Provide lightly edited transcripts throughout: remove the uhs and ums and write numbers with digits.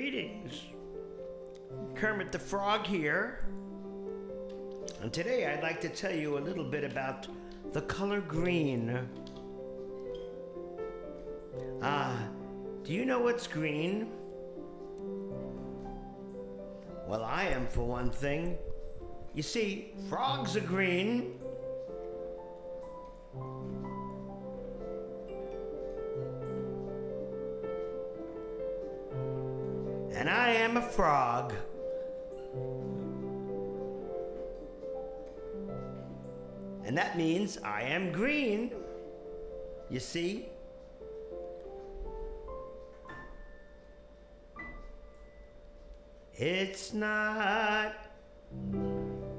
Greetings. Kermit the Frog here. And today I'd like to tell you a little bit about the color green. Do you know what's green? Well, I am for one thing. You see, frogs are green. And I am a frog. And that means I am green. You see? It's not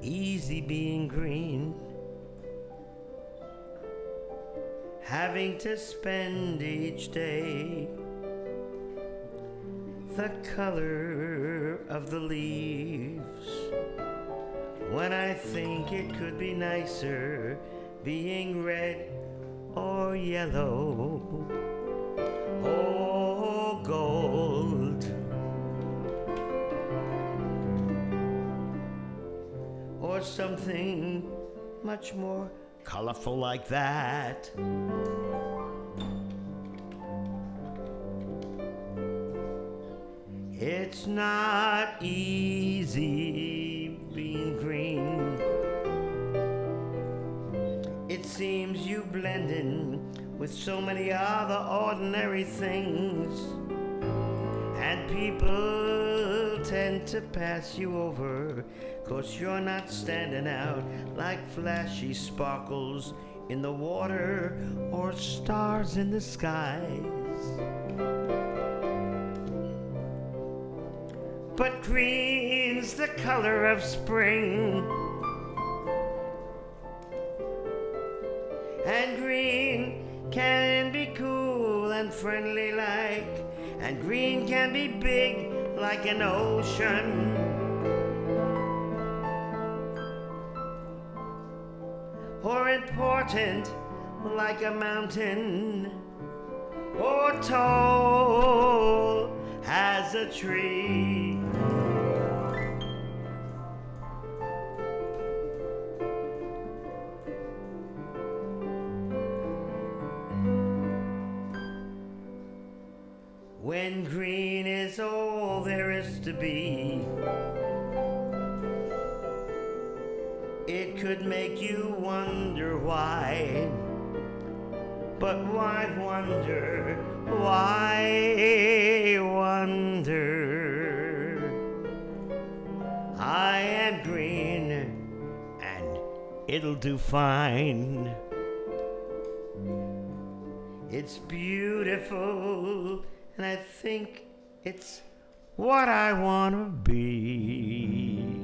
easy being green, having to spend each day the color of the leaves, when I think it could be nicer being red or yellow or gold, or something much more colorful like that. It's not easy being green. It seems you blend in with so many other ordinary things, and people tend to pass you over, 'cause you're not standing out like flashy sparkles in the water or stars in the skies. But green's the color of spring, and green can be cool and friendly like, and green can be big like an ocean, or important like a mountain, or tall as a tree. When green is all there is to be, it could make you wonder why. But why wonder? Why wonder? I am green, and it'll do fine. It's beautiful, and I think it's what I wanna be.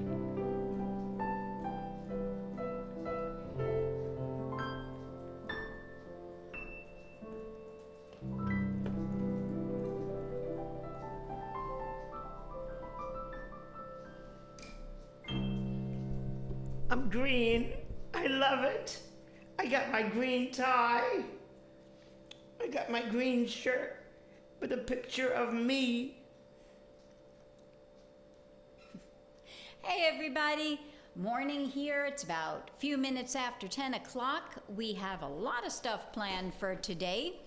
I'm green. I love it. I got my green tie. I got my green shirt with a picture of me. Hey everybody, morning here. It's about a few minutes after 10 o'clock. We have a lot of stuff planned for today.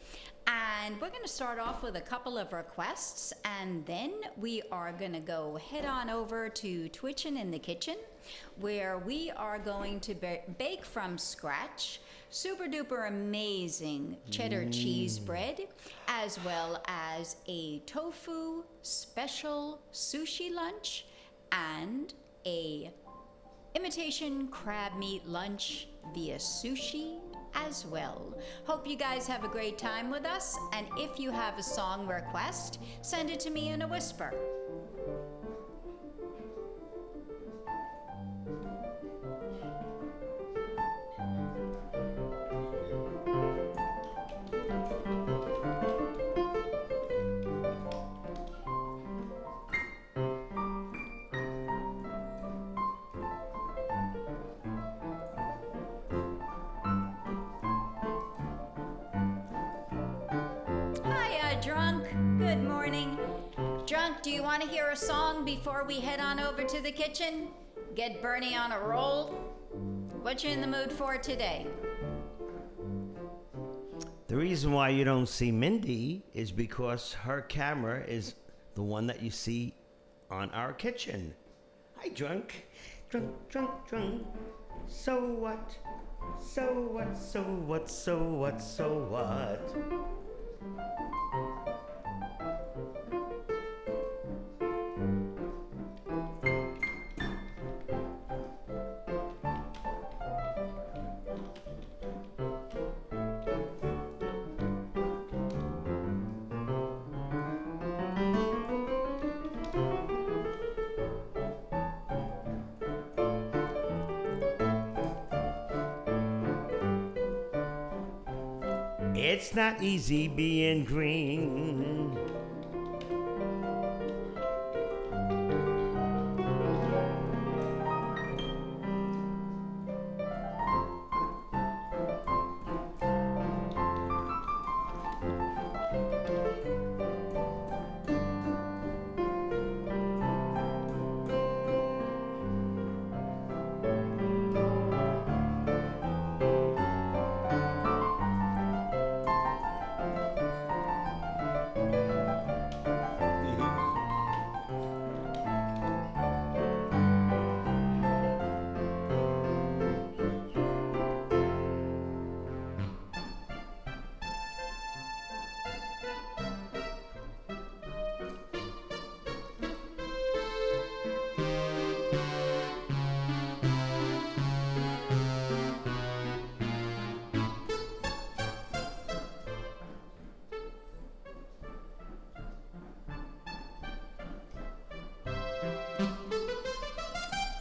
And we're going to start off with a couple of requests, and then we are going to go head on over to Twitchin' in the Kitchen, where we are going to bake from scratch super duper amazing cheddar cheese bread, as well as a tofu special sushi lunch and a imitation crab meat lunch via sushi as well. Hope you guys have a great time with us, and if you have a song request, send it to me in a whisper. Drunk. Good morning. Drunk, do you want to hear a song before we head on over to the kitchen? Get Bernie on a roll? What you in the mood for today? The reason why you don't see Mindy is because her camera is the one that you see on our kitchen. Hi, Drunk. Drunk. So what? So what? So what? So what? So what? It's not easy being green.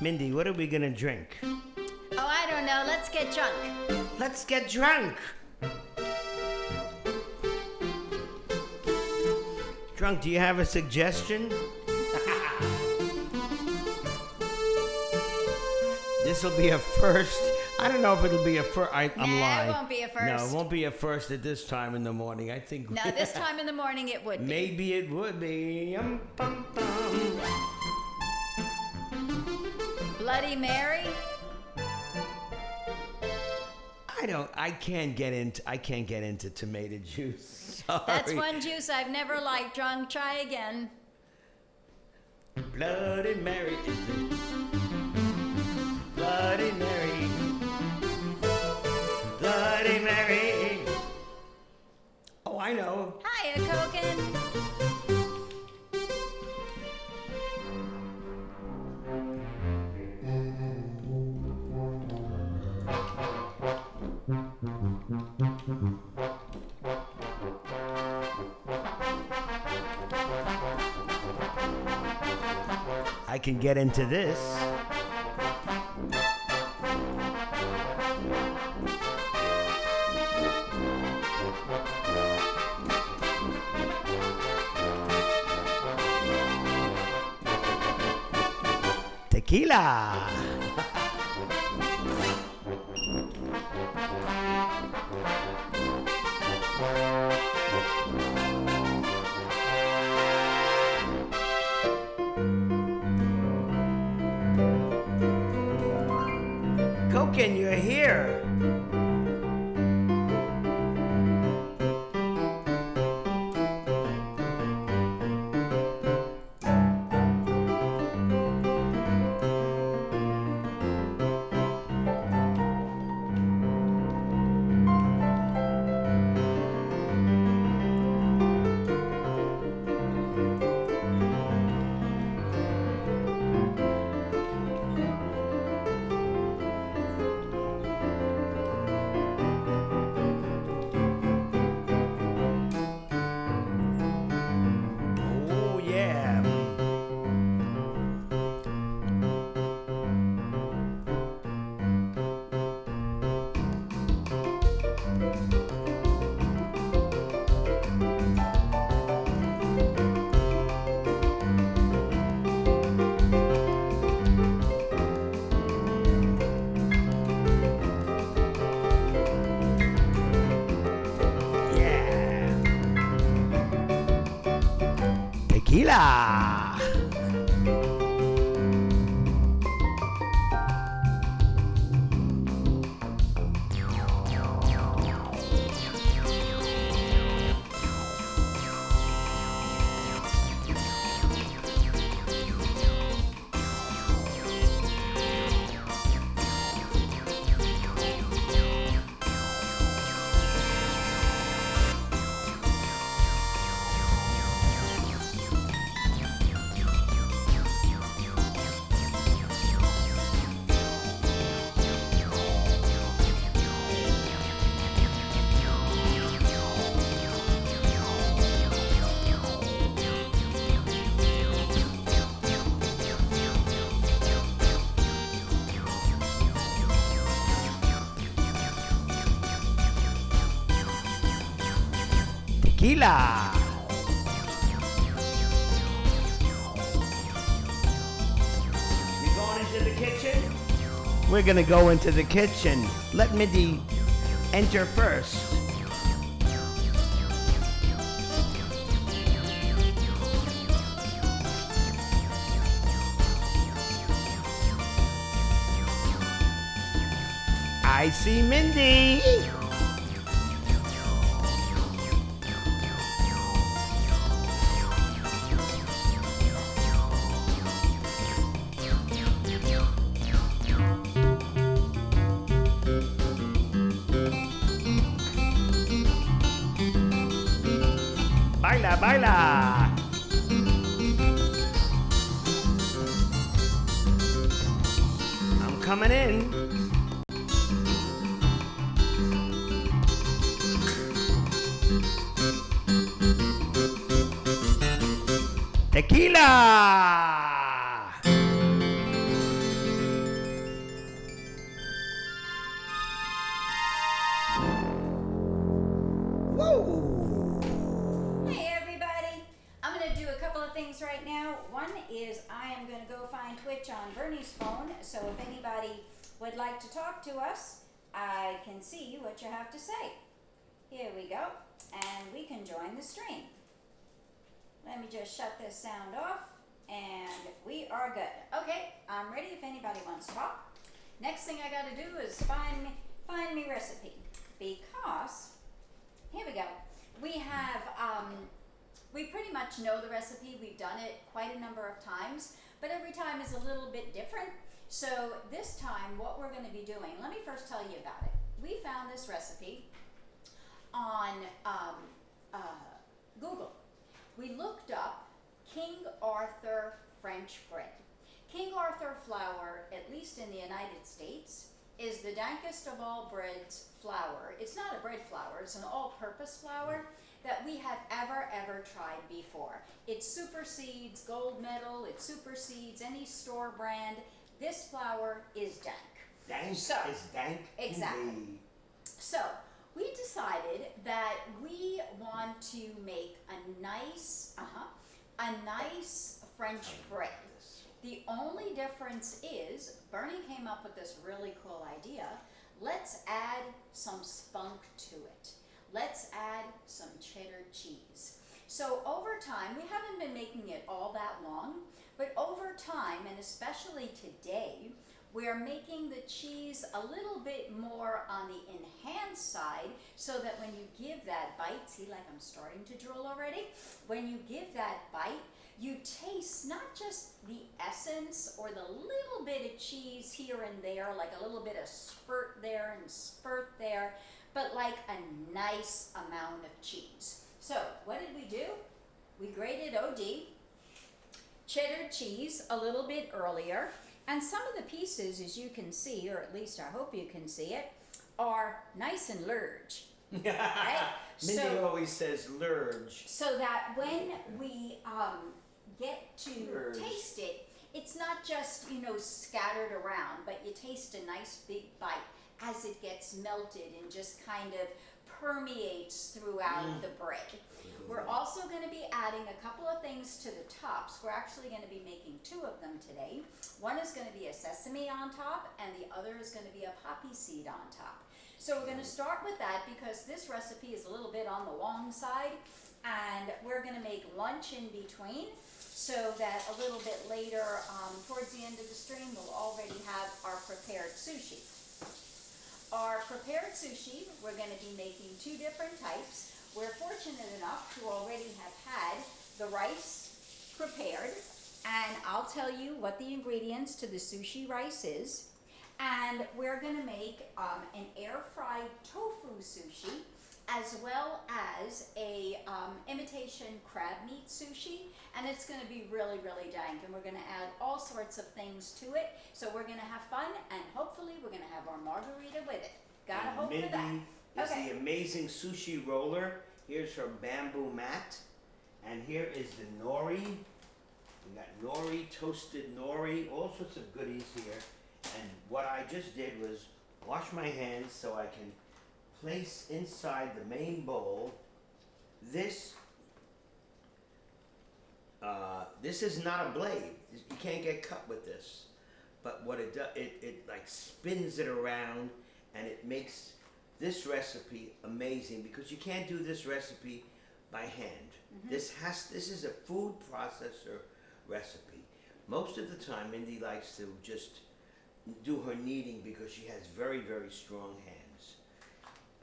Mindy, what are we gonna drink? Oh, I don't know. Let's get drunk. Let's get drunk. Drunk, do you have a suggestion? This will be a first. I don't know if it'll be a first. I'm lying. It won't be a first. No, it won't be a first at this time in the morning. I think. No, this time in the morning it would be. Maybe it would be. Bum, bum. Bloody Mary? I can't get into tomato juice. Sorry. That's one juice I've never liked. Drunk, try again. Bloody Mary is it? Bloody Mary. Bloody Mary. Oh, I know. Hiya, Koken. I can get into this. Tequila. Koken, you're here. Tequila! Tequila! You going into the kitchen? We're gonna go into the kitchen. Let Mindy enter first. I see Mindy. Baila, baila. I'm coming in. Tequila! Woo! Hey everybody! I'm going to do a couple of things right now. One is I am going to go find Twitch on Bernie's phone, so if anybody would like to talk to us, I can see what you have to say. Here we go, and we can join the stream. Let me just shut this sound off, and we are good. Okay, I'm ready if anybody wants to talk. Next thing I got to do is find me recipe, because here we go. We have we pretty much know the recipe. We've done it quite a number of times, but every time is a little bit different. So this time, what we're going to be doing, let me first tell you about it. We found this recipe on Google. We looked up King Arthur French bread. King Arthur flour, at least in the United States, is the dankest of all breads flour. It's not a bread flour, it's an all-purpose flour that we have ever tried before. It supersedes gold medal, it supersedes any store brand. This flour is dank. Dank So, is dank. exactly. Indeed. So we decided that we want to make a nice French bread. The only difference is Bernie came up with this really cool idea. Let's add some spunk to it. Let's add some cheddar cheese. So over time, we haven't been making it all that long, but over time, and especially today, we're making the cheese a little bit more on the enhanced side so that when you give that bite, see, like I'm starting to drool already? When you give that bite, you taste not just the essence or the little bit of cheese here and there, like a little bit of spurt there and spurt there, but like a nice amount of cheese. So what did we do? We grated OD, cheddar cheese a little bit earlier, and some of the pieces, as you can see, or at least I hope you can see it, are nice and large. Right? Mindy always says lurge. So that when we get to Lurge. taste it, it's not just, scattered around, but you taste a nice big bite as it gets melted and just kind of permeates throughout the bread. We're also going to be adding a couple of things to the tops. We're actually going to be making two of them today. One is going to be a sesame on top, and the other is going to be a poppy seed on top. So we're going to start with that because this recipe is a little bit on the long side, and we're going to make lunch in between. so that a little bit later, towards the end of the stream, we'll already have our prepared sushi. Our prepared sushi, we're going to be making two different types. We're fortunate enough to already have had the rice prepared, and I'll tell you what the ingredients to the sushi rice is. And we're going to make an air-fried tofu sushi, as well as a imitation crab meat sushi, and it's going to be really, really dank, and we're going to add all sorts of things to it. So we're going to have fun, and hopefully we're going to have our margarita with it. Gotta hope for that. Mindy is the amazing sushi roller. Here's her bamboo mat, and here is the nori. We got nori, toasted nori, all sorts of goodies here. And what I just did was wash my hands so I can place inside the main bowl this. This is not a blade. You can't get cut with this. But what it does, it like spins it around, and it makes this recipe amazing, because you can't do this recipe by hand. This is a food processor recipe. Most of the time, Mindy likes to just do her kneading because she has very, very strong hands.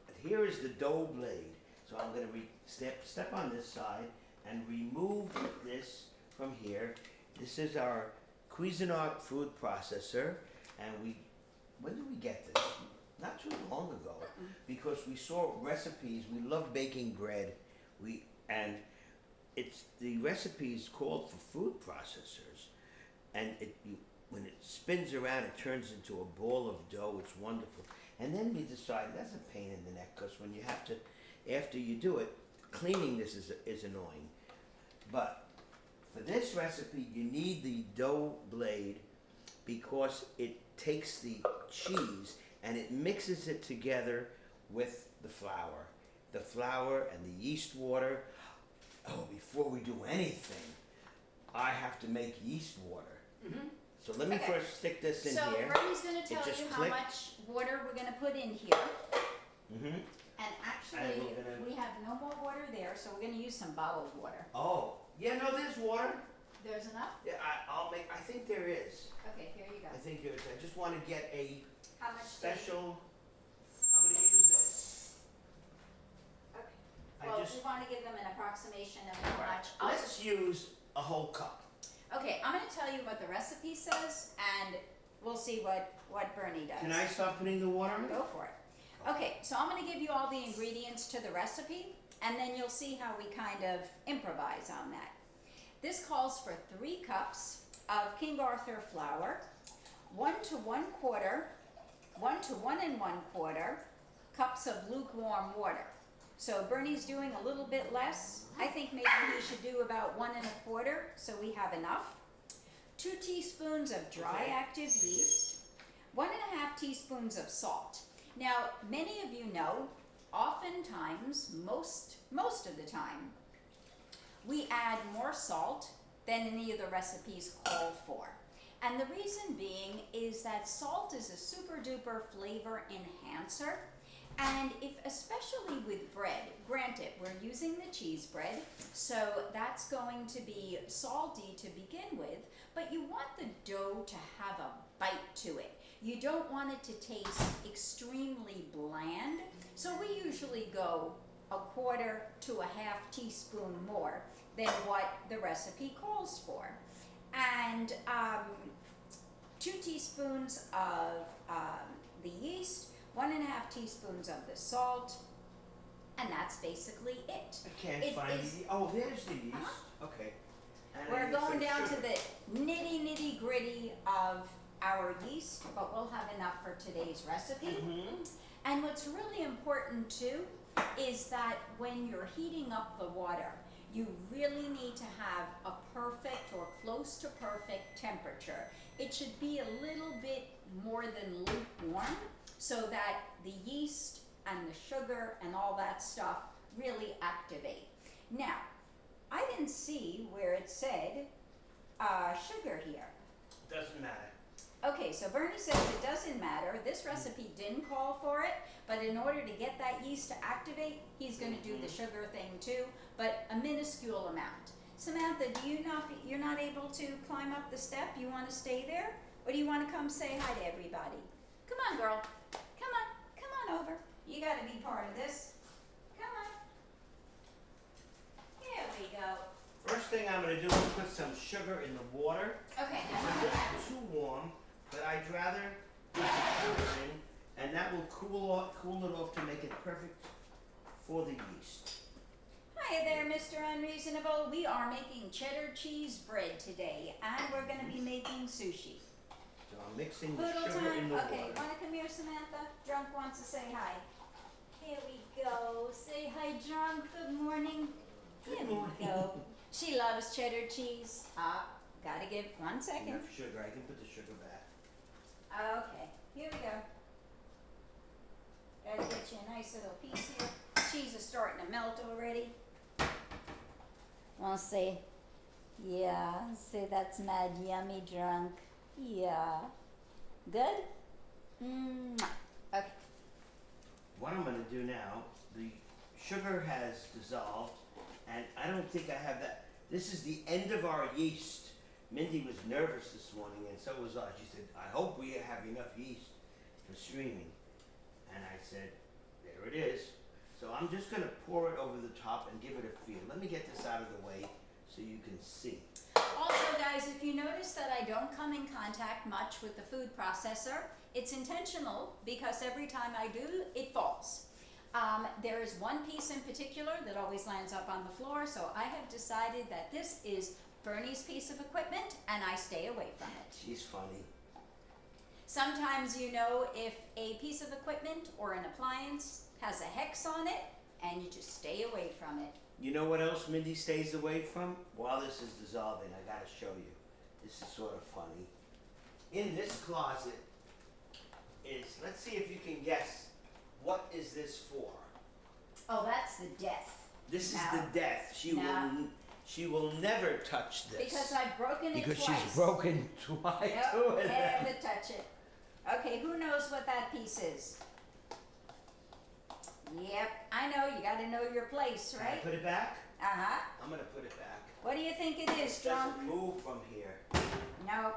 But here is the dough blade. So I'm going to step on this side and remove this from here. This is our Cuisinart food processor, and when did we get this? Not too long ago, because we saw recipes. We love baking bread. It's the recipe's called for food processors, and when it spins around, it turns into a ball of dough. It's wonderful. And then we decided that's a pain in the neck, because when you have to, after you do it, cleaning this is annoying. But for this recipe, you need the dough blade, because it takes the cheese and it mixes it together with the flour and the yeast water. Oh, before we do anything, I have to make yeast water. So let me first stick this in here. So Bernie's going to tell you how much water we're going to put in here. And actually, we have no more water there, so we're going to use some bottled water. Oh, yeah, no, there's water. There's enough? Yeah, I think there is. Okay, here you go. I think there is. I just want to get a How much special. I'm going to use this. Okay. Well, we want to give them an approximation of how much. Let's use a whole cup. Okay, I'm going to tell you what the recipe says, and we'll see what Bernie does. Can I start putting the water in? Go for it. Okay, so I'm going to give you all the ingredients to the recipe, and then you'll see how we kind of improvise on that. This calls for 3 cups of King Arthur flour, 1 to 1 to 1 1/4 cups of lukewarm water. So Bernie's doing a little bit less. I think maybe he should do about 1 1/4, so we have enough. 2 teaspoons of dry active yeast, 1 1/2 teaspoons of salt. Now, many of you know, oftentimes, most of the time, we add more salt than any of the recipes call for. And the reason being is that salt is a super duper flavor enhancer. And especially with bread, granted, we're using the cheese bread, so that's going to be salty to begin with, but you want the dough to have a bite to it. You don't want it to taste extremely bland, so we usually go 1/4 to 1/2 teaspoon more than what the recipe calls for. And 2 teaspoons of the yeast, 1 1/2 teaspoons of the salt, and that's basically it. I can't find the. Oh, there's the yeast. Okay. And we're going down to the nitty gritty of our yeast, but we'll have enough for today's recipe. And what's really important too is that when you're heating up the water, you really need to have a perfect or close to perfect temperature. It should be a little bit more than lukewarm, so that the yeast and the sugar and all that stuff really activate. Now, I didn't see where it said sugar here. Doesn't matter. Okay, so Bernie says it doesn't matter. This recipe didn't call for it, but in order to get that yeast to activate, he's going to do the sugar thing too, but a minuscule amount. Samantha, you're not able to climb up the step? You want to stay there? Or do you want to come say hi to everybody? Come on, girl. Come on over. You got to be part of this. Come on. Here we go. First thing I'm going to do is put some sugar in the water. Okay, It's a little too warm, but I'd rather put the sugar in, and that will cool it off to make it perfect for the yeast. Hi there, Mr. Unreasonable. We are making cheddar cheese bread today, and we're going to be making sushi. So I'm mixing the Poodle sugar in time. the Okay, water. want to come here, Samantha? Drunk wants to say hi. Here we go. Say hi, Drunk. Good morning. Good Here morning. we go. She loves cheddar cheese. Gotta give 1 second. Enough sugar. I can put the sugar back. Okay, here we go. Gotta get you a nice little piece here. Cheese is starting to melt already. Wanna say, yeah, say that's mad yummy, Drunk. Yeah. Good? Okay. What I'm going to do now, the sugar has dissolved, and I don't think I have that. This is the end of our yeast. Mindy was nervous this morning, and so was I. She said, I hope we have enough yeast for streaming. And I said, there it is. So I'm just going to pour it over the top and give it a feel. Let me get this out of the way so you can see. Also, guys, if you notice that I don't come in contact much with the food processor, it's intentional because every time I do, it falls. There is one piece in particular that always lands up on the floor, so I have decided that this is Bernie's piece of equipment, and I stay away from it. She's funny. Sometimes you know if a piece of equipment or an appliance has a hex on it, and you just stay away from it. You know what else Mindy stays away from? While this is dissolving, I gotta show you. This is sort of funny. In this closet is, let's see if you can guess, what is this for? Oh, that's the death. This No. is the death. She will never touch this. Because I've broken it Because twice. she's broken twice. Nope, never touch it. Okay, who knows what that piece is? Yep, I know, you gotta know your place, Can I right? put it back? Uh-huh. I'm gonna put it back. What do you think it is, It Drunk? doesn't move from here. No.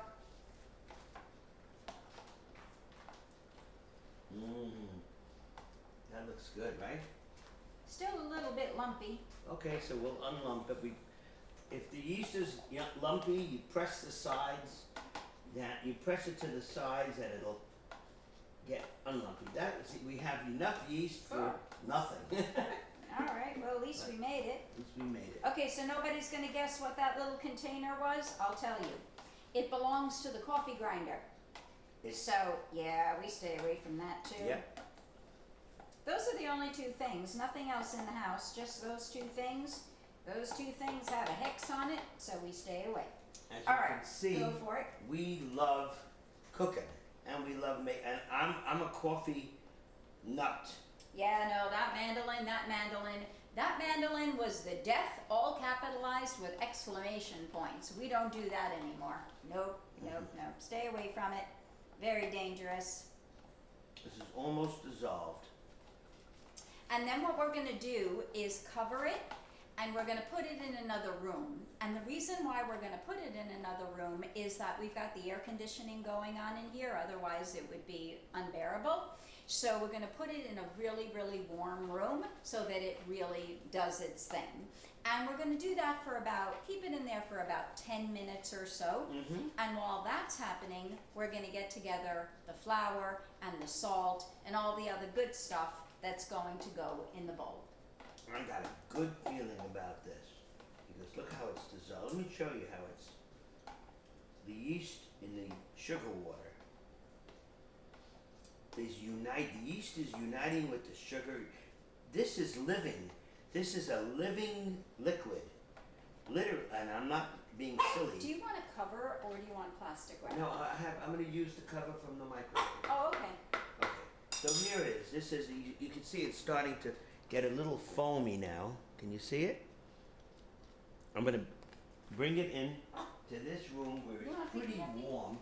That looks good, right? Still a little bit lumpy. Okay, so we'll unlump it. If the yeast is lumpy, you press the sides. You press it to the sides, and it'll get unlumpy. We have enough yeast for nothing. All right, well, at least we made it. At least we made it. Okay, so nobody's gonna guess what that little container was? I'll tell you. It belongs to the coffee grinder. So, yeah, we stay away from that too. Yep. Those are the only two things, nothing else in the house, just those two things. Those two things have a hex on it, so we stay away. As you All right, can see, go for it. we love cooking, and we love making. And I'm a coffee nut. Yeah, no, that mandolin was the death, all capitalized with exclamation points. We don't do that anymore. Nope. Stay away from it. Very dangerous. This is almost dissolved. And then what we're gonna do is cover it, and we're gonna put it in another room. And the reason why we're gonna put it in another room is that we've got the air conditioning going on in here, otherwise it would be unbearable. So we're gonna put it in a really, really warm room so that it really does its thing. And we're gonna do that keep it in there for about 10 minutes or so. And while that's happening, we're gonna get together the flour and the salt and all the other good stuff that's going to go in the bowl. I got a good feeling about this, because look how it's dissolved. Let me show you how it's, the yeast in the sugar water is the yeast is uniting with the sugar. This is living. This is a living liquid. Literally, and I'm not being silly. Do you want a cover or do you want plastic wrap? No, I'm going to use the cover from the microwave. Oh, okay. Okay, so here it is. This is, you can see it's starting to get a little foamy now. Can you see it? I'm going to bring it in to this room where You want it's a piece pretty of that? warm,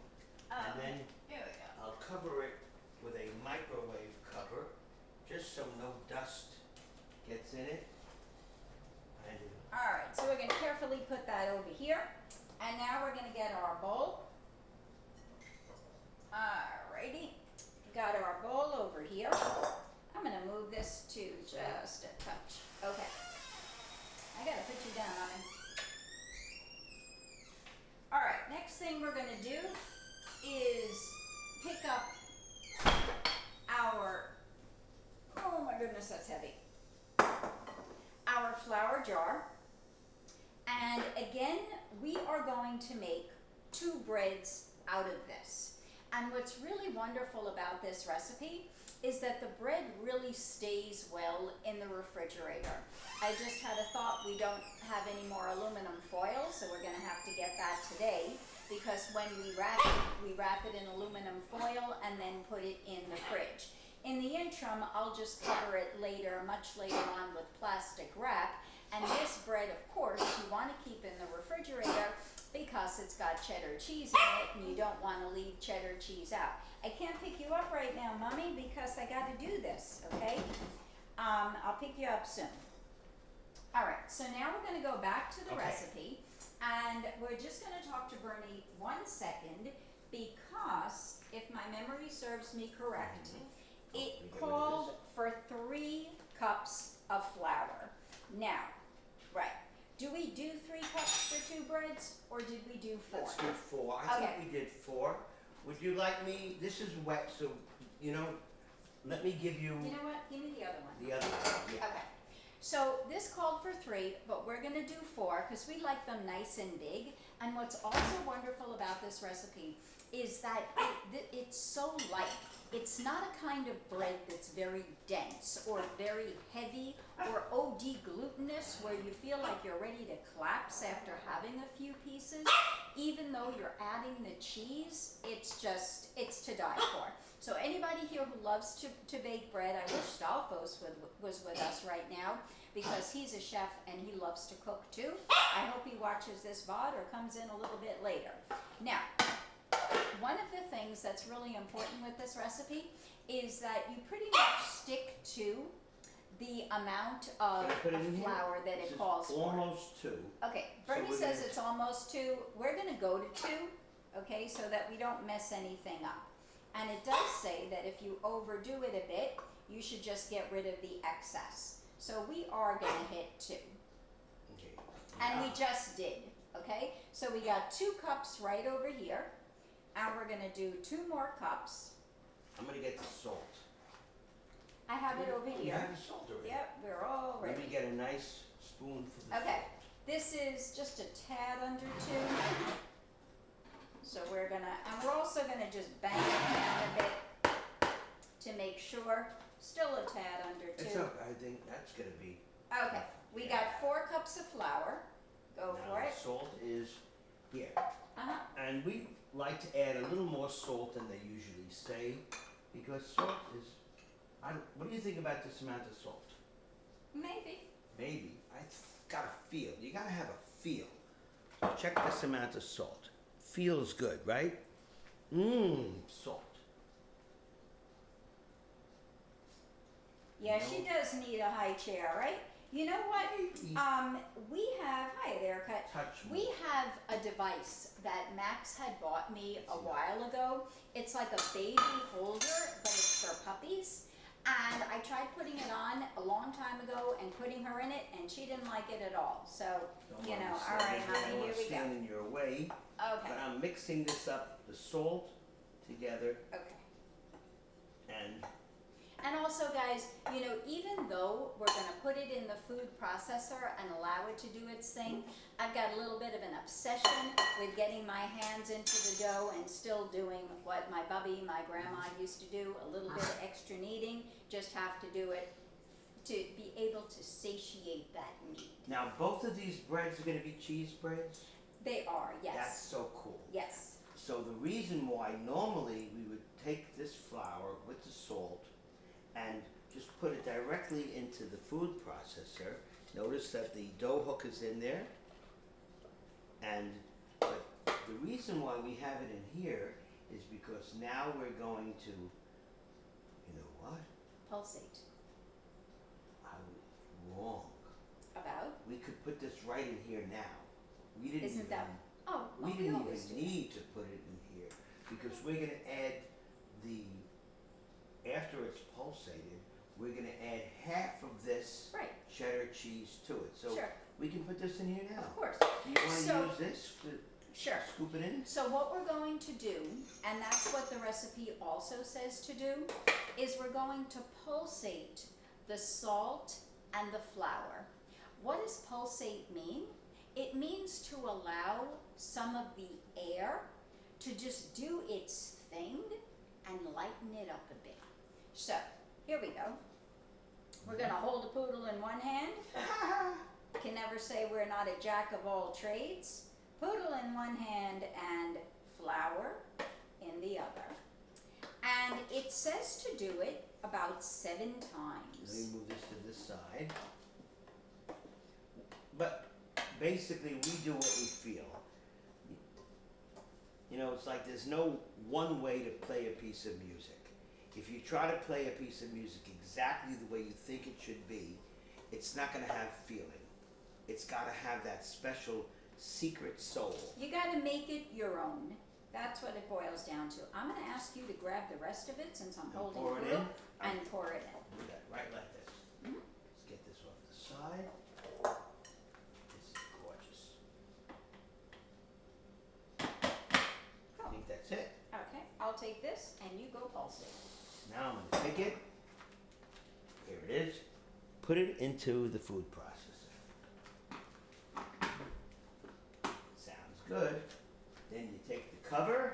and then Here we go. I'll cover it with a microwave cover, just so no dust gets in it. And All right, So we're gonna carefully put that over here. And now we're gonna get our bowl. Alrighty, got our bowl over here. I'm gonna move this to just a touch. Okay. I gotta put you down, honey. Alright, next thing we're gonna do is pick up our, oh my goodness, that's heavy, our flour jar. And again, we are going to make 2 breads out of this. And what's really wonderful about this recipe is that the bread really stays well in the refrigerator. I just had a thought, we don't have any more aluminum foil, so we're gonna have to get that today, because when we wrap it in aluminum foil and then put it in the fridge. In the interim, I'll just cover it later, much later on, with plastic wrap. And this bread, of course, you want to keep in the refrigerator because it's got cheddar cheese in it, and you don't want to leave cheddar cheese out. I can't pick you up right now, Mommy, because I got to do this, okay? I'll pick you up soon. All right, so now we're going to go back to the recipe, and we're just going to talk to Bernie 1 second, because if my memory serves me correct, it called for 3 cups of flour. Now, right, do we do 3 cups for 2 breads, or did we do 4? Let's do 4. I think we did 4. Would you like me, this is wet, so, you know, let me give you... You know what, give me the other one. The other one, yeah. Okay, so this called for 3, but we're gonna do 4, because we like them nice and big. And what's also wonderful about this recipe is that it's so light. It's not a kind of bread that's very dense or very heavy or OD glutinous, where you feel like you're ready to collapse after having a few pieces. Even though you're adding the cheese, it's to die for. So anybody here who loves to bake bread, I wish Stalfos was with us right now, because he's a chef and he loves to cook too. I hope he watches this VOD or comes in a little bit later. Now, one of the things that's really important with this recipe is that you pretty much stick to the amount of flour that it calls for. Almost 2. Okay, Bernie says it's almost 2. We're gonna go to 2, okay, so that we don't mess anything up. And it does say that if you overdo it a bit, you should just get rid of the excess. So we are gonna hit 2. Okay. And we just did, okay? So we got 2 cups right over here. And we're gonna do 2 more cups. I'm gonna get the salt. I have it over here. You have the salt already? Yep, we're all ready. Let me get a nice spoon for the Okay, this is just a tad under 2. So we're gonna, and we're also gonna just bang it down a bit to make sure. Still a tad under 2. It's okay, I think that's gonna be... Okay, we got 4 cups of flour. Go now, for it. Salt is here. Uh-huh. And we like to add a little more salt than they usually say, because salt is... what do you think about this amount of salt? Maybe. Maybe. I got a feel. You gotta have a feel. Check this amount of salt. Feels good, right? Salt. Yeah, she does need a high chair, right? You know what? We have, hi there, we have a device that Max had bought me a while ago. It's like a baby holder, but it's for puppies. And I tried putting it on a long time ago and putting her in it, and she didn't like it at all. So, you know, all right, honey, here we go. Stand in your way. Okay. But I'm mixing this up, the salt together. Okay. And also, guys, you know, even though we're going to put it in the food processor and allow it to do its thing, I've got a little bit of an obsession with getting my hands into the dough and still doing what my bubby, my grandma used to do, a little bit of extra kneading. Just have to do it to be able to satiate that need. now both of these breads are going to be cheese breads? They are, yes. That's so cool. Yes. So the reason why normally we would take this flour with the salt and just put it directly into the food processor. Notice that the dough hook is in there. But the reason why we have it in here is because now we're going to, you know what? Pulsate. I was wrong. About? We could put this right in here now. We didn't Isn't even, that? Oh, we well, didn't always even do. need to put it in here because we're gonna add the, after it's pulsated, we're gonna add half of this Right. cheddar cheese to it. So Sure. we can put this in here now. Of course. Do you wanna So- use this to Sure. scoop it in? So what we're going to do, and that's what the recipe also says to do, is we're going to pulsate the salt and the flour. What does pulsate mean? It means to allow some of the air to just do its thing and lighten it up a bit. So, here we go. We're gonna hold a poodle in one hand. Can never say we're not a jack of all trades. Poodle in one hand and flour in the other. And it says to do it about 7 Let me times. move this to this side. But basically, we do what we feel. You know, it's like there's no one way to play a piece of music. If you try to play a piece of music exactly the way you think it should be, it's not going to have feeling. It's got to have that special secret soul. You gotta make it your own. That's what it boils down to. I'm gonna ask you to grab the rest of it since I'm And holding pour it it in? and pour it in. Do that right like this. Mhm. Let's get this off the side. This is gorgeous. I think that's it. Okay, I'll take this and you go pulse it. Now I'm gonna take it. Here it is. Put it into the food processor. Sounds good. Then you take the cover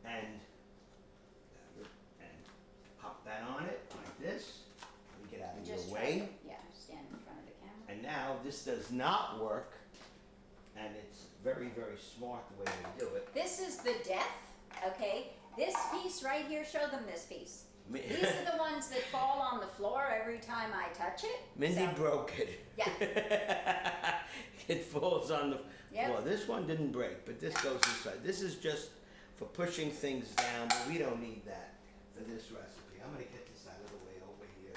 and pop that on it like this. Let me get out of Just your try way. to, yeah, stand in front of the camera. And now this does not work, and it's very, very smart the way they do it. This is the death, okay? This piece right here, show them this piece. These are the ones that fall on the floor every time I touch it. Mindy So- broke it. Yeah. It falls on the Yep. floor. This one didn't break, but this goes inside. This is just for pushing things down, but we don't need that for this recipe. I'm gonna get this out of the way over here.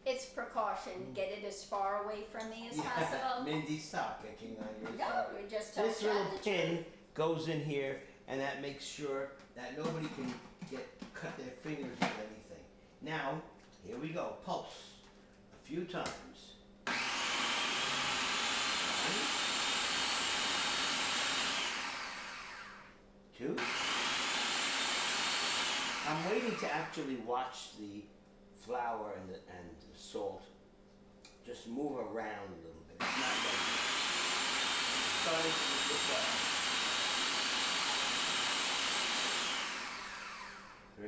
It's precaution. Get it as far away from me as possible. Mindy, stop picking on yourself. No, we're just telling This you little the pin truth. goes in here, and that makes sure that nobody can cut their fingers with anything. Now, here we go. Pulse a few times. 1, 2. I'm waiting to actually watch the flour and the salt just move around a little bit. It's not ready. It's starting to look like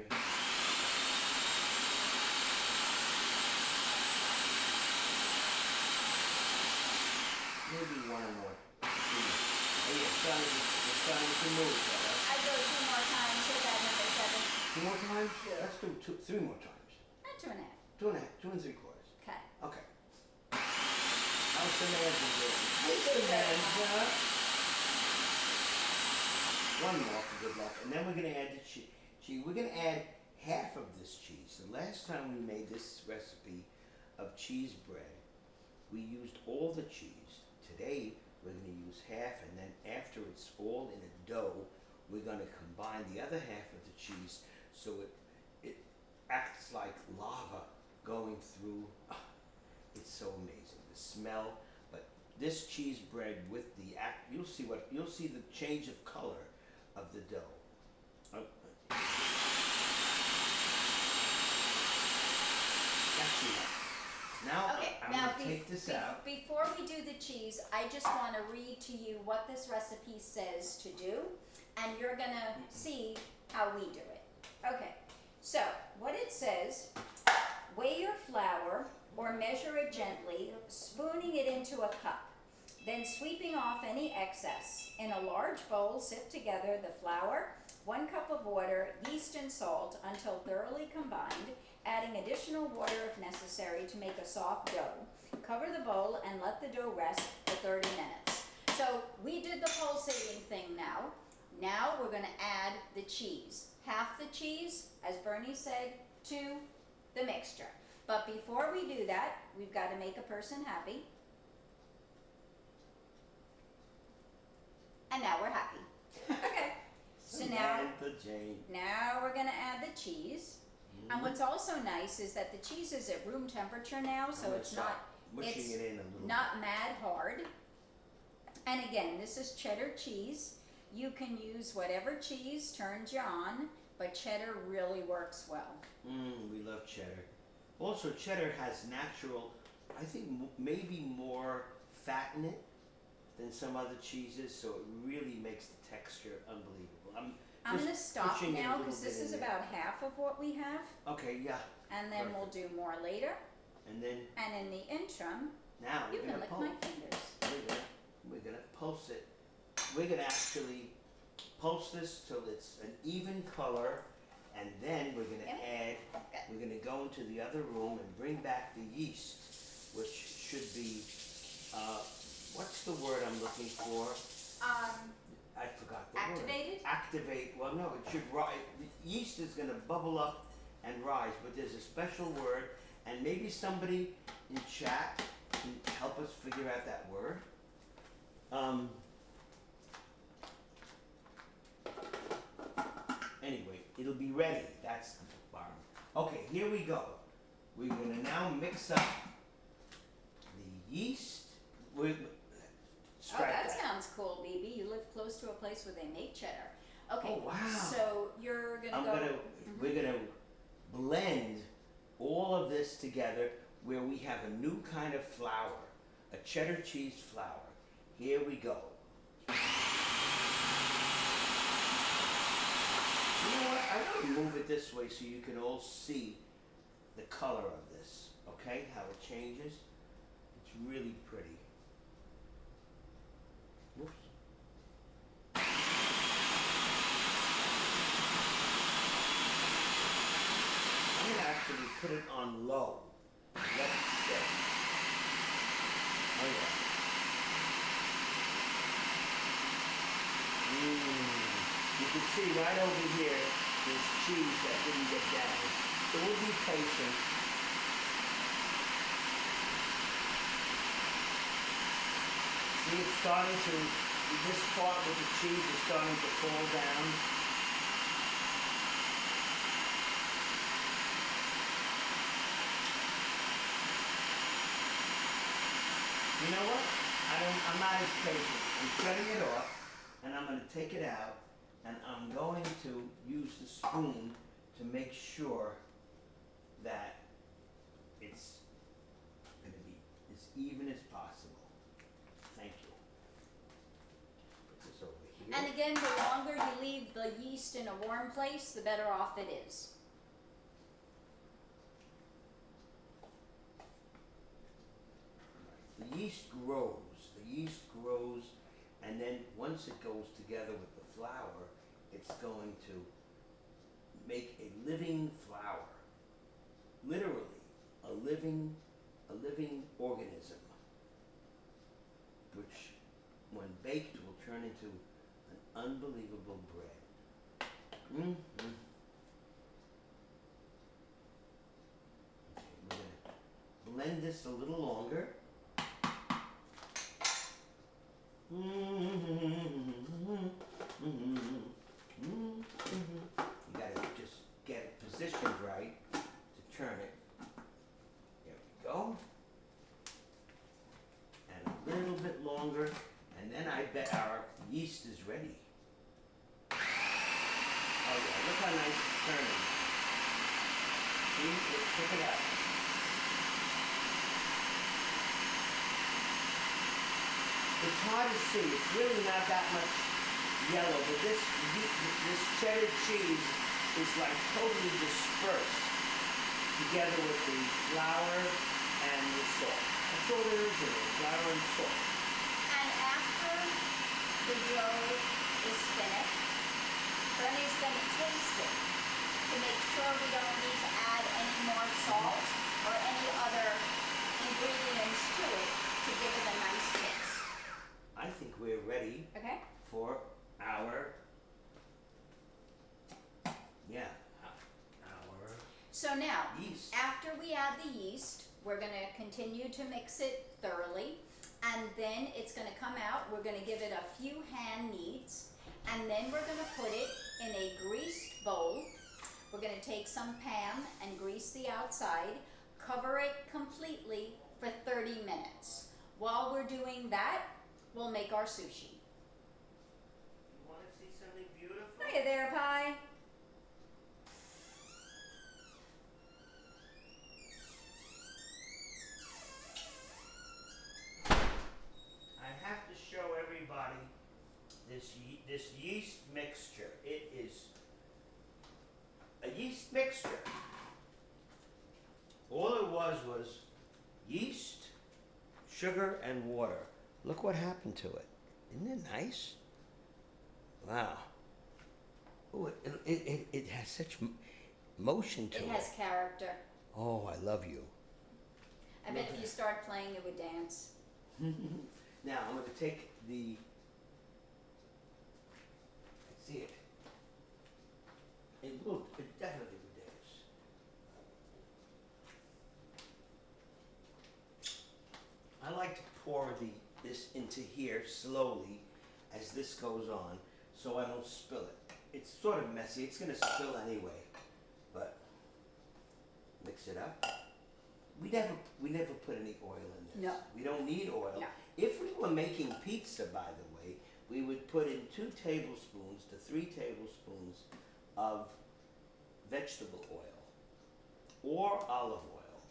3. Maybe one or more. Oh yeah, it's starting to move. I go 2 more times. Hit that number 7. 2 more times? Yeah. Let's do 3 more times. Not 2.5. 2 3/4. Okay. Okay. How's the magic doing? Thank you very much. One more for good luck, and then we're gonna add the cheese. We're gonna add half of this cheese. The last time we made this recipe of cheese bread, we used all the cheese. Today we're gonna use half, and then after it's all in a dough, we're gonna combine the other half of the cheese so it acts like lava going through. It's so amazing, the smell. But this cheese bread with the you'll see the change of color of the dough. That's enough. Now Okay, I'm now gonna take this out. before we do the cheese, I just want to read to you what this recipe says to do, and you're gonna see how we do it. Okay, so what it says, weigh your flour or measure it gently, spooning it into a cup, then sweeping off any excess. In a large bowl, sift together the flour, 1 cup of water, yeast and salt until thoroughly combined, adding additional water if necessary to make a soft dough. Cover the bowl and let the dough rest for 30 minutes. So we did the pulsating thing now. Now we're gonna add the cheese. Half the cheese, as Bernie said, to the mixture. But before we do that, we've got to make a person happy. And now we're happy. Okay. So now we're going to add the cheese. And what's also nice is that the cheese is at room temperature now, so it's not mad hard. And again, this is cheddar cheese. You can use whatever cheese turns you on, but cheddar really works well. We love cheddar. Also, cheddar has natural, I think maybe more fat in it than some other cheeses, so it really makes the texture unbelievable. I'm going to stop now because this is about half of what we have. Okay, yeah. And then we'll do more later. And then. And in the interim, now you can lick my fingers. We're gonna pulse it. We're gonna actually pulse this till it's an even color, and then we're gonna go into the other room and bring back the yeast, which should be, what's the word I'm looking for? I forgot the activated? word. Activate. Well, no, it should rise. The yeast is gonna bubble up and rise, but there's a special word, and maybe somebody in chat can help us figure out that word. Anyway, it'll be ready. That's the bar. Okay, here we go. We're gonna now mix up the yeast with. That sounds cool, BB. You live close to a place where they make cheddar. Okay. Oh, wow. So you're gonna We're gonna blend all of this together where we have a new kind of flour, a cheddar cheese flour. Here we go. You know what? I'm gonna move it this way so you can all see the color of this. Okay, how it changes. It's really pretty. Whoops. I'm gonna actually put it on low. Let it sit. Oh yeah. You can see right over here, there's cheese that didn't get damaged. So we'll be patient. See, it's starting to, this part with the cheese is starting to fall down. You know what? I'm not as patient. I'm shutting it off, and I'm going to take it out, and I'm going to use the spoon to make sure that it's going to be as even as possible. Thank you. Put this over here. And again, the longer you leave the yeast in a warm place, the better off it is. The yeast grows, and then once it goes together with the flour, it's going to make a living flour. Literally, a living organism, which when baked will turn into an unbelievable bread. Okay, we're gonna blend this a little longer. You gotta just get it positioned right to turn it. There we go. And a little bit longer, and then I bet our yeast is ready. Oh yeah, look how nice it's turning. See, check it out. It's hard to see. It's really not that much yellow, but this cheddar cheese is like totally dispersed together with the flour and the salt. That's all there is in it, flour and salt. And after the dough is finished, Bernie's going to taste it to make sure we don't need to add any more salt or any other ingredients to it to give it a nice taste. I think we're ready for our So now, Yeast. after we add the yeast, we're going to continue to mix it thoroughly, and then it's going to come out. We're going to give it a few hand kneads, and then we're going to put it in a greased bowl. We're going to take some Pam and grease the outside, cover it completely for 30 minutes. While we're doing that, we'll make our sushi. You want to see something beautiful? Hiya there, Pie. I have to show everybody this yeast mixture. It is a yeast mixture. All it was yeast, sugar, and water. Look what happened to it. Isn't it nice? Wow. Oh, it has such motion to it. It has character. Oh, I love you. I bet if you start playing, it would dance. Now I'm going to take the. See it. It definitely would dance. I like to pour this into here slowly as this goes on, so I don't spill it. It's sort of messy. It's going to spill anyway, but mix it up. We never put any oil in this. No. We don't need oil. No. If we were making pizza, by the way, we would put in 2 tablespoons to 3 tablespoons of vegetable oil or olive oil.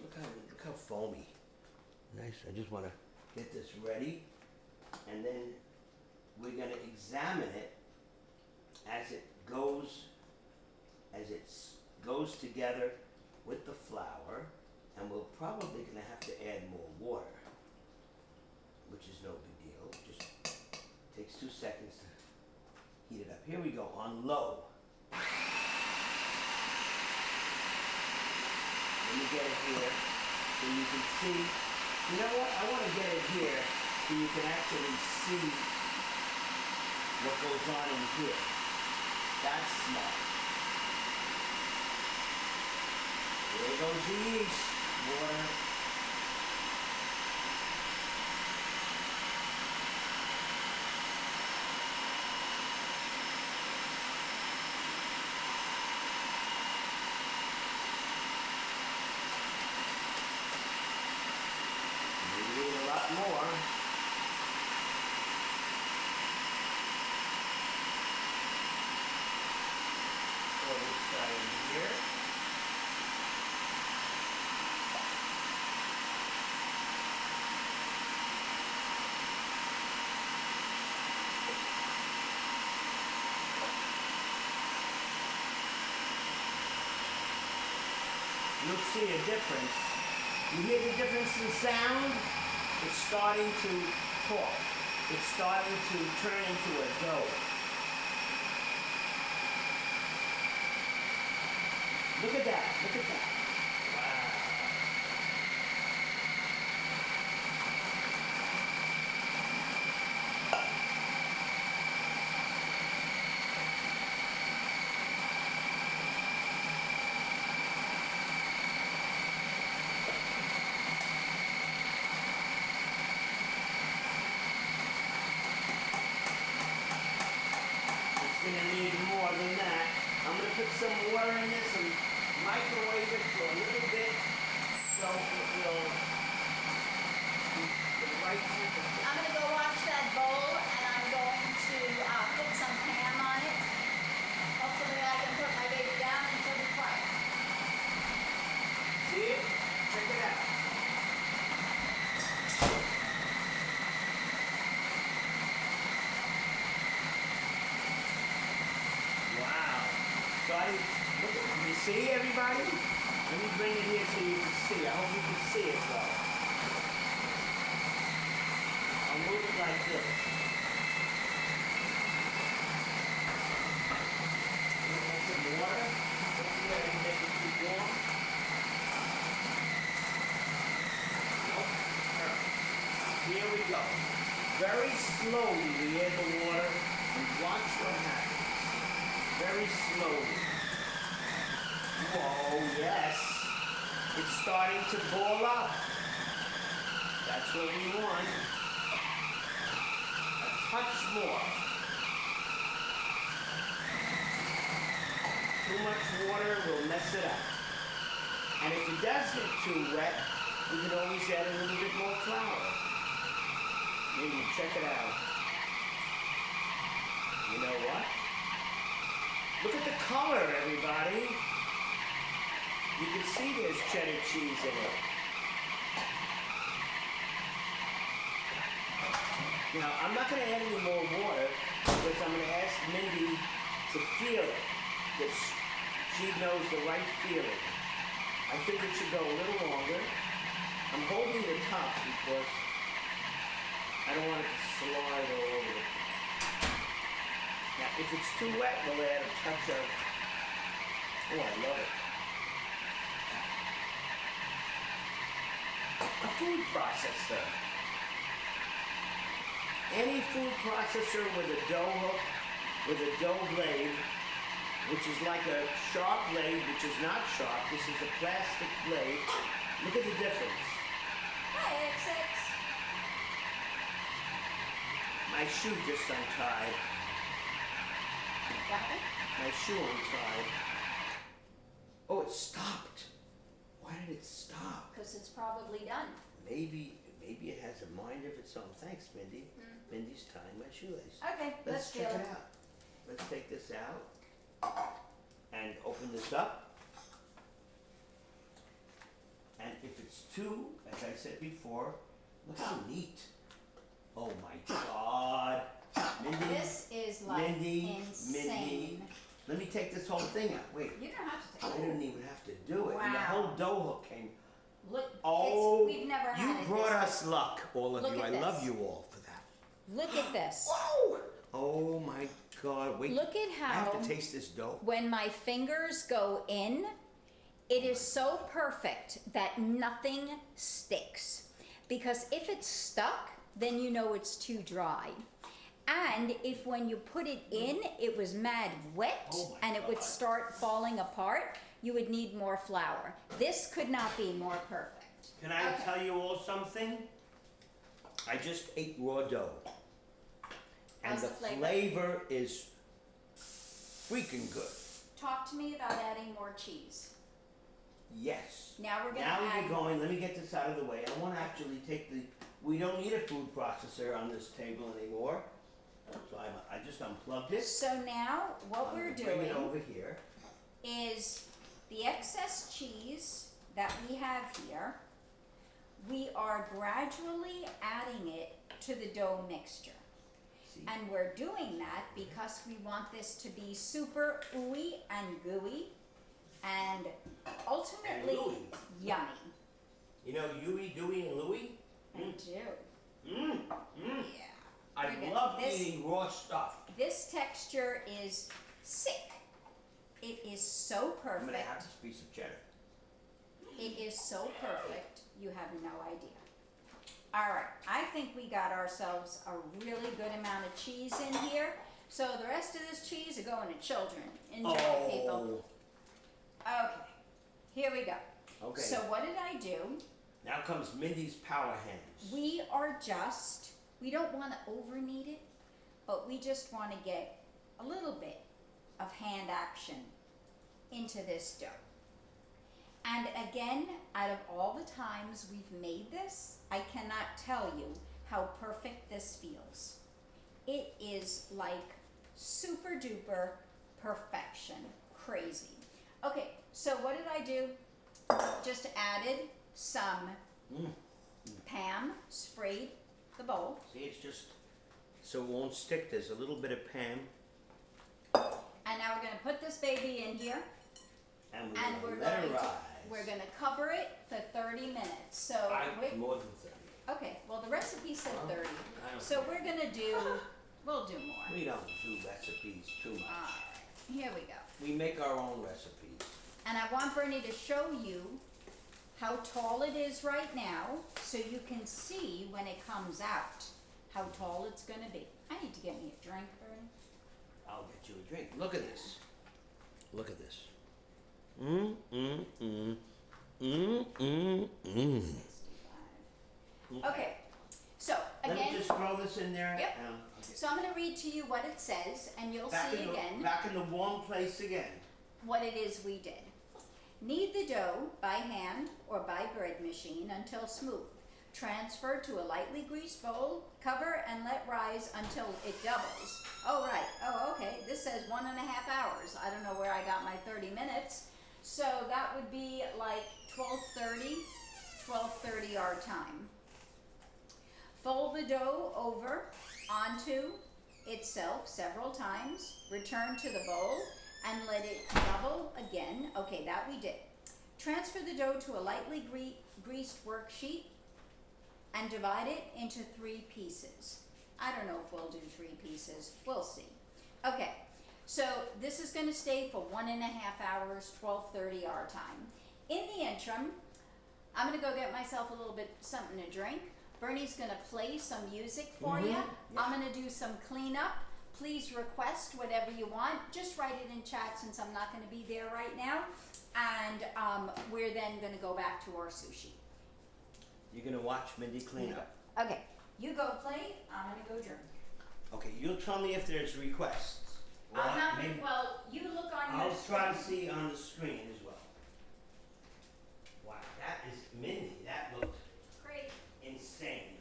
Look how foamy. Nice. I just want to get this ready, and then we're going to examine it as it goes together with the flour, and we're probably going to have to add more water, which is no big deal. Just takes 2 seconds to heat it up. Here we go, on low. Let me get it here so you can see. You know what? I want to get it here so you can actually see what goes on in here. That's smart. There goes the yeast, water. We need a lot more. So this guy in here. You'll see a difference. You hear the difference in sound? It's starting to talk. It's starting to turn into a dough. Look at that. Look at that. Wow. It's going to need more than that. I'm going to put some water in this and microwave it for a little bit so it will be the right temperature. I'm going to go watch that bowl, and I'm going to put some Pam on it. Hopefully I can put my baby down and she'll be quiet. See it? Check it out. Wow. So look at, you see everybody? Let me bring it here so you can see. I hope you can see it though. I'll move it like this. Get some water. Don't let it make it too warm. Nope. Here we go. Very slowly we add the water and watch what happens. Very slowly. Whoa, yes. It's starting to ball up. That's what we want. A touch more. Too much water will mess it up. And if it does get too wet, we can always add a little bit more flour. Maybe check it out. You know what? Look at the color, everybody. You can see there's cheddar cheese in it. Now, I'm not going to add any more water because I'm going to ask Mindy to feel it. Because she knows the right feeling. I think it should go a little longer. I'm holding the top because I don't want it to slide all over the place. Now, if it's too wet, we'll add a touch of, oh, I love it. A food processor. Any food processor with a dough hook, with a dough blade, which is like a sharp blade, which is not sharp. This is a plastic blade. Look at the difference. Hi, XX. My shoe just untied. Got it? My shoe untied. Oh, it stopped. Why did it stop? Because it's probably done. Maybe it has a mind of its own. Thanks, Mindy. Mindy's tying my shoelace. Okay, Let's feel check it. it out. Let's take this out and open this up. And if it's too, as I said before, look how neat. Oh my God. Mindy. This is like Mindy. insane. Let me take this whole thing out. Wait. You don't have to I take it. didn't even have to do it. And the Wow. whole dough hook came. Look, Oh, we've never had you it brought this us luck, all of Look you. at I love this. you all for that. Look at this. Whoa! Oh my God! Wait. Look at I how have to taste this dough. when my fingers go in, it is so perfect that nothing sticks. Because if it's stuck, then you know it's too dry. And if when you put it in, it was mad wet Oh my and it would God. start falling apart, you would need more flour. This could not be more perfect. Can I Okay. tell you all something? I just ate raw dough, and How's the the flavor? flavor is freaking good. Talk to me about adding more cheese. Yes. Now we're gonna Now add. we're going. Let me get this out of the way. I want to actually take the. We don't need a food processor on this table anymore, so I just unplugged it. So now what I'm we're gonna bring it doing over here. is the excess cheese that we have here, we are gradually adding it to the dough mixture. See? And we're doing that because we want this to be super ooey and gooey and ultimately And gooey. yummy. You know Huey, Dewey, and Louie? I do. Yeah. I We're gonna- love this- eating raw stuff. This texture is sick. It is so I'm gonna perfect. have this piece of cheddar. It is so perfect, you have no idea. All right, I think we got ourselves a really good amount of cheese in here. So the rest of this cheese are going to children. Enjoy, people. Okay, here we go. Okay. So what did I do? Now comes Mindy's power hands. We don't want to over knead it, but we just want to get a little bit of hand action into this dough. And again, out of all the times we've made this, I cannot tell you how perfect this feels. It is like super duper perfection. Crazy. Okay, so what did I do? Just added some Pam, sprayed the bowl. See, it's just so it won't stick. There's a little bit of Pam, And now we're gonna put this baby in here. and And we're we're gonna let going it to, rise. we're gonna cover it for 30 minutes. So, More than 30. okay, well the recipe said 30. I don't So we're gonna do, we'll do more. We don't do recipes too much. Alright, here we go. We make our own recipes. And I want Bernie to show you how tall it is right now, so you can see when it comes out how tall it's gonna be. I need to get me a drink, Bernie. I'll get you a drink. Look at this. Look at this. Mm, mm, mm. Mm, mm, mm. Okay, so Let me again, just throw this in there. Yep. Okay. so I'm going to read to you what it says, and you'll Back see in the, again back in the warm place again. what it is we did. Knead the dough by hand or by bread machine until smooth. Transfer to a lightly greased bowl, cover and let rise until it doubles. Oh, right. Oh, okay. This says 1.5 hours. I don't know where I got my 30 minutes. So that would be like 12:30 our time. Fold the dough over onto itself several times. Return to the bowl and let it double again. Okay, that we did. Transfer the dough to a lightly greased worksheet and divide it into 3 pieces. I don't know if we'll do 3 pieces. We'll see. Okay, so this is going to stay for 1.5 hours, 12:30 our time. In the interim, I'm going to go get myself a little bit something to drink. Bernie's going to play some music for you. Yeah. I'm going to do some cleanup. Please request whatever you want. Just write it in chat since I'm not going to be there right now. And we're then going to go back to our sushi. You're gonna watch Mindy clean up. Okay, you go play. I'm going to go drink. Okay, you'll tell me if there's requests. I'm not maybe- well, you look on your I'll try to screen. see on the screen as well. Wow, that is Mindy. That looked Great. insane.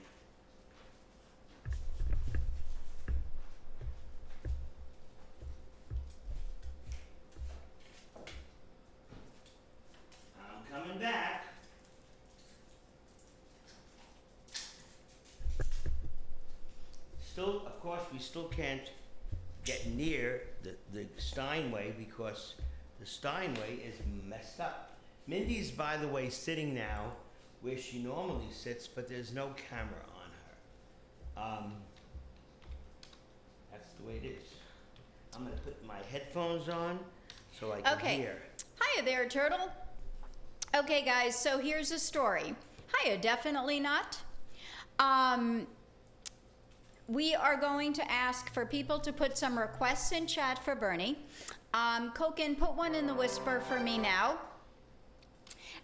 I'm coming back. Still, of course, we still can't get near the Steinway because the Steinway is messed up. Mindy's, by the way, sitting now where she normally sits, but there's no camera on her. That's the way it is. I'm gonna put my headphones on so I can Okay. hear. Hiya there, Turtle. Okay, guys, so here's a story. Hiya, definitely not. We are going to ask for people to put some requests in chat for Bernie. Koken, put one in the whisper for me now.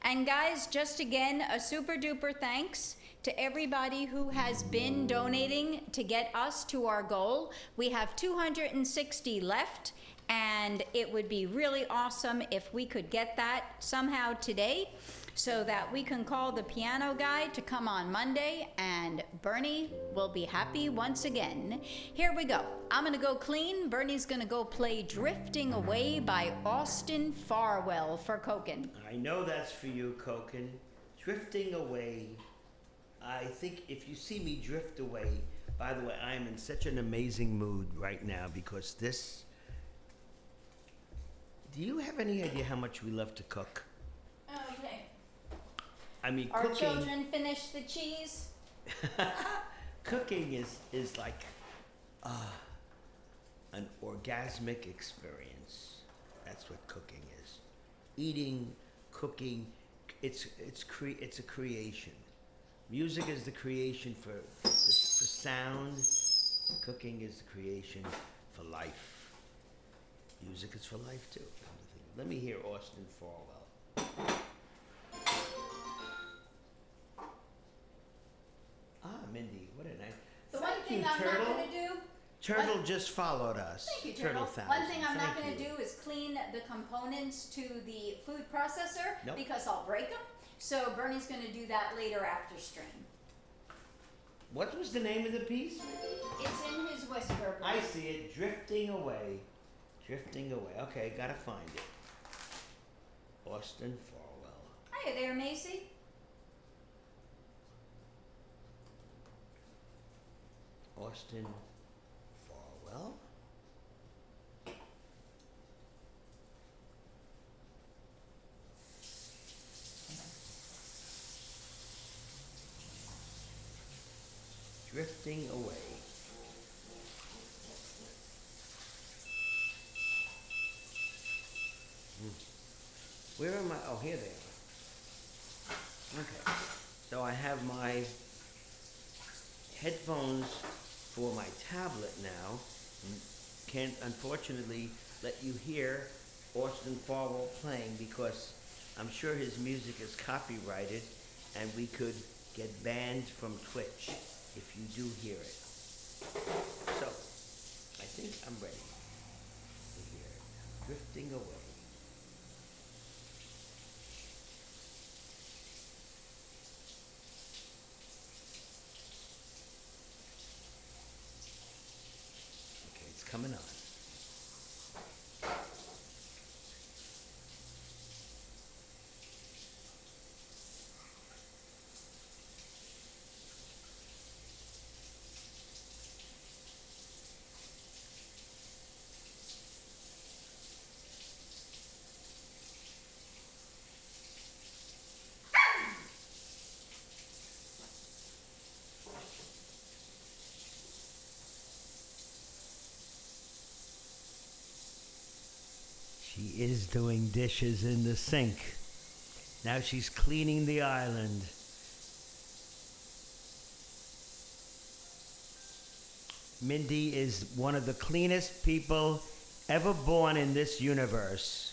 And guys, just again, a super duper thanks to everybody who has been donating to get us to our goal. We have 260 left, and it would be really awesome if we could get that somehow today so that we can call the piano guy to come on Monday and Bernie will be happy once again. Here we go. I'm gonna go clean. Bernie's gonna go play Drifting Away by Austin Farwell for Koken. I know that's for you, Koken. Drifting away. I think if you see me drift away, by the way, I am in such an amazing mood right now because this. Do you have any idea how much we love to cook? Okay. I mean, Our cooking. children finished the cheese. Cooking is like an orgasmic experience. That's what cooking is. Eating, cooking, it's a creation. Music is the creation for sound. Cooking is the creation for life. Music is for life too. Let me hear Austin Farwell. Mindy, what a nice. The one Thank thing you, I'm Turtle. not going to do. Turtle just followed us. Thank you, Turtle. Thousand. One thing I'm not Thank going to you. do is clean the components to the food processor Nope. because I'll break them. So Bernie's going to do that later after stream. What was the name of the piece? It's in his whisper. I see it. Drifting away. Drifting away. Okay, gotta find it. Austin Farwell. Hiya there, Macy. Austin Farwell. Drifting away. Where am I? Oh, here they are. Okay. So I have my headphones for my tablet now. And can't unfortunately let you hear Austin Farwell playing because I'm sure his music is copyrighted and we could get banned from Twitch if you do hear it. So, I think I'm ready to hear it. Drifting Away. Okay, it's coming on. She is doing dishes in the sink. Now she's cleaning the island. Mindy is one of the cleanest people ever born in this universe.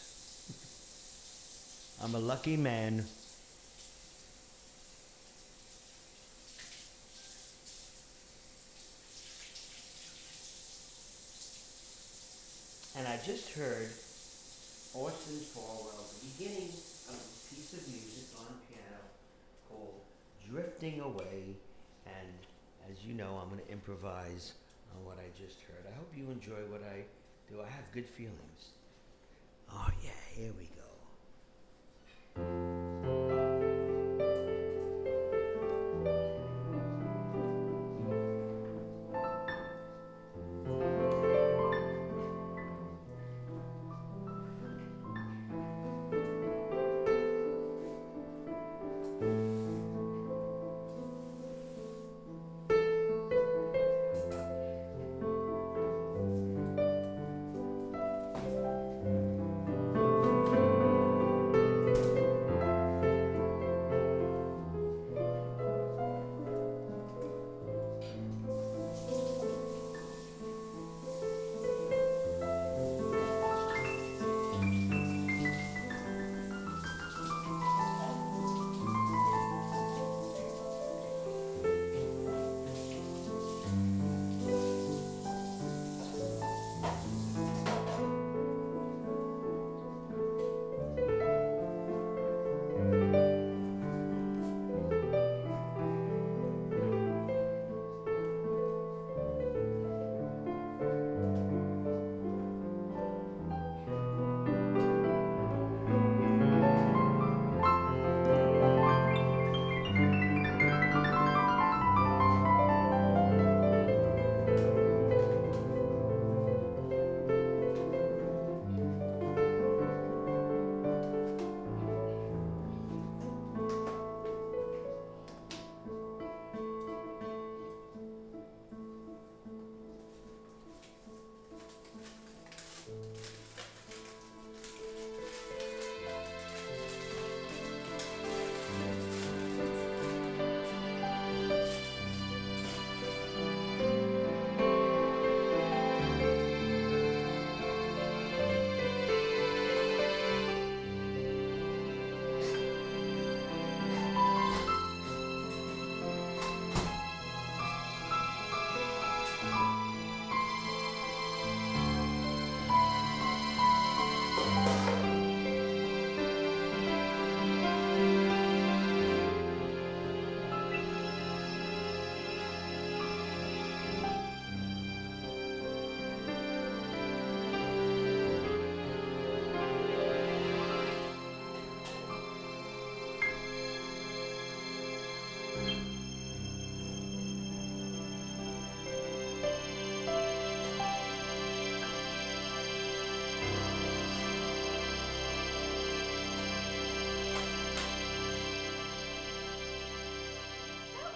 I'm a lucky man. And I just heard Austin Farwell, the beginning of a piece of music on piano called Drifting Away. And as you know, I'm going to improvise on what I just heard. I hope you enjoy what I do. I have good feelings. Oh yeah, here we go.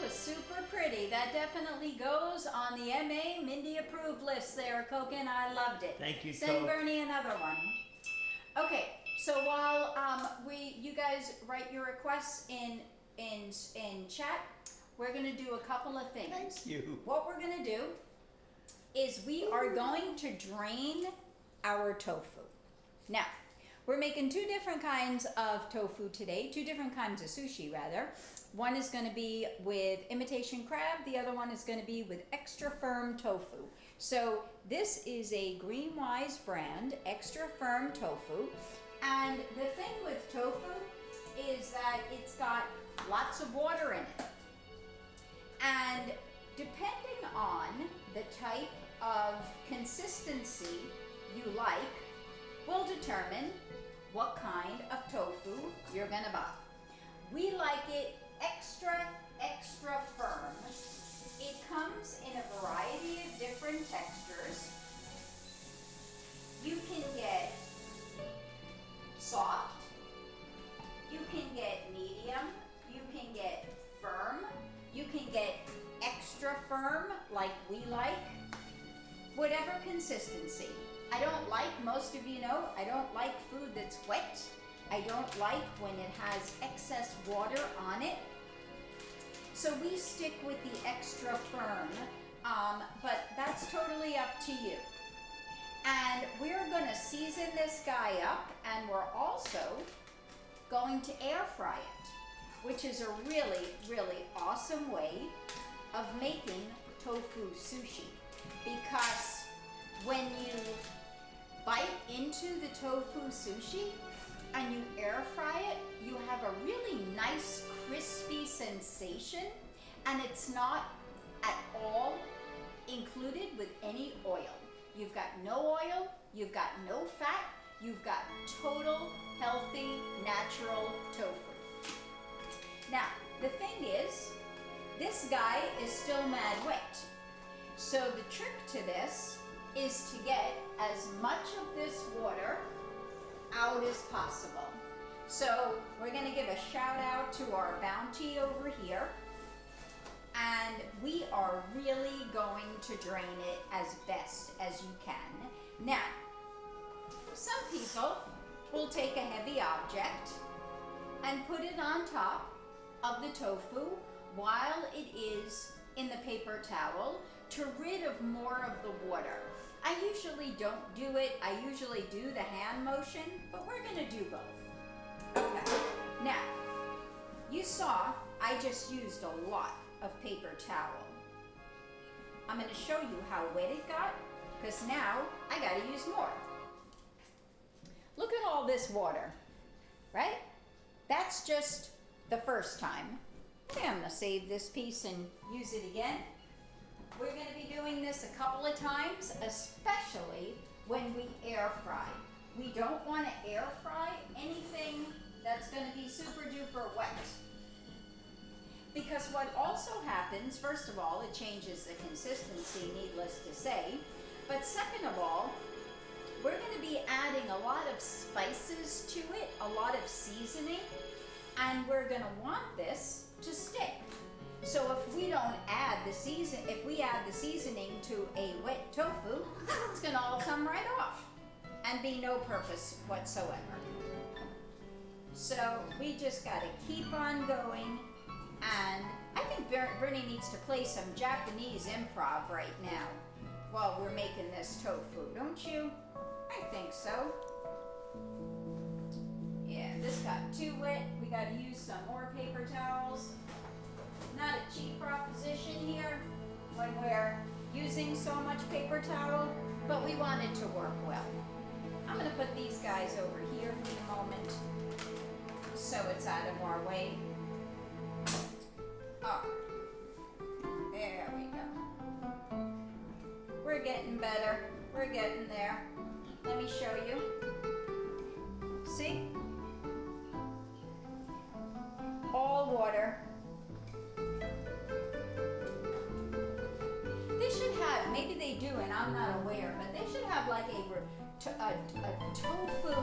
Super pretty. That definitely goes on the MA Mindy approved list there, Koken. I loved it. Thank you, Send Coke. Bernie another one. Okay, so while you guys write your requests in chat, we're gonna do a couple of things. Thank you. What we're gonna do is we are going to drain our tofu. Now, We're making two different kinds of tofu today, two different kinds of sushi rather. One is going to be with imitation crab, the other one is going to be with extra firm tofu. So this is a Greenwise brand, extra firm tofu. And the thing with tofu is that it's got lots of water in it. And depending on the type of consistency you like will determine what kind of tofu you're gonna buy. We like it extra firm. It comes in a variety of different textures. You can get soft, you can get medium, you can get firm, you can get extra firm like we like, whatever consistency. I don't like, most of you know, I don't like food that's wet. I don't like when it has excess water on it. So we stick with the extra firm, but that's totally up to you. And we're gonna season this guy up, and we're also going to air fry it, which is a really, really awesome way of making tofu sushi. Because when you bite into the tofu sushi and you air fry it, you have a really nice crispy sensation, and it's not at all included with any oil. You've got no oil, you've got no fat, you've got total, healthy, natural tofu. Now, the thing is, this guy is still mad wet. So the trick to this is to get as much of this water out as possible. So we're gonna give a shout out to our bounty over here. And we are really going to drain it as best as you can. Now, some people will take a heavy object and put it on top of the tofu while it is in the paper towel to rid of more of the water. I usually don't do it. I usually do the hand motion, but we're gonna do both. Okay, now, you saw I just used a lot of paper towel. I'm gonna show you how wet it got, because now I gotta use more. Look at all this water, right? That's just the first time. Okay, I'm gonna save this piece and use it again. We're gonna be doing this a couple of times, especially when we air fry. We don't wanna air fry anything that's gonna be super duper wet. Because what also happens, first of all, it changes the consistency, needless to say. But second of all, we're gonna be adding a lot of spices to it, a lot of seasoning, and we're gonna want this to stick. So if we don't add the if we add the seasoning to a wet tofu, it's gonna all come right off and be no purpose whatsoever. So we just gotta keep on going, and I think Bernie needs to play some Japanese improv right now while we're making this tofu, don't you? I think so. Yeah, this got too wet. We gotta use some more paper towels. Not a cheap proposition here when we're using so much paper towel, but we want it to work well. I'm gonna put these guys over here for the moment so it's out of our way. Oh, there we go. We're getting better. We're getting there. Let me show you. See? All water. They should have, maybe they do and I'm not aware, but they should have like a tofu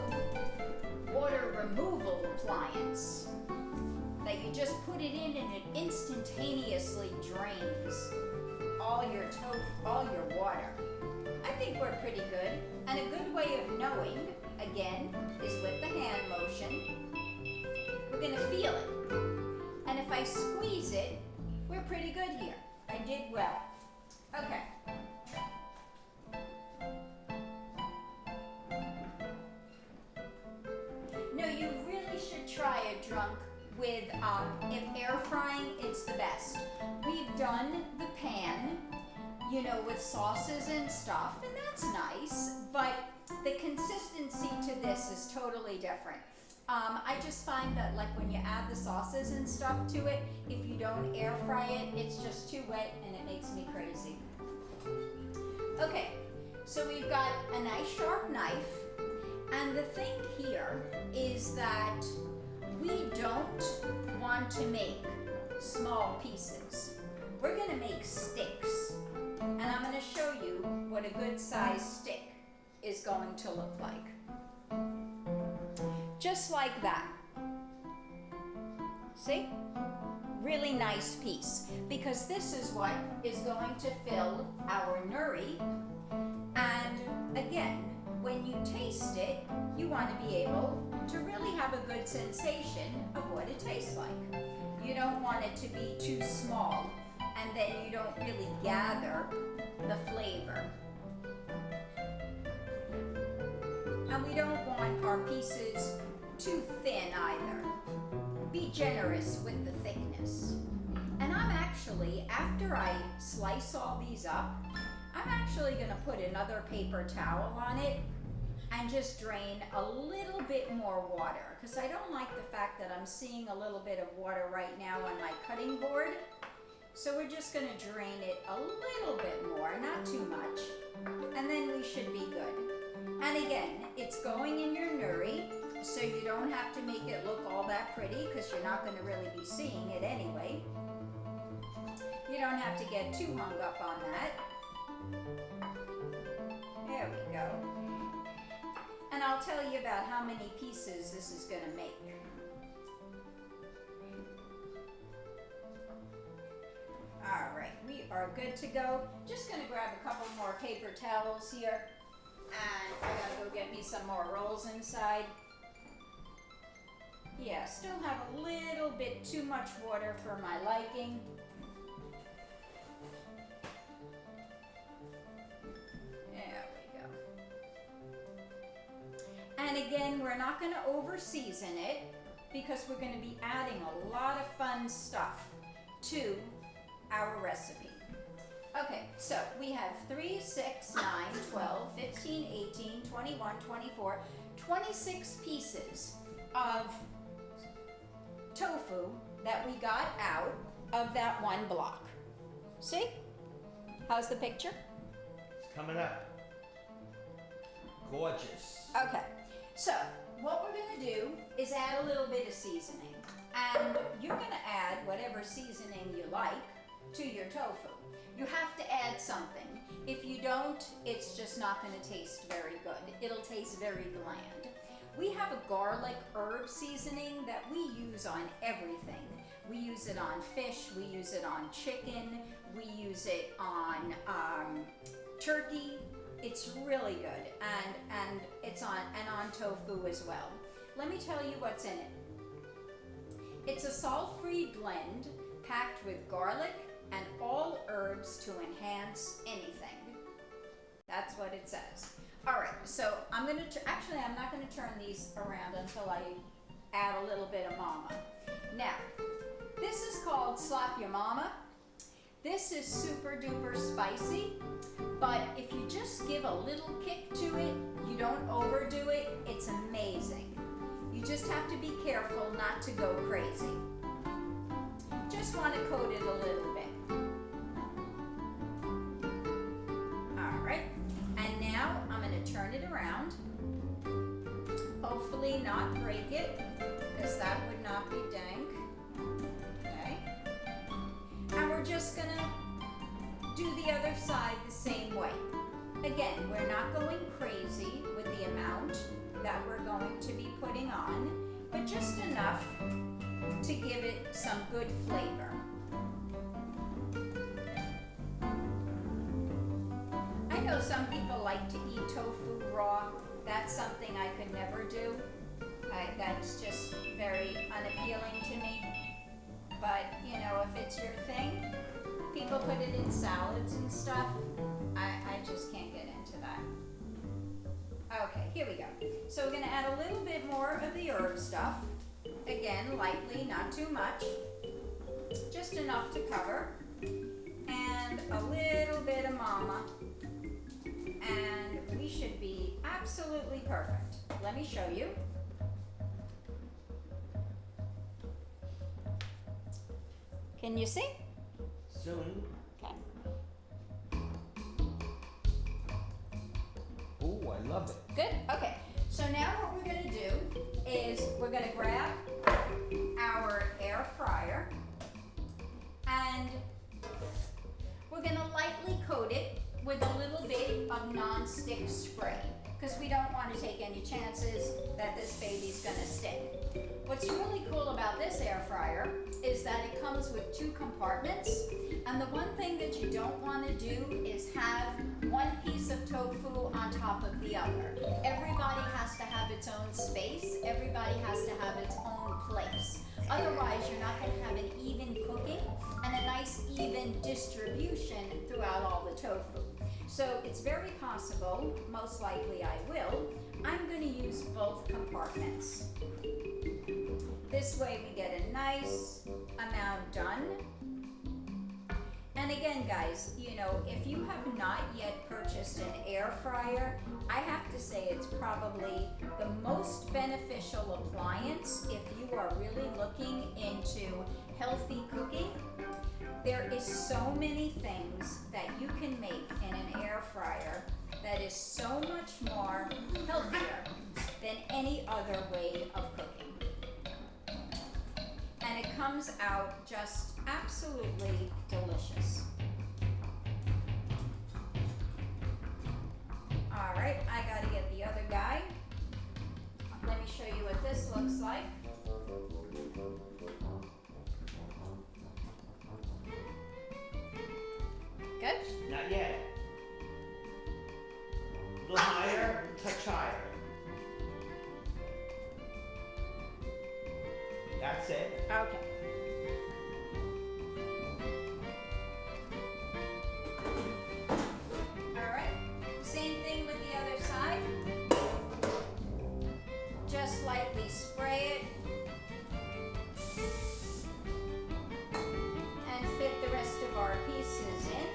water removal appliance that you just put it in and it instantaneously drains all your water. I think we're pretty good. And a good way of knowing, again, is with the hand motion. We're gonna feel it. And if I squeeze it, we're pretty good here. I did well. Okay. get drunk with, if air frying, it's the best. We've done the pan, you know, with sauces and stuff, and that's nice, but the consistency to this is totally different. I just find that like when you add the sauces and stuff to it, if you don't air fry it, it's just too wet and it makes me crazy. Okay, so we've got a nice sharp knife, and the thing here is that we don't want to make small pieces. We're gonna make sticks, and I'm gonna show you what a good sized stick is going to look like. Just like that. See? Really nice piece, because this is what is going to fill our nuri. And again, when you taste it, you want to be able to really have a good sensation of what it tastes like. You don't want it to be too small, and then you don't really gather the flavor. And we don't want our pieces too thin either. Be generous with the thickness. And I'm actually, after I slice all these up, I'm actually gonna put another paper towel on it and just drain a little bit more water, because I don't like the fact that I'm seeing a little bit of water right now on my cutting board. So we're just gonna drain it a little bit more, not too much, and then we should be good. And again, it's going in your nuri, so you don't have to make it look all that pretty, because you're not gonna really be seeing it anyway. You don't have to get too hung up on that. There we go. And I'll tell you about how many pieces this is going to make. All right, we are good to go. Just going to grab a couple more paper towels here, and I gotta go get me some more rolls inside. Yeah, still have a little bit too much water for my liking. And again, we're not going to over season it, because we're going to be adding a lot of fun stuff to our recipe. Okay, so we have 3, 6, 9, 12, 15, 18, 21, 24, 26 pieces of tofu that we got out of that one block. See? How's the picture? It's coming up. Gorgeous. Okay. So, what we're going to do is add a little bit of seasoning. And you're going to add whatever seasoning you like to your tofu. You have to add something. If you don't, it's just not going to taste very good. It'll taste very bland. We have a garlic herb seasoning that we use on everything. We use it on fish, we use it on chicken, we use it on turkey. It's really good, and it's on tofu as well. Let me tell you what's in it. It's a salt-free blend packed with garlic and all herbs to enhance anything. That's what it says. All right, so I'm not going to turn these around until I add a little bit of mama. Now, this is called Slap Your Mama. This is super duper spicy, but if you just give a little kick to it, you don't overdo it, it's amazing. You just have to be careful not to go crazy. Just want to coat it a little bit. All right, and now I'm going to turn it around. Hopefully not break it, because that would not be dank. Okay. And we're just gonna do the other side the same way. Again, we're not going crazy with the amount that we're going to be putting on, but just enough to give it some good flavor. I know some people like to eat tofu raw. That's something I could never do. That's just very unappealing to me. But, you know, if it's your thing, people put it in salads and stuff. I just can't get into that. Okay, here we go. So we're going to add a little bit more of the herb stuff. again, lightly, not too much. Just enough to cover. And a little bit of mama. And we should be absolutely perfect. Let me show you. Can you see? Soon. Okay. Oh, I love it. Good? Okay. So now what we're going to do is we're going to grab our air fryer and we're going to lightly coat it with a little bit of non-stick spray because we don't want to take any chances that this baby's going to stick. What's really cool about this air fryer is that it comes with 2 compartments, and the one thing that you don't want to do is have one piece of tofu on top of the other. Everybody has to have its own space. Everybody has to have its own place. Otherwise, you're not going to have an even cooking and a nice even distribution throughout all the tofu. So it's very possible, most likely I will, I'm going to use both compartments. This way we get a nice amount done. And again, guys, you know, if you have not yet purchased an air fryer, I have to say it's probably the most beneficial appliance if you are really looking into healthy cooking. There is so many things that you can make in an air fryer that is so much more healthier than any other way of cooking. And it comes out just absolutely delicious. All right, I gotta get the other guy. Let me show you what this looks like. Good? Not yet. A little higher, a touch higher. That's it. Okay. All right, same thing with the other side. Just lightly spray it and fit the rest of our pieces in.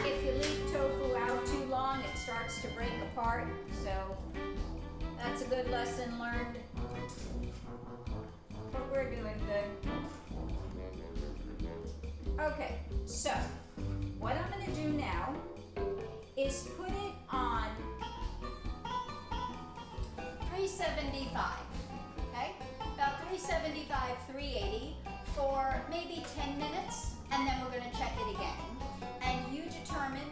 If you leave tofu out too long, it starts to break apart, so that's a good lesson learned. But we're doing good. Okay, so what I'm going to do now is put it on 375, okay? About 375, 380 for maybe 10 minutes, and then we're going to check it again. And you determine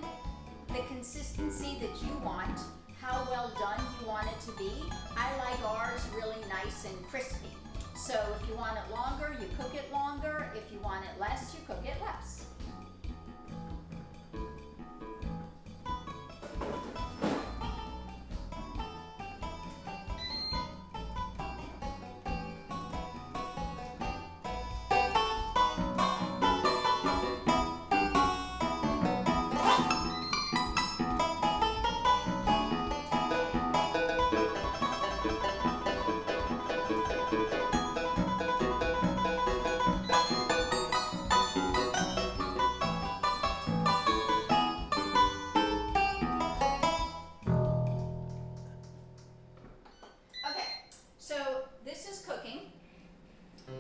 the consistency that you want, how well done you want it to be. I like ours really nice and crispy. So if you want it longer, you cook it longer. If you want it less, you cook it less.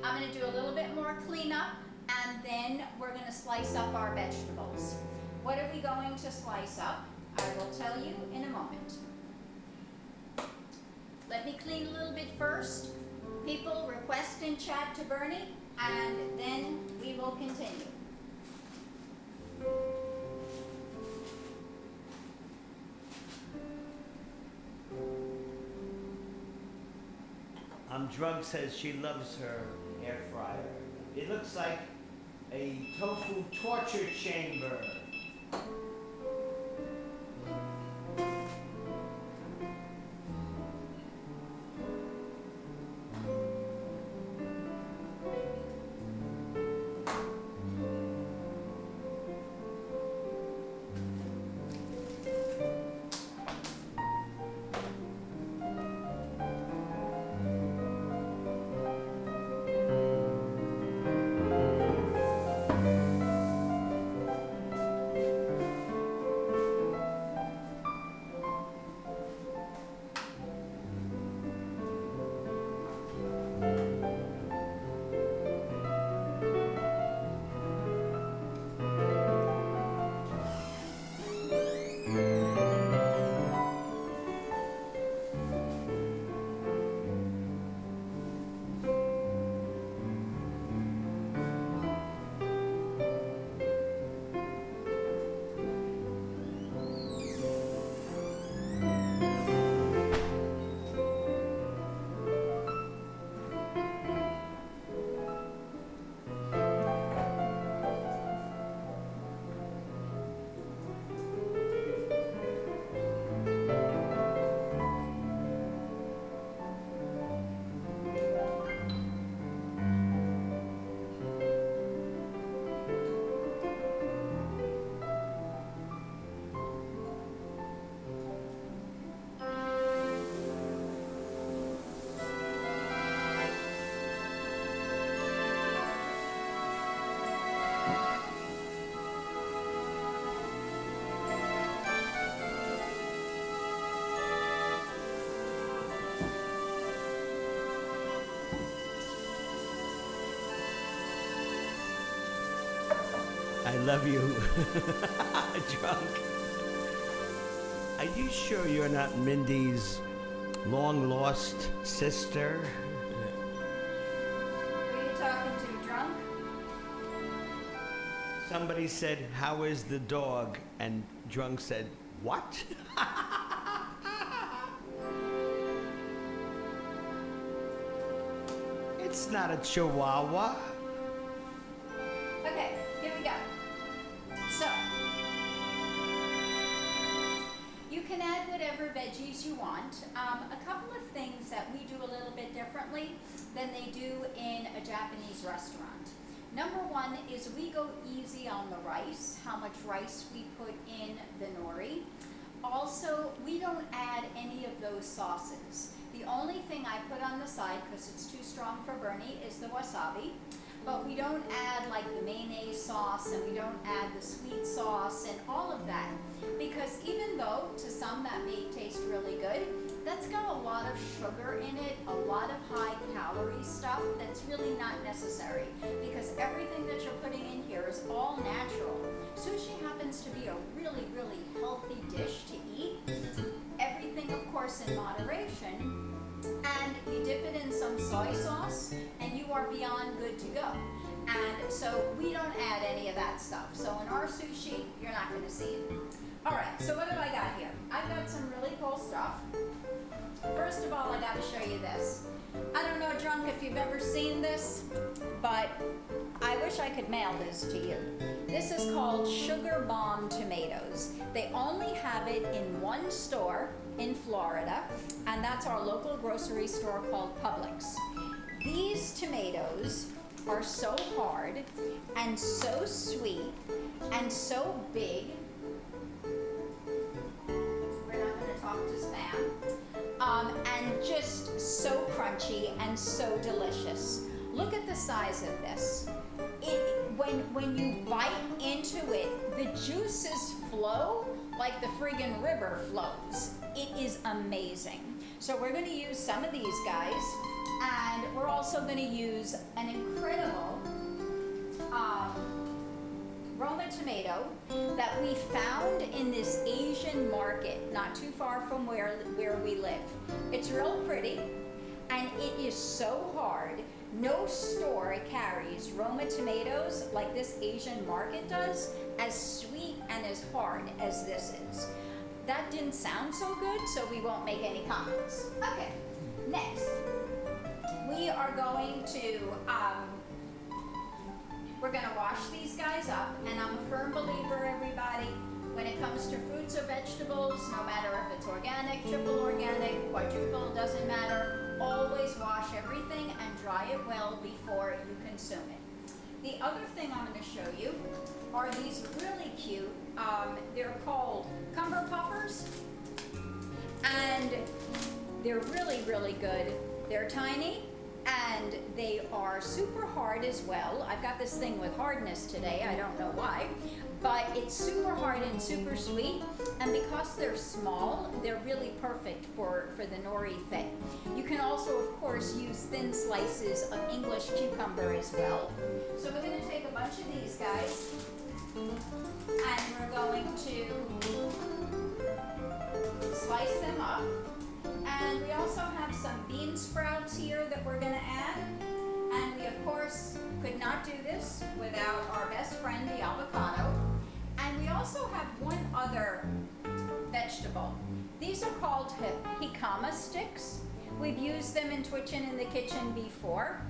I'm going to do a little bit more cleanup, and then we're going to slice up our vegetables. What are we going to slice up? I will tell you in a moment. Let me clean a little bit first. People request in chat to Bernie, and then we will continue. Drug says she loves her air fryer. It looks like a tofu torture chamber. I love you. Drunk. Are you sure you're not Mindy's long-lost sister? Who are you talking to, drunk? Somebody said, "How is the dog?" And Drunk said, "What?" It's not a chihuahua. Okay, here we go. So, you can add whatever veggies you want. A couple of things that we do a little bit differently than they do in a Japanese restaurant. Number one is we go easy on the rice, how much rice we put in the nori. Also, we don't add any of those sauces. The only thing I put on the side, because it's too strong for Bernie, is the wasabi. But we don't add like the mayonnaise sauce, and we don't add the sweet sauce and all of that. Because even though to some that may taste really good, that's got a lot of sugar in it, a lot of high calorie stuff that's really not necessary. Because everything that you're putting in here is all natural. Sushi happens to be a really, really healthy dish to eat. Everything, of course, in moderation. And you dip it in some soy sauce, and you are beyond good to go. And so we don't add any of that stuff. So in our sushi, you're not going to see it. All right, so what have I got here? I've got some really cool stuff. First of all, I got to show you this. I don't know, Drunk, if you've ever seen this, but I wish I could mail this to you. This is called Sugar Bomb tomatoes. They only have it in one store in Florida, and that's our local grocery store called Publix. These tomatoes are so hard and so sweet and so big. We're not going to talk to spam. And just so crunchy and so delicious. Look at the size of this. When you bite into it, the juices flow like the friggin' river flows. It is amazing. So we're going to use some of these guys, and we're also going to use an incredible Roma tomato that we found in this Asian market not too far from where we live. It's real pretty, and it is so hard. No store carries Roma tomatoes like this Asian market does, as sweet and as hard as this is. That didn't sound so good, so we won't make any comments. Okay, next, we are going to we're going to wash these guys up, and I'm a firm believer, everybody, when it comes to fruits or vegetables, no matter if it's organic, triple organic, quadruple, doesn't matter, always wash everything and dry it well before you consume it. The other thing I'm going to show you are these really cute, they're called cumber puffers, and they're really, really good. They're tiny, and they are super hard as well. I've got this thing with hardness today, I don't know why, but it's super hard and super sweet, and because they're small, they're really perfect for the nori thing. You can also, of course, use thin slices of English cucumber as well. So we're going to take a bunch of these guys, and we're going to slice them up. And we also have some bean sprouts here that we're going to add. And we, of course, could not do this without our best friend, the avocado. And we also have one other vegetable. These are called jicama sticks. We've used them in Twitchin' in the Kitchen before.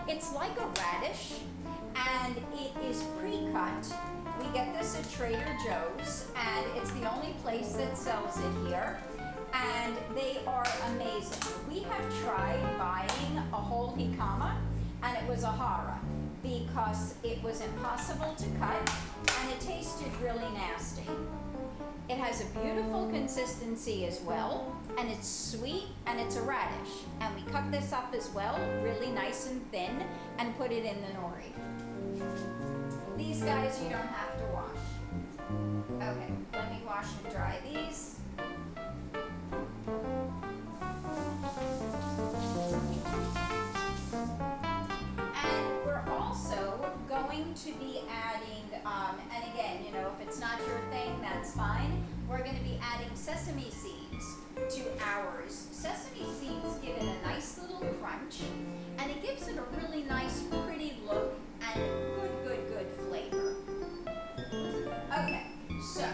It's like a radish, and it is pre-cut. We get this at Trader Joe's, and it's the only place that sells it here. And they are amazing. We have tried buying a whole jicama, and it was a horror because it was impossible to cut, and it tasted really nasty. It has a beautiful consistency as well, and it's sweet, and it's a radish. And we cut this up as well, really nice and thin, and put it in the nori. These guys you don't have to wash. Okay, let me wash and dry these. And we're also going to be adding and again, you know, if it's not your thing, that's fine. We're going to be adding sesame seeds to ours. Sesame seeds give it a nice little crunch, and it gives it a really nice, pretty look and good flavor. Okay, so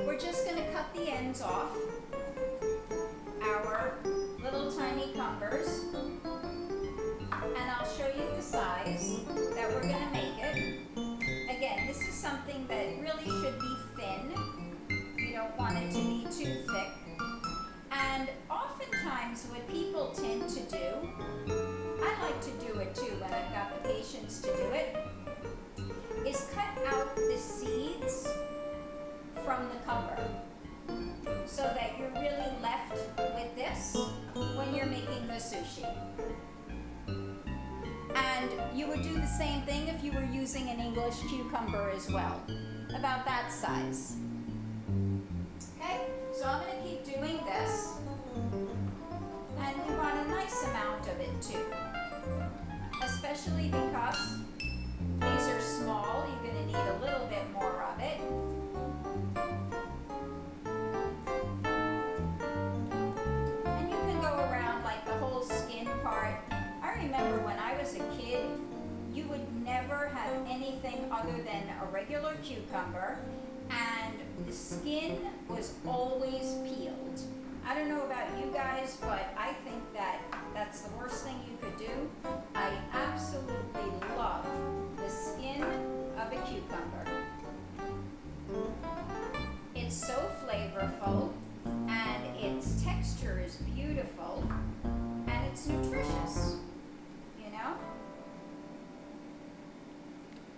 we're just going to cut the ends off our little tiny cumbers, and I'll show you the size that we're going to make it. Again, this is something that really should be thin. You don't want it to be too thick. And oftentimes what people tend to do, I like to do it too when I've got the patience to do it, is cut out the seeds from the cumber so that you're really left with this when you're making the sushi. And you would do the same thing if you were using an English cucumber as well, about that size. Okay, so I'm going to keep doing this, and we want a nice amount of it too, especially because these are small. You're going to need a little bit more of it. And you can go around like the whole skin part. I remember when I was a kid, you would never have anything other than a regular cucumber, and the skin was always peeled. I don't know about you guys, but I think that that's the worst thing you could do. I absolutely love the skin of a cucumber. It's so flavorful, and its texture is beautiful, and it's nutritious, you know?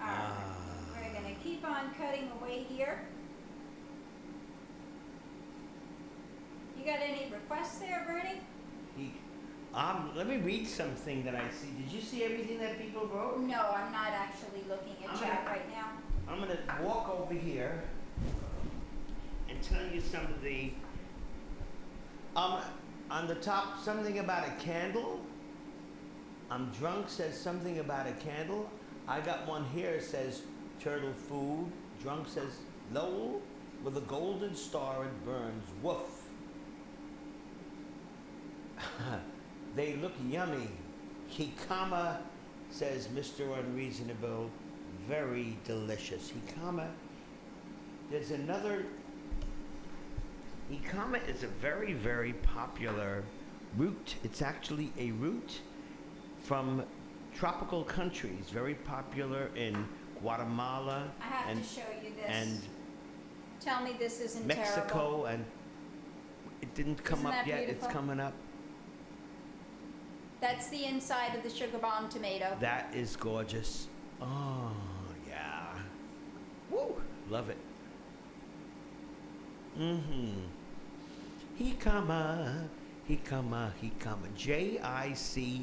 All right, we're gonna keep on cutting away here. You got any requests there, Bernie? Let me read something that I see. Did you see everything that people wrote? No, I'm not actually looking at chat right now. I'm going to walk over here and tell you some of the... on the top, something about a candle. I'm drunk says something about a candle. I got one here, it says turtle food. Drunk says Lowell with a golden star it burns. Woof. They look yummy. Hikama says Mr. Unreasonable, very delicious. Hikama, there's another. Hikama is a very, very popular root. It's actually a root from tropical countries, very popular in Guatemala. I have to show you this. And tell me this isn't Mexico, terrible. and it didn't come Isn't up that yet. beautiful? It's coming up. That's the inside of the sugar bomb tomato. That is gorgeous. Oh, yeah. Woo! Love it. Mm-hmm. Hikama, Hikama, Hikama. J-I-C-A-M-A.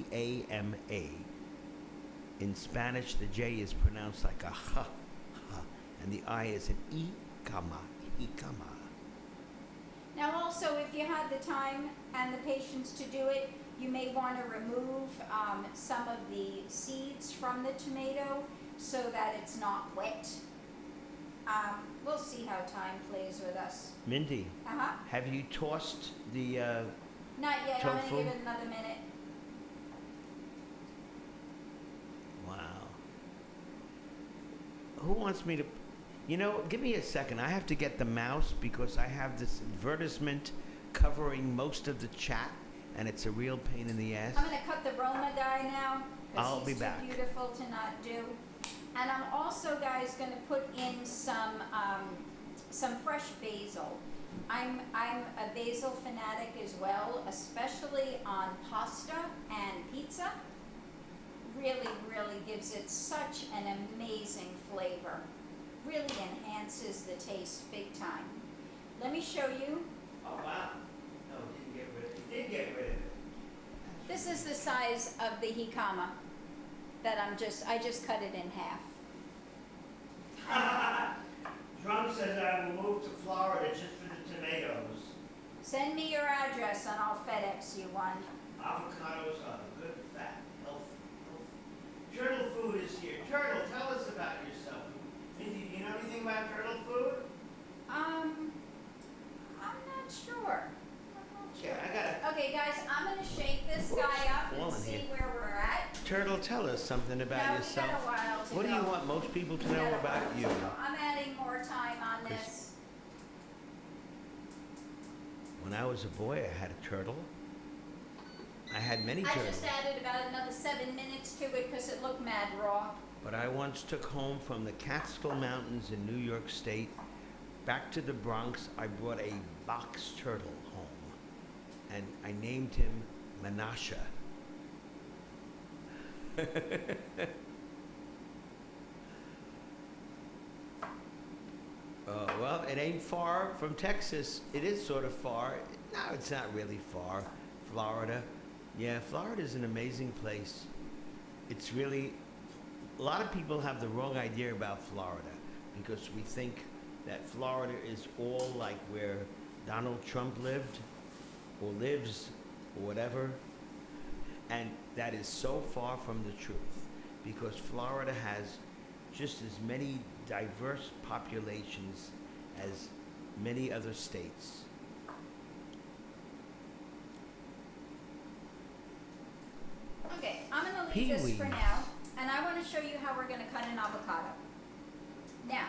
In Spanish, the J is pronounced like a ha, ha, and the I is an I-kama, Hikama. Now also, if you had the time and the patience to do it, you may want to remove some of the seeds from the tomato so that it's not wet. We'll see how time plays with us. Mindy, Uh-huh. have you tossed the Not yet. I'm tofu? going to give it another minute. Wow. Who wants me to... You know, give me a second. I have to get the mouse because I have this advertisement covering most of the chat, and it's a real pain in the ass. I'm going to cut the Roma guy now I'll because be he's back. too beautiful to not do. And I'm also, guys, going to put in some fresh basil. I'm a basil fanatic as well, especially on pasta and pizza. Really, really gives it such an amazing flavor. Really enhances the taste big time. Let me show you. Oh, wow. No, didn't get rid of it. Did get rid of it. This is the size of the hikama that I just cut it in half. Trump says I will move to Florida just for the tomatoes. Send me your address and I'll FedEx you one. Avocados are good, fat, healthy. Turtle food is here. Turtle, tell us about yourself. Turtle, tell us something about No, we yourself. got a while to What do you go. want most people to We know got a about while to you? go. I'm adding more time on this. When I was a boy, I had a turtle. I had many I turtles. just added about another 7 minutes to it because it looked mad raw. But I once took home from the Catskill Mountains in New York State back to the Bronx. I brought a box turtle home, and I named him Menashe. Well, it ain't far from Texas. It is sort of far. No, it's not really far. Florida. Yeah, Florida is an amazing place. It's really, a lot of people have the wrong idea about Florida because we think that Florida is all like where Donald Trump lived or lives or whatever. And that is so far from the truth because Florida has just as many diverse populations as many other states. Okay, I'm going to leave this for now, and I want to show you how we're going to cut an avocado. Now,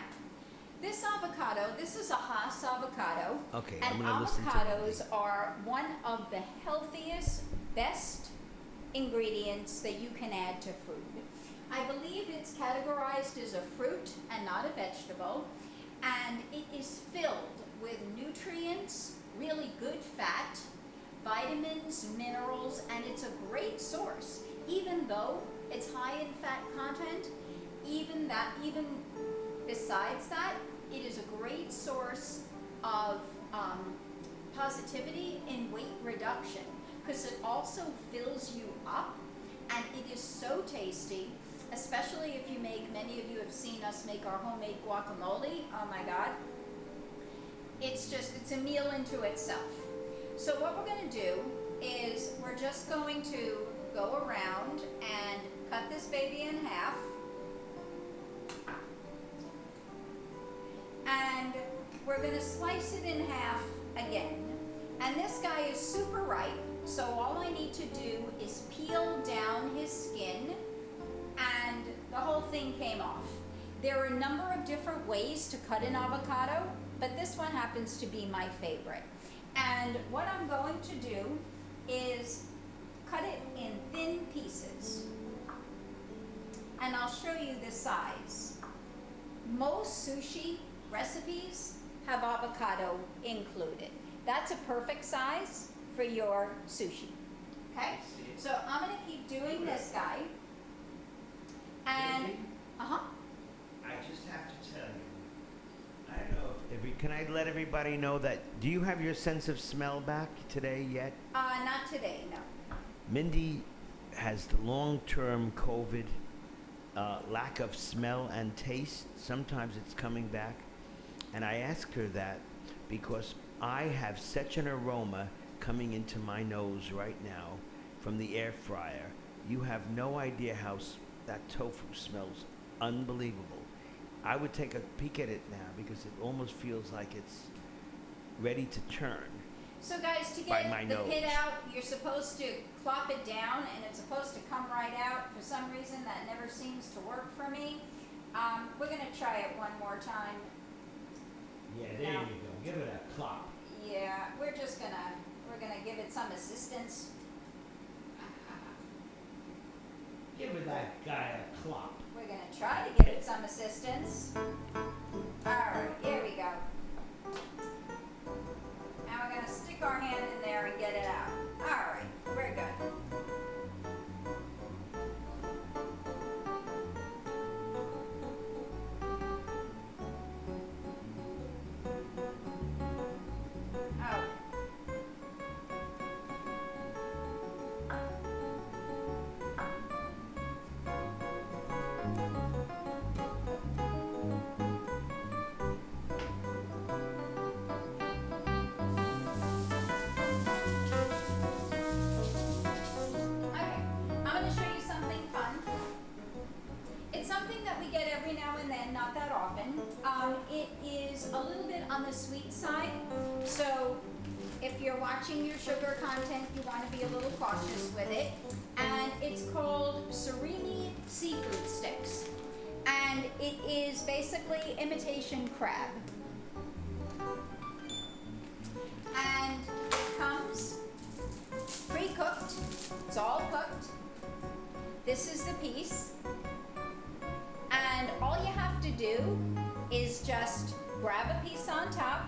this avocado, this is a Haas avocado. Okay, and I'm gonna listen to avocados are one of the healthiest, best ingredients that you can add to food. I believe it's categorized as a fruit and not a vegetable, and it is filled with nutrients, really good fat, vitamins, minerals, and it's a great source. Even though it's high in fat content, even besides that, it is a great source of positivity in weight reduction because it also fills you up, and it is so tasty, especially if you make, many of you have seen us make our homemade guacamole. Oh my God. It's a meal into itself. So what we're going to do is we're just going to go around and cut this baby in half. And we're going to slice it in half again. And this guy is super ripe, so all I need to do is peel down his skin, and the whole thing came off. There are a number of different ways to cut an avocado, but this one happens to be my favorite. And what I'm going to do is cut it in thin pieces. And I'll show you the size. Most sushi recipes have avocado included. That's a perfect size for your sushi. Okay? So I'm going to keep doing this guy. And, I just have to tell you, I don't know if can I let everybody know that, do you have your sense of smell back today yet? not today, no. Mindy has the long-term COVID, lack of smell and taste. Sometimes it's coming back. And I asked her that because I have such an aroma coming into my nose right now from the air fryer. You have no idea how that tofu smells unbelievable. I would take a peek at it now because it almost feels like it's ready to turn. So guys, to By get my the nose. pit out, you're supposed to plop it down and it's supposed to come right out. For some reason that never seems to work for me. We're going to try it one more time. Yeah, there you go. Give it a clop. Yeah, we're gonna give it some assistance. Give that guy a clop. We're gonna try to give it some assistance. Alright, here we go. Now we're gonna stick our hand in there and get it out. Alright, we're good. It is a little bit on the sweet side, so if you're watching your sugar content, you want to be a little cautious with it. And it's called cereal basically imitation crab. And it comes pre-cooked. It's all cooked. This is the piece. And all you have to do is just grab a piece on top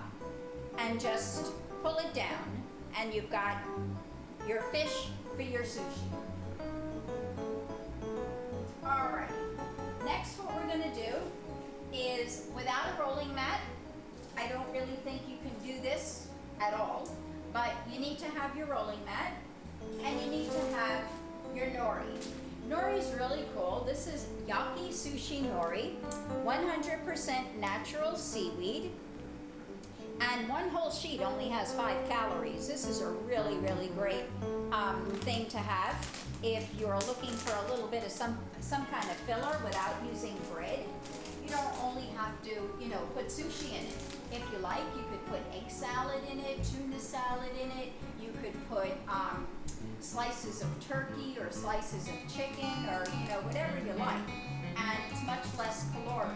and just pull it down. And you've got your fish for your sushi. Alright. Next, what we're going to do is, without a rolling mat, I don't really think you can do this at all, but you need to have your rolling mat and you need to have your nori. Nori is really cool. This is Yaki Sushi Nori, 100% natural seaweed, and one whole sheet only has 5 calories. This is a really, really great thing to have if you're looking for a little bit of some kind of filler without using bread. You don't only have to, put sushi in it. If you like, you could put egg salad in it, tuna salad in it. You could put slices of turkey or slices of chicken or, whatever you like. And it's much less caloric.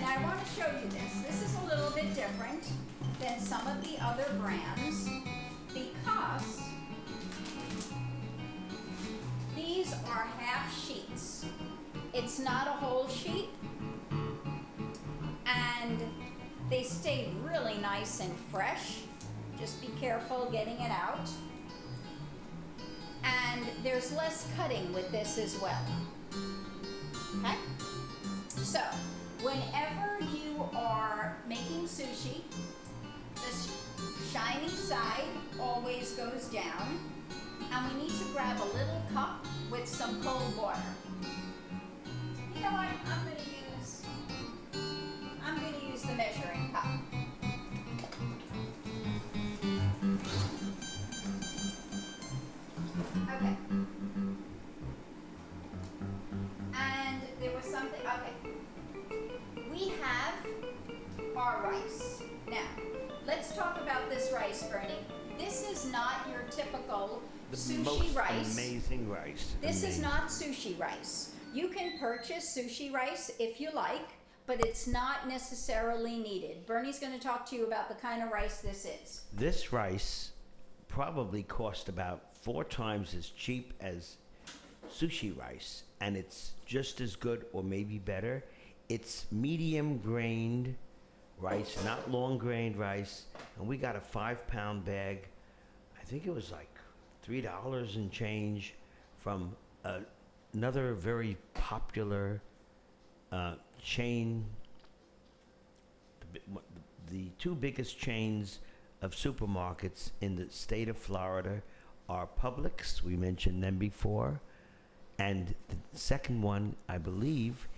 Now I want to show you this. This is a little bit different than some of the other brands because these are half sheets. It's not a whole sheet, and they stay really nice and fresh. Just be careful getting it out. And there's less cutting with this as well. Okay? So, whenever you are making sushi, the shiny side always goes down, and we need to grab a little cup with some cold water. You know what? I'm gonna use the measuring cup. Okay. And there was something, okay. We have our rice. Now, let's talk about this rice, Bernie. This is not your typical sushi rice. Amazing rice. This is not sushi rice. You can purchase sushi rice if you like, but it's not necessarily needed. Bernie's going to talk to you about the kind of rice this is. This rice probably cost about 4 times as cheap as sushi rice, and it's just as good or maybe better. It's medium grained rice, not long grained rice, and we got a 5-pound bag. I think it was like $3 and change from another very popular chain. The 2 biggest chains of supermarkets in the state of Florida are Publix, we mentioned them before, and the second one, I believe,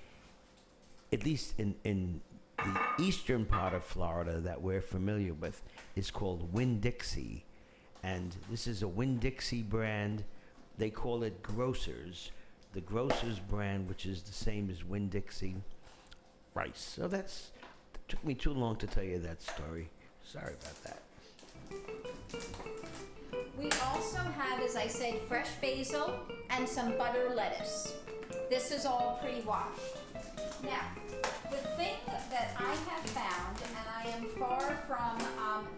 at least in the eastern part of Florida that we're familiar with, is called Winn-Dixie. And this is a Winn-Dixie brand. They call it Grocers. The Grocers brand, which is the same as Winn-Dixie rice. So it took me too long to tell you that story. Sorry about that. We also have, as I said, fresh basil and some butter lettuce. This is all pre-washed. Now, the thing that I have found, and I am far from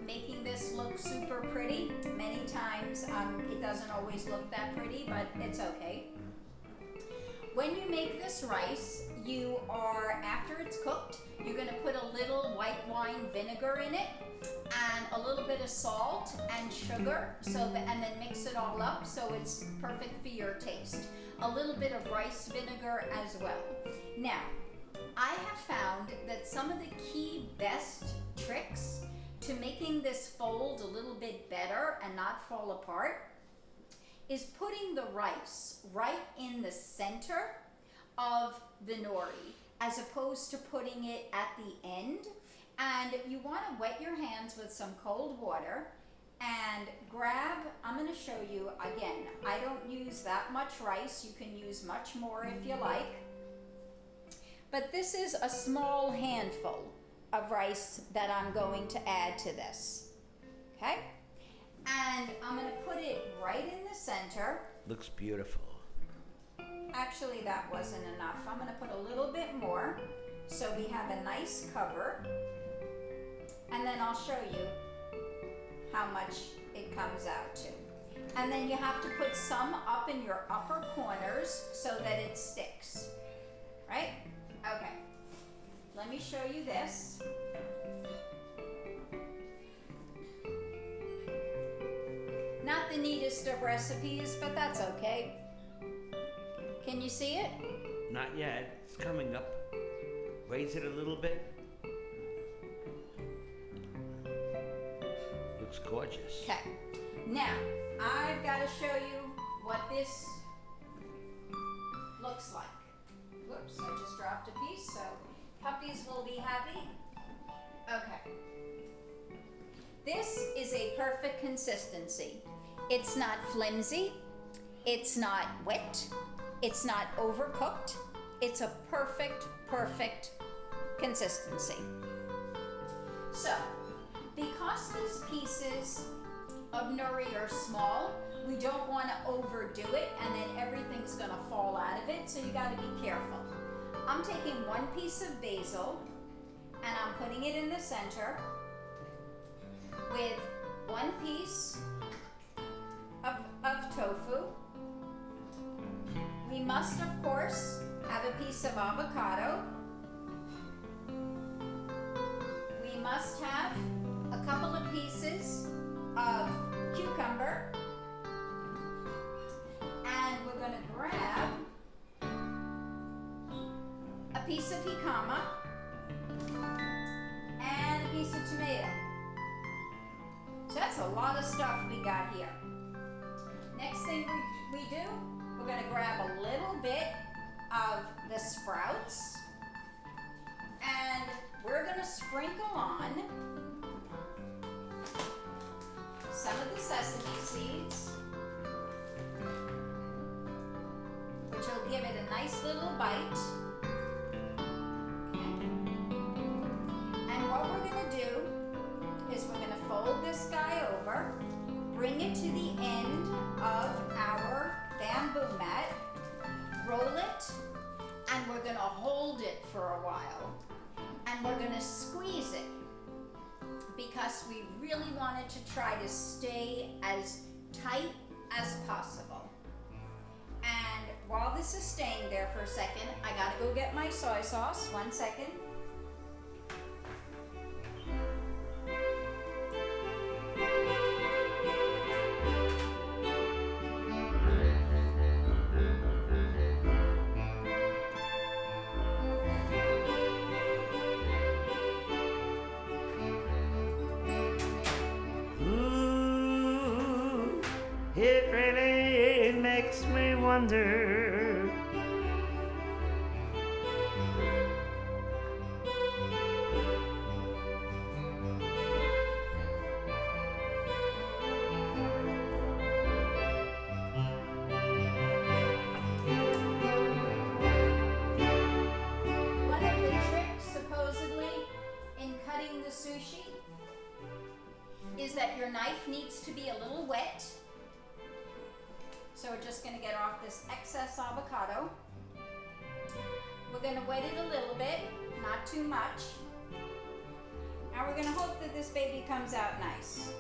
making this look super pretty. Many times it doesn't always look that pretty, but it's okay. When you make this rice, after it's cooked, you're going to put a little white wine vinegar in it and a little bit of salt and sugar, and then mix it all up so it's perfect for your taste. A little bit of rice vinegar as well. Now, I have found that some of the key best tricks to making this fold a little bit better and not fall apart is putting the rice right in the center of the nori as opposed to putting it at the end. And you want to wet your hands with some cold water and I'm going to show you again, I don't use that much rice. You can use much more if you like. But this is a small handful of rice that I'm going to add to this. Okay? And I'm going to put it right in the center. Looks beautiful. Actually, that wasn't enough. I'm gonna put a little bit more so we have a nice cover. And then I'll show you how much it comes out to. And then you have to put some up in your upper corners so that it sticks, right? Okay, let me show you this. Not the neatest of recipes, but that's okay. Can you see it? Not yet. It's coming up. Raise it a little bit. Looks gorgeous. Okay. Now, I've got to show you what this looks like. Whoops, I just dropped a piece, so puppies will be happy. Okay. This is a perfect consistency. It's not flimsy. It's not wet. It's not overcooked. It's a perfect consistency. So, because these pieces of nori are small, we don't want to overdo it and then everything's going to fall out of it, so you got to be careful. I'm taking one piece of basil and I'm putting it in the center with one piece of tofu. We must, of course, have a piece of avocado. We must have a couple of pieces of cucumber. And we're going to grab a piece of jicama and a piece of tomato. So that's a lot of stuff we got here. Next thing we do, we're going to grab a little bit of the sprouts and we're going to sprinkle on some of the sesame seeds, which will give it a nice little bite. Okay. And what we're going to do is we're going to fold this guy over, bring it to the end of our bamboo mat, roll it, and we're going to hold it for a while. And we're going to squeeze it because we really want it to try to stay as tight as possible. And while this is staying there for a second, I got to go get my soy sauce. 1 second. It really makes me wonder. One of the tricks, supposedly, in cutting the sushi is that your knife needs to be a little wet. So we're just going to get off this excess avocado. We're going to wet it a little bit, not too much. And we're going to hope that this baby comes out nice.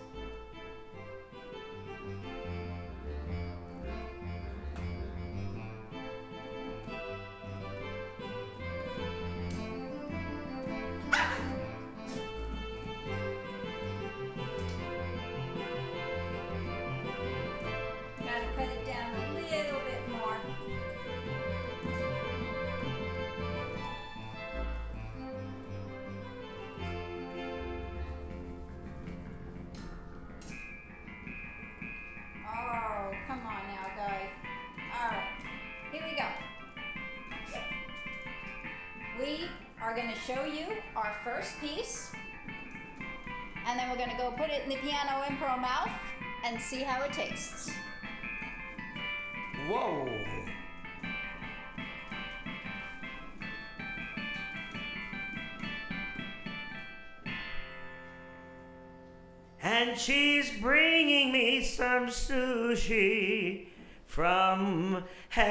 Gotta cut it down a little bit more. Oh, come on now, guy. Alright, here we go. We are going to show you our first piece, and then we're going to go put it in the Piano Impro mouth and see how it tastes. Whoa! And she's bringing me some sushi from heaven.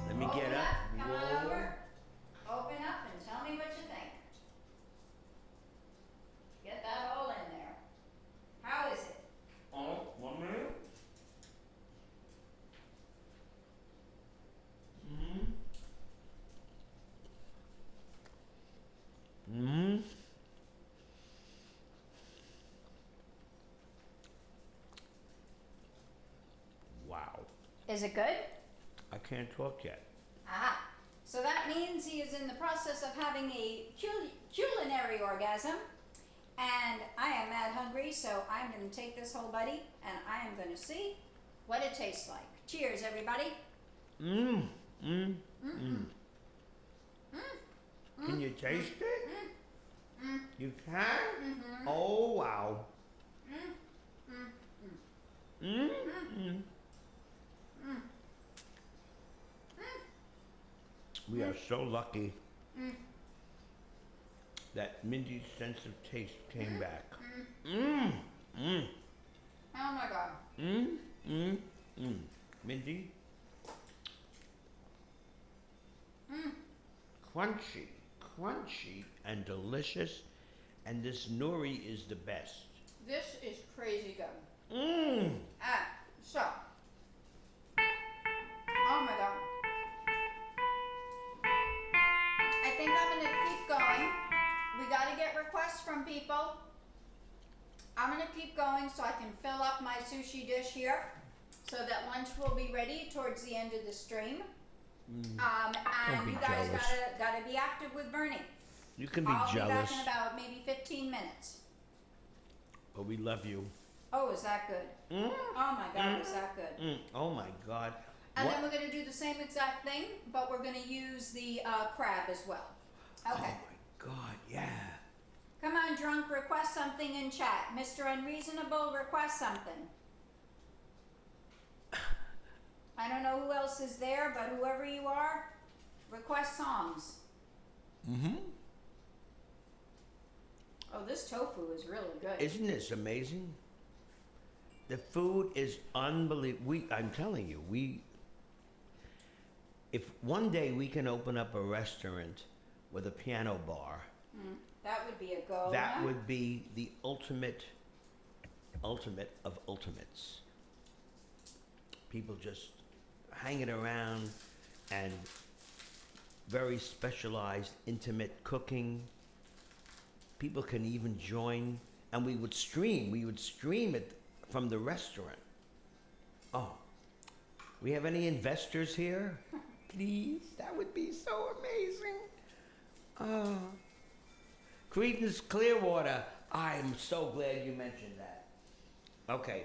Let me get up. Come on over. Open up and tell me what you think. Get that all in there. How is it? Oh, 1 minute. Mm-hmm. Wow. Is it good? I can't talk yet. Aha. So that means he is in the process of having a culinary orgasm. And I am mad hungry, so I'm going to take this whole buddy and I am going to see what it tastes like. Cheers, everybody. Can you taste it? You can? Oh, wow. We are so lucky that Mindy's sense of taste came back. Oh my God. Mindy? Crunchy and delicious, and this nori is the best. This is crazy good. So. Oh my God. I think I'm going to keep going. We got to get requests from people. I'm going to keep going so I can fill up my sushi dish here so that lunch will be ready towards the end of the stream. And be you guys jealous. gotta be active with Bernie. You can be I'll jealous, be back in about maybe 15 minutes. but we love you. Oh, is that good? Oh my God, is that good? Oh my God. And What? then we're gonna do the same exact thing, but we're gonna use the crab as well. Okay. Oh my God, yeah. Come on, drunk, request something in chat. Mr. Unreasonable, request something. I don't know who else is there, but whoever you are, request songs. Oh, this tofu is really good. Isn't this amazing? The food is unbelievable. I'm telling you, if one day we can open up a restaurant with a piano bar, That would be a go. that huh? would be the ultimate of ultimates. People just hanging around and very specialized, intimate cooking. People can even join, and we would stream it from the restaurant. Oh, we have any investors here? Please, that would be so amazing. Creedence Clearwater, I'm so glad you mentioned that. Okay,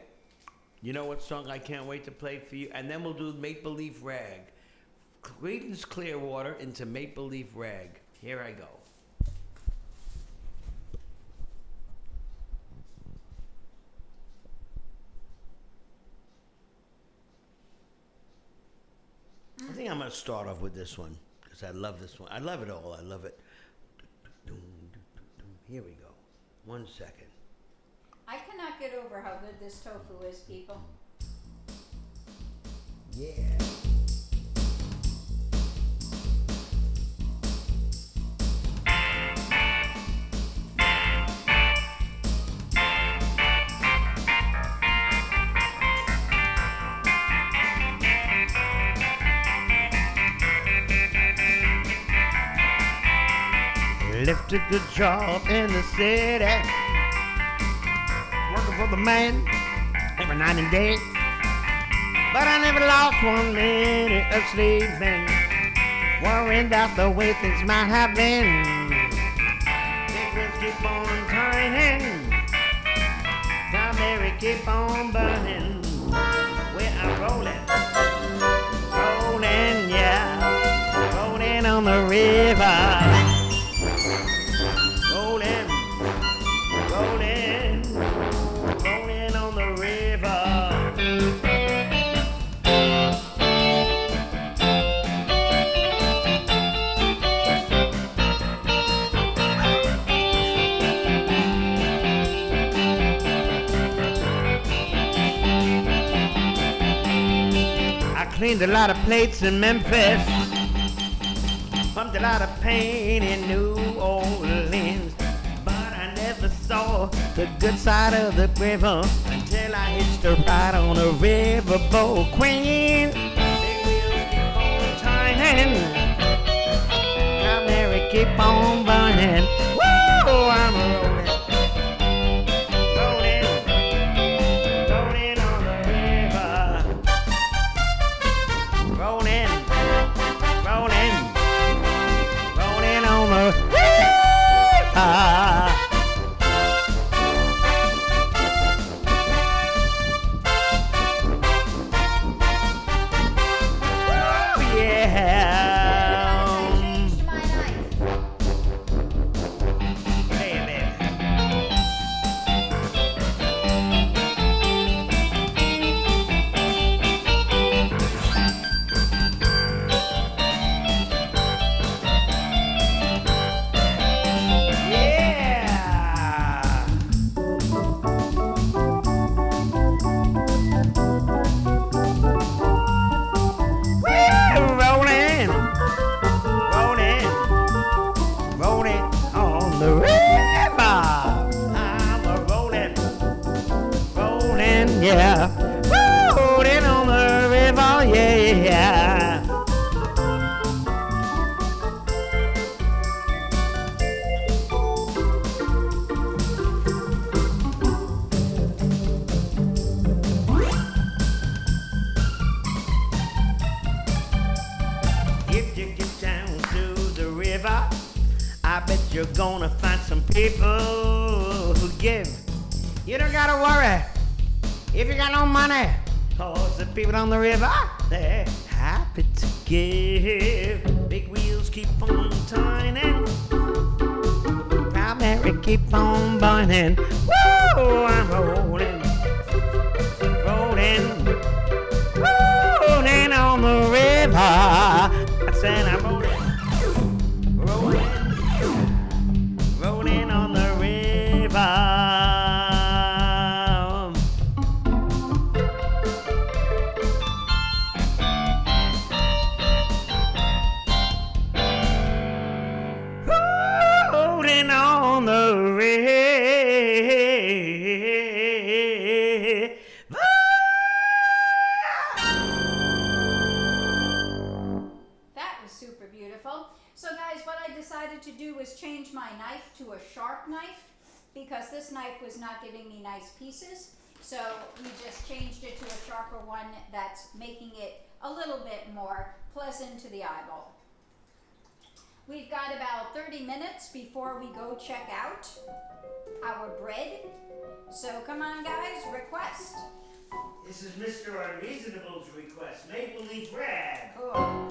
you know what song I can't wait to play for you? And then we'll do Make Believe Rag. Creedence Clearwater into Make Believe Rag. Here I go. I think I'm going to start off with this one because I love this one. I love it all. I love it. Here we go. 1 second. I cannot get over how good this tofu is, people. Yeah. Lifted the job in the city, working for the man every night and day. But I never lost 1 minute of sleeping, worrying about the way things might have been. Big wheels keep on turning, Strawberry keep on burning. We're rolling, yeah, rolling on the river. Rolling, rolling, rolling on the river. cleaned a lot of plates in Memphis, pumped a lot of paint in New Orleans, but I never saw the good side of the river until I hitched a ride on a riverboat queen. Big wheels keep on turning, got Mary keep on burning. Woo, I'm rolling, rolling, rolling on the river, rolling, rolling, rolling on the river. Yeah, rolling on the river, yeah. If you get down to the river, I bet you're gonna find some people who give. You don't gotta worry if you got no money, cause the people on the river, they're happy to give. Big wheels keep on turning, proud Mary keep on burning. Woo, I'm rolling, rolling, rolling on the river. I said I'm rolling, rolling, rolling on the river. On the river. That was super beautiful. So guys, what I decided to do was change my knife to a sharp knife because this knife was not giving me nice pieces. So we just changed it to a sharper one that's making it a little bit more pleasant to the eyeball. We've got about 30 minutes before we go check out our bread. So come on guys, request. This is Mr. Unreasonable's request, maple leaf bread. Cool.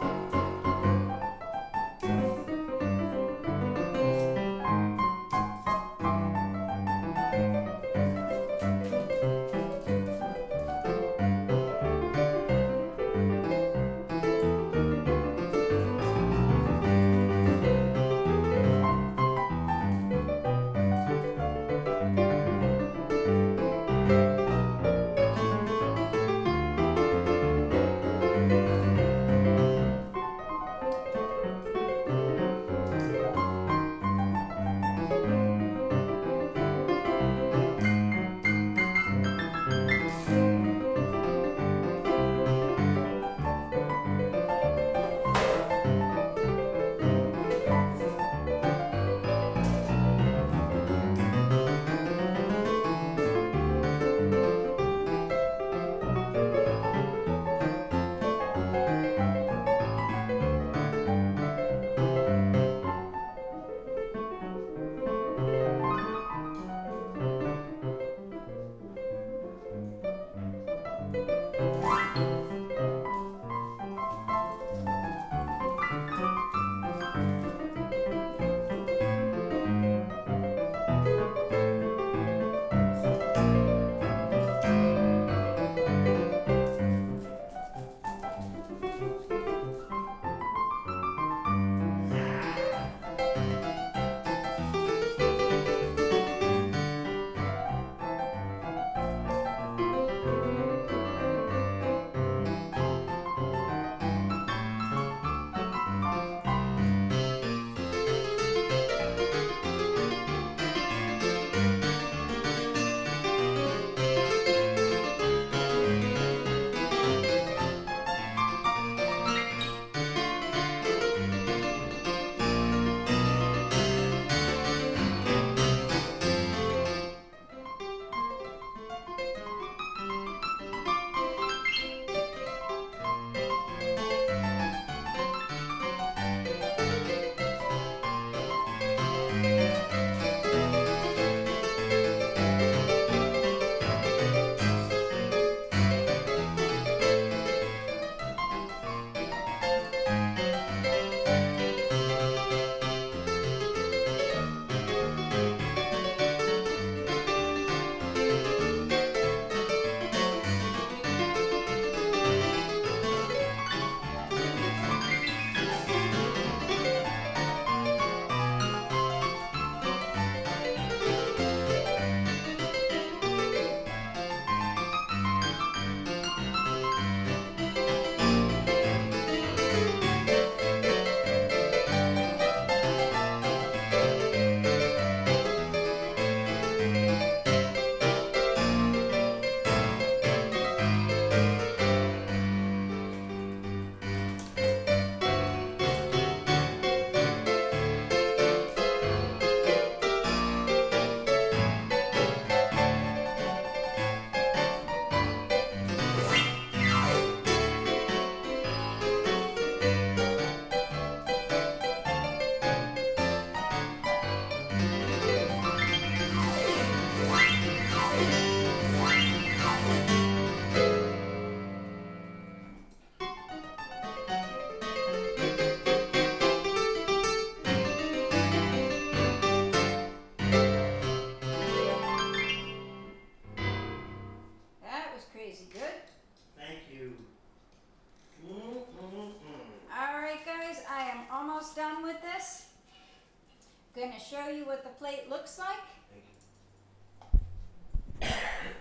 gonna show you what the plate looks like.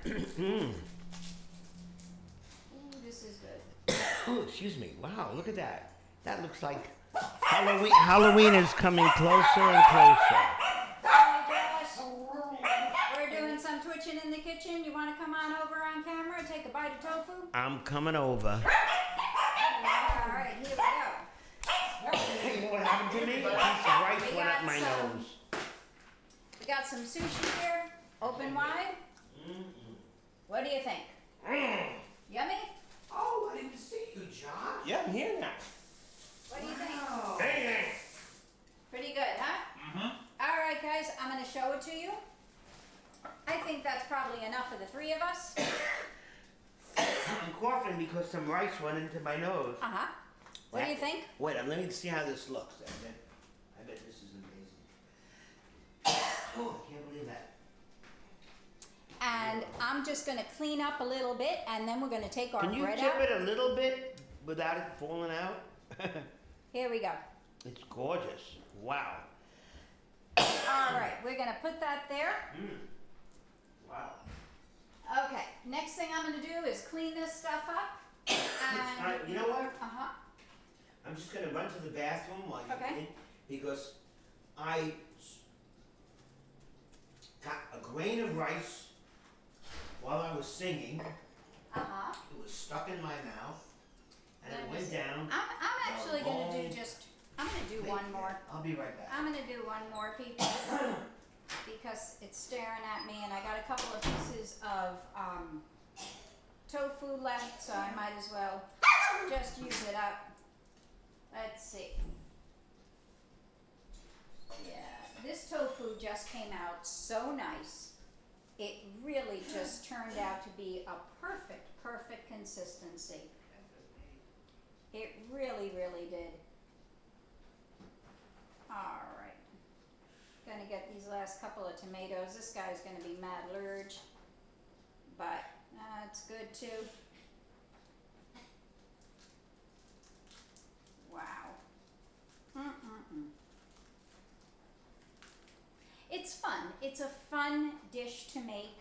Ooh, this is good. Oh, excuse me. Wow, look at that. That looks like Halloween. Halloween is coming closer and closer. Hey Josh, we're doing some twitching in the kitchen. You wanna come on over on camera and take a bite of tofu? I'm coming over. Alright, here we go. Hey, you know what happened to me? A piece of rice We went got up my some. nose. We got some sushi here. Open wide. What do you think? Yummy? Oh, I didn't see you, John. Yeah, I'm here now. What do you think? Hey, Pretty good, huh? Alright guys, I'm gonna show it to you. I think that's probably enough for the three of us. I'm coughing because some rice went into my nose. Uh-huh. What do you think? Wait, let me see how this looks. I bet this is amazing. Oh, I can't believe that. And I'm just gonna clean up a little bit and then we're gonna take our Can you bread tip out. it a little bit without it falling out? Here we go. It's gorgeous. Wow. Alright, we're gonna put that there. Wow. Okay, next thing I'm gonna do is clean this stuff up. And You know what? uh-huh. I'm just going to run to the bathroom while you're Okay. in because I got a grain of rice while I was singing. Uh-huh. It was stuck in my mouth and it Let me went see. down. I'm actually gonna do long- I'm gonna do one more. I'll be right back. I'm gonna do one more, people, because it's staring at me, and I got a couple of pieces of tofu left, so I might as well just use it up. Let's see. Yeah, this tofu just came out so nice. It really just turned out to be a perfect consistency. It really, really did. Alright. Gonna get these last couple of tomatoes. This guy's gonna be mad large, but it's good too. Wow. It's fun. It's a fun dish to make.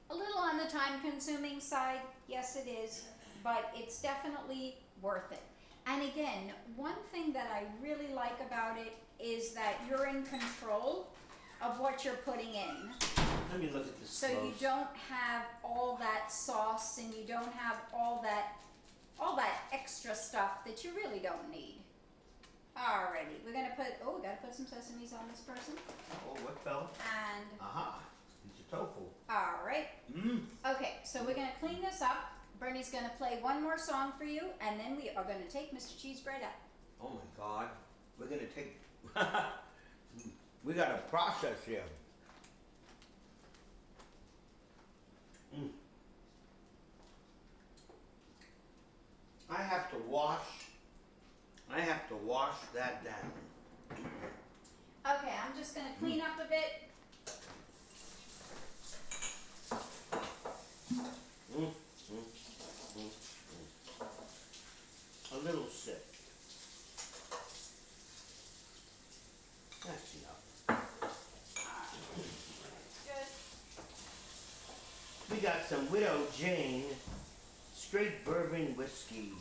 A little on the time consuming side, yes it is, but it's definitely worth it. And again, one thing that I really like about it is that you're in control of what you're putting in. Let me look at this So close. you don't have all that sauce and you don't have all that extra stuff that you really don't need. Alrighty, we're gonna put, we gotta put some sesames on this person. Oh, what fell? And, Aha. It's a tofu. alright. Okay, so we're gonna clean this up. Bernie's gonna play one more song for you, and then we are gonna take Mr. Cheese Bread out. Oh my God. We're going to take... we got a process here. I have to wash that down. Okay, I'm just gonna clean up a bit. A little sip. That's enough. Good. We got some Widow Jane straight bourbon whiskey.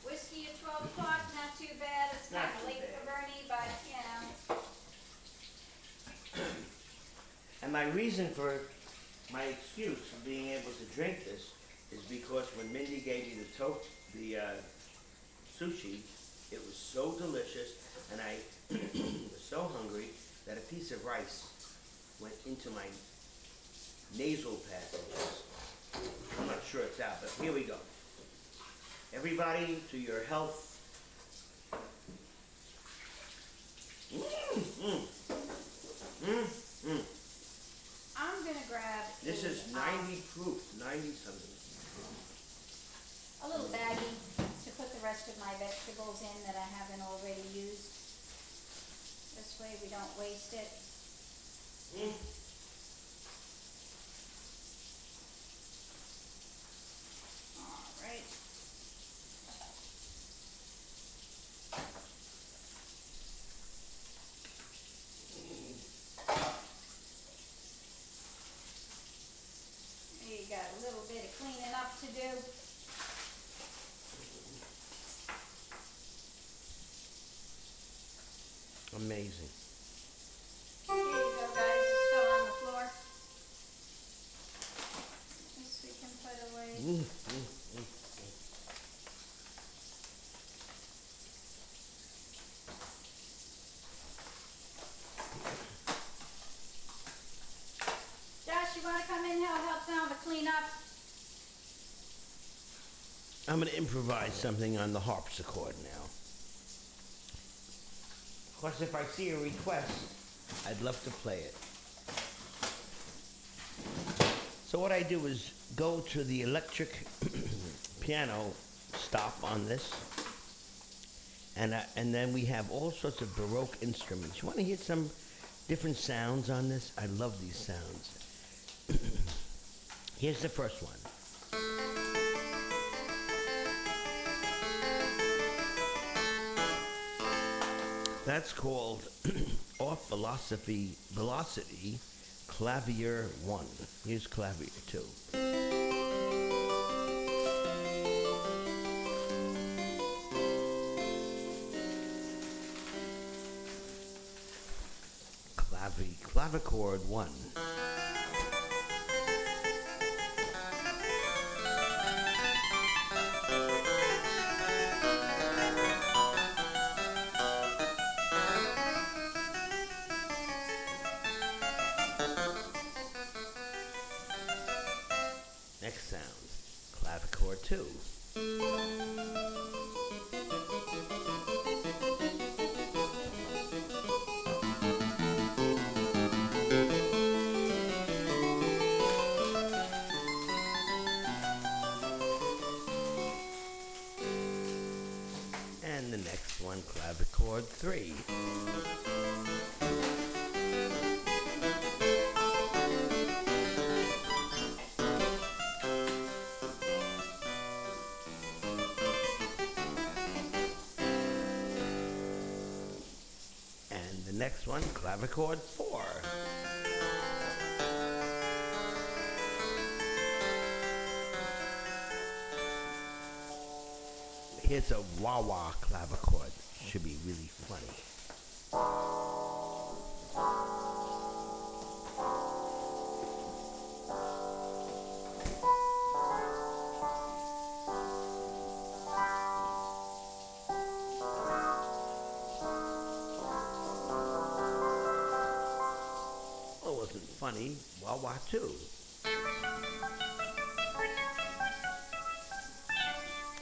Whiskey at 12 o'clock, not too bad. It's Not kind of too late bad. for Bernie, but you know. And my reason for my excuse for being able to drink this is because when Mindy gave me the sushi, it was so delicious, and I was so hungry that a piece of rice went into my nasal passages. I'm not sure it's out, but here we go. Everybody, to your health. I'm gonna grab This is 90 proof, 90 something. a little baggie to put the rest of my vegetables in that I haven't already used. This way we don't waste it. All right. Amazing. Here you go, guys. It fell on the floor. This we can put away. Josh, you want to come in? Help now to clean up. I'm going to improvise something on the harpsichord now. Of course, if I see a request, I'd love to play it. So what I do is go to the electric piano stop on this, and then we have all sorts of Baroque instruments. You want to hear some different sounds on this? I love these sounds. Here's the first one. That's called Off Velocity Clavier 1. Here's Clavier 2. Clavichord 1. Next sound, clavichord 2. And the next one, clavichord 3. And the next one, clavichord 4. Here's a wah-wah clavichord. Should be really funny. Well, it wasn't funny. Wah-wah too.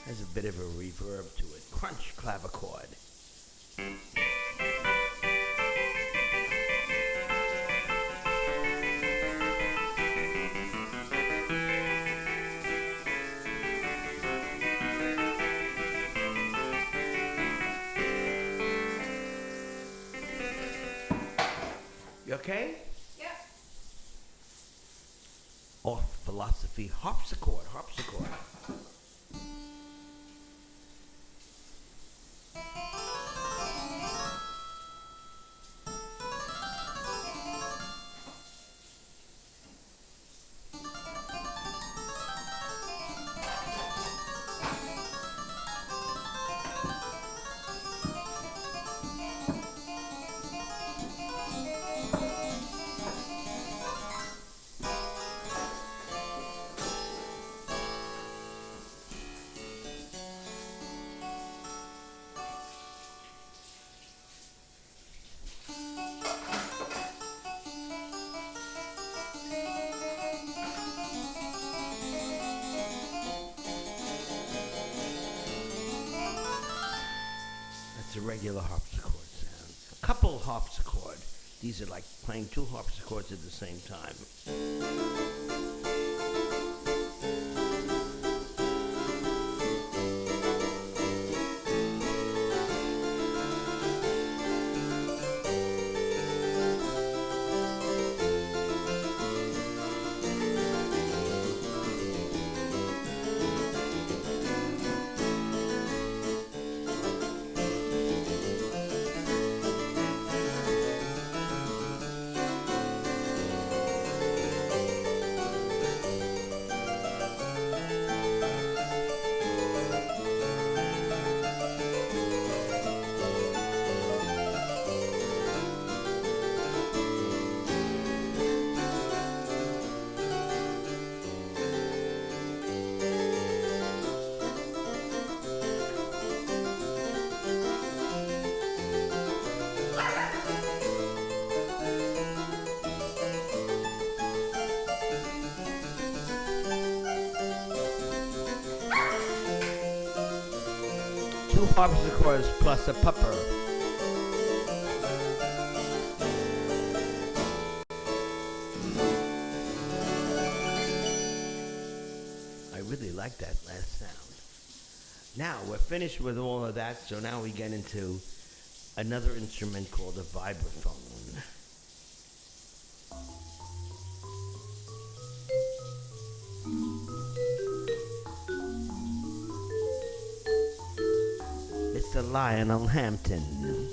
Has a bit of a reverb to it. Crunch clavichord. You okay? Yep. Off philosophy harpsichord. That's a regular harpsichord sound. A couple harpsichord. These are like playing two harpsichords at the same time. 2 harpsichords plus a pupper. I really like that last sound. Now we're finished with all of that, so now we get into another instrument called a vibraphone. Mr. Lionel Hampton.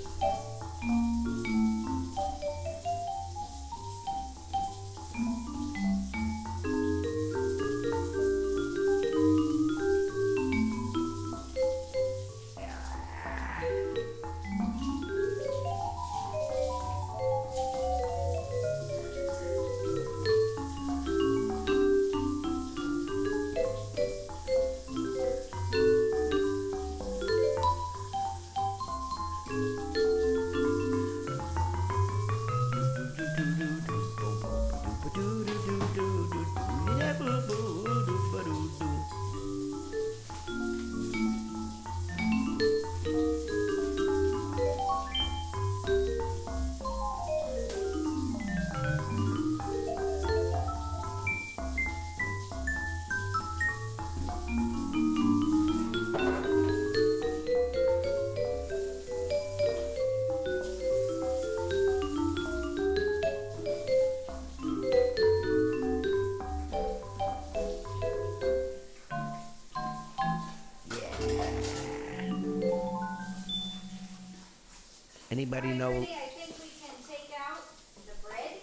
Anybody know? Ready? I think we can take out the bread.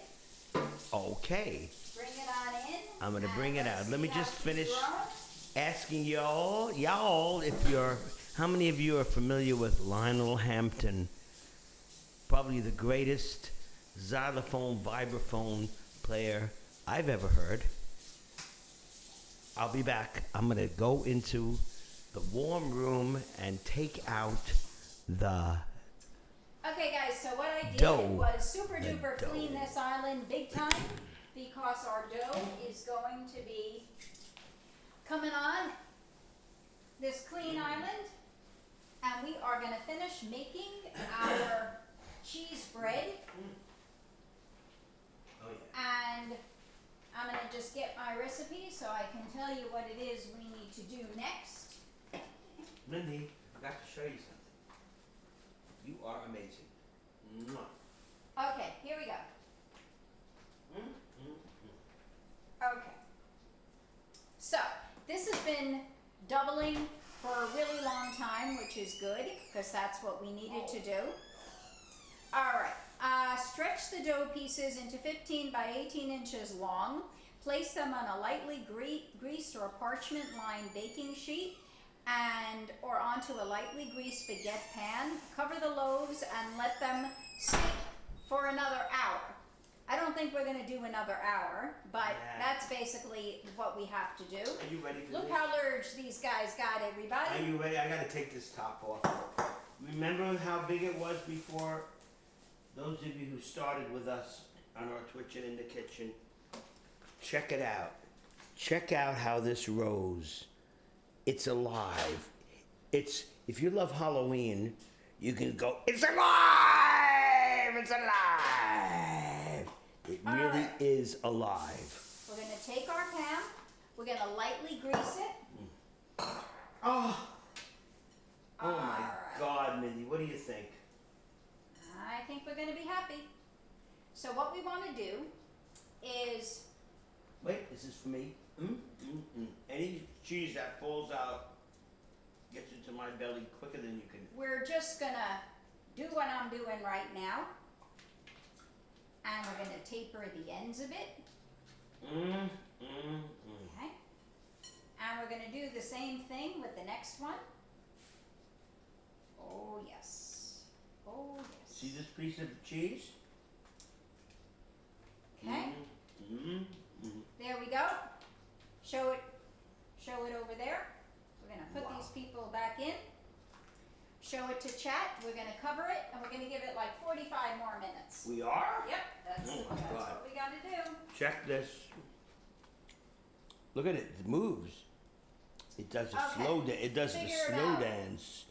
Okay, Bring it on in. I'm gonna bring it out. Let me just finish Growing. asking y'all, how many of you are familiar with Lionel Hampton? Probably the greatest xylophone, vibraphone player I've ever heard. I'll be back. I'm gonna go into the warm room and take out the Okay, guys, so what I did Dough. was super The duper dough. clean this island big time because our dough is going to be coming on this clean island, and we are going to finish making our cheese bread. Oh yeah. And I'm going to just get my recipe so I can tell you what it is we need to do next. Lindy, I forgot to show you something. You are amazing. Mwah. Okay, here we go. Mm. Okay. So, this has been doubling for a really long time, which is good, because that's what we needed to do. Alright, stretch the dough pieces into 15 by 18 inches long. Place them on a lightly greased or parchment-lined baking sheet or onto a lightly greased baguette pan. Cover the loaves and let them sit for another hour. I don't think we're going to do another hour, but that's basically what we have to do. Are you ready for Look this? how large these guys got, everybody. Are you ready? I gotta take this top off. Remember how big it was before? Those of you who started with us on our Twitch and in the kitchen, check it out. Check out how this rose. It's alive. If you love Halloween, you can go, it's alive! It's alive! It really is alive. We're going to take our pan. We're going to lightly grease it. Oh my Alright. God, Mindy, what do you think? I think we're going to be happy. So what we want to do is... Wait, is this for me? Any cheese that falls out gets into my belly quicker than you can. We're just going to do what I'm doing right now. And we're going to taper the ends of it. Okay. And we're going to do the same thing with the next one. Oh, yes. Oh, yes. See this piece of cheese? Okay. There we go. Show it over there. We're going to put these people back in. Show it to chat. We're going to cover it, and we're going to give it like 45 more minutes. We are? Yep, that's Oh my God. what we got to do. Check this. Look at it. It moves. It does a Okay. slow dance. It does Figure the it slow out. dance.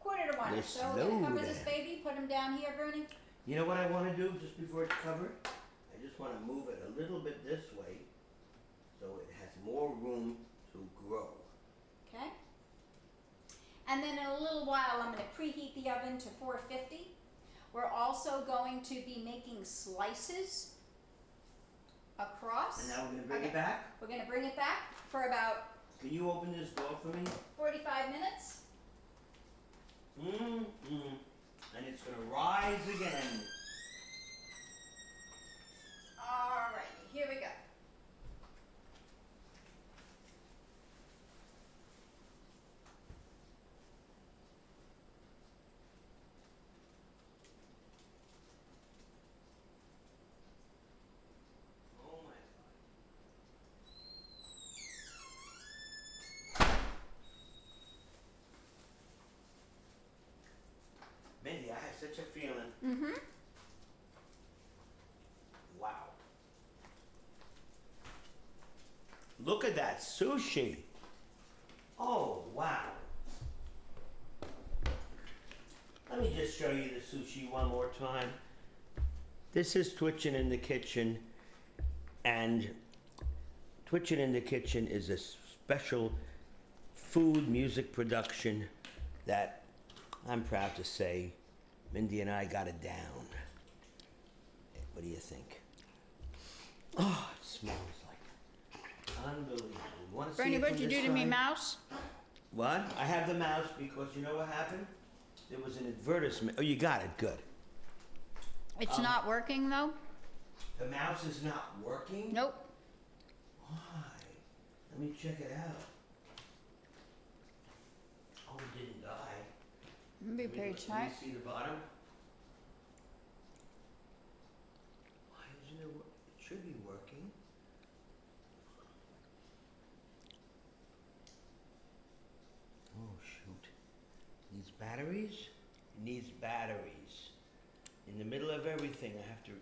quarter to one. They're So we're gonna slow cover this there. baby, put him down here, Bruni. You know what I want to do just before it's covered? I just want to move it a little bit this way so it has more room to grow. Okay. And then in a little while, I'm gonna preheat the oven to 450. We're also going to be making slices across. And now we're going to bring Okay. it back. We're gonna bring it back for about Can you open this door for me? 45 minutes. And it's going to rise again. Alrighty, here we go. Oh my God. Mindy, I have such a feeling. Mm-hmm. Wow. Look at that sushi. Oh, wow. Let me just show you the sushi one more time. This is Twitchin' in the Kitchen, and Twitchin' in the Kitchen is a special food music production that I'm proud to say Mindy and I got it down. What do you think? Oh, it smells like unbelievable. You want to see Bernie, it what'd from you this do to me, side? mouse? What? I have the mouse because you know what happened? There was an advertisement. Oh, you got it. Good. It's not working though? The mouse is not working? Nope. Why? Let me check it out. Oh, it didn't die. Be very Let tight. me see the bottom. Why isn't it? It should be working. Oh shoot! Needs batteries. It needs batteries. In the middle of everything, I have to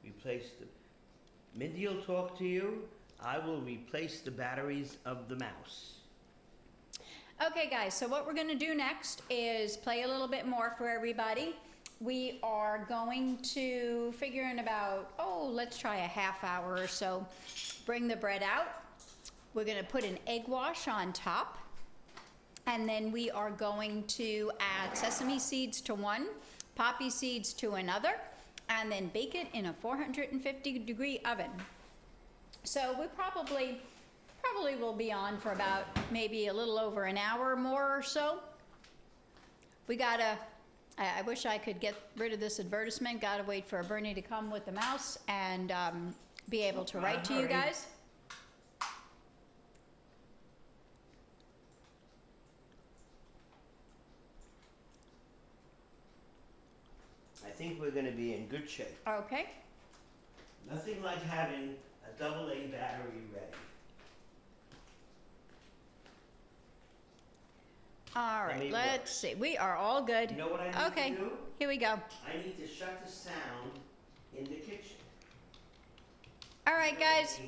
replace the. Mindy will talk to you. I will replace the batteries of the mouse. Okay guys, so what we're gonna do next is play a little bit more for everybody. We are going to figure in about, let's try a half hour or so. Bring the bread out. We're gonna put an egg wash on top. And then we are going to add sesame seeds to one, poppy seeds to another, and then bake it in a 450-degree oven. So we probably will be on for about maybe a little over an hour more or so. We gotta, I wish I could get rid of this advertisement, gotta wait for Bernie to come with the mouse and be able to write to you guys. I think we're going to be in good shape. Okay. Nothing like having a AA battery ready. All right, me let's see. We are all good. You know what I need Okay, to do? here we go. I need to shut the sound in the kitchen. All right, guys.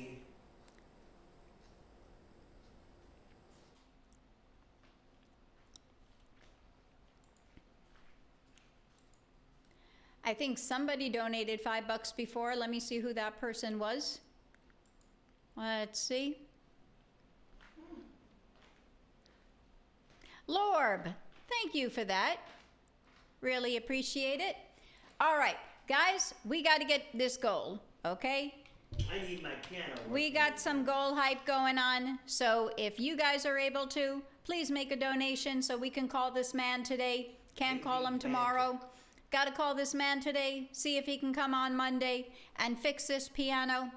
I think somebody donated $5 before. Let me see who that person was. Let's see. Lorb, thank you for that. Really appreciate it. All right, guys, we got to get this goal, okay? I need my piano. We got some goal hype going on, so if you guys are able to, please make a donation so we can call this man today. Can't call him tomorrow. Got to call this man today, see if he can come on Monday and fix this piano.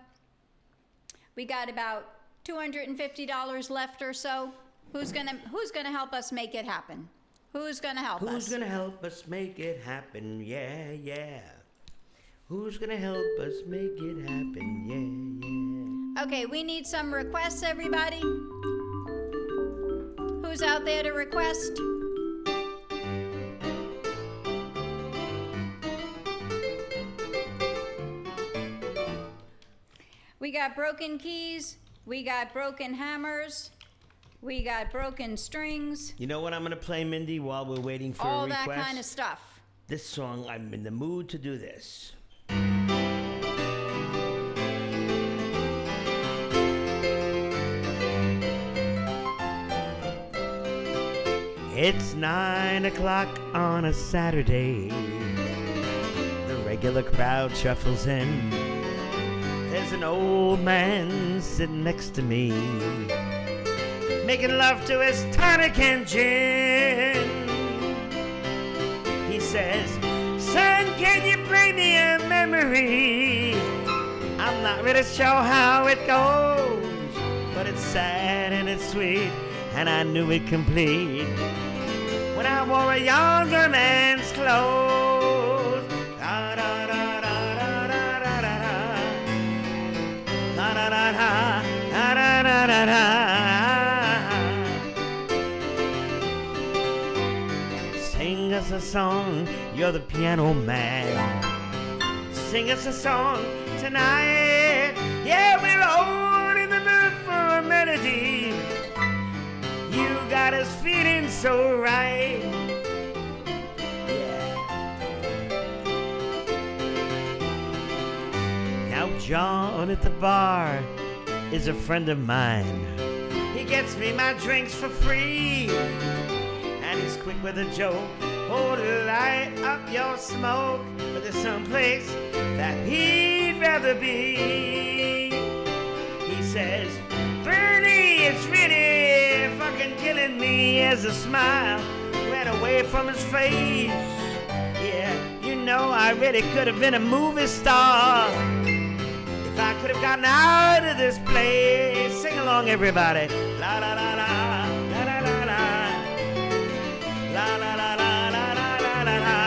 We got about $250 left or so. Who's gonna help us make it happen? Who's gonna help us? Who's gonna help us make it happen? Yeah, yeah. Who's gonna help us make it happen? Yeah, yeah. Okay, we need some requests, everybody. Who's out there to request? We got broken keys. We got broken hammers. We got broken strings, You know what I'm going to play, Mindy, while we're waiting for all a request? that kind of stuff. This song, I'm in the mood to do this. It's 9 o'clock on a Saturday. The regular crowd shuffles in. There's an old man sitting next to me, making love to his tonic and gin. He says, son, can you play me a memory? I'm not really sure how it goes, but it's sad and it's sweet, and I knew it complete when I wore a younger man's clothes. Da da da da da da da da da da da da da da da da. Sing us a song, you're the piano man. Sing us a song tonight. Yeah, we're all in the mood for a melody. You got us feeling so right. Yeah. Now John at the bar is a friend of mine. He gets me my drinks for free, and he's quick with a joke. Oh, light up your smoke, but there's some place that he'd rather be. He says, Bernie, it's really fucking killing me, as a smile ran away from his face. Yeah, you know I really could have been a movie star if I could have gotten out of this place. Sing along, everybody. La la la la, la la la la, la la la la, la la la la,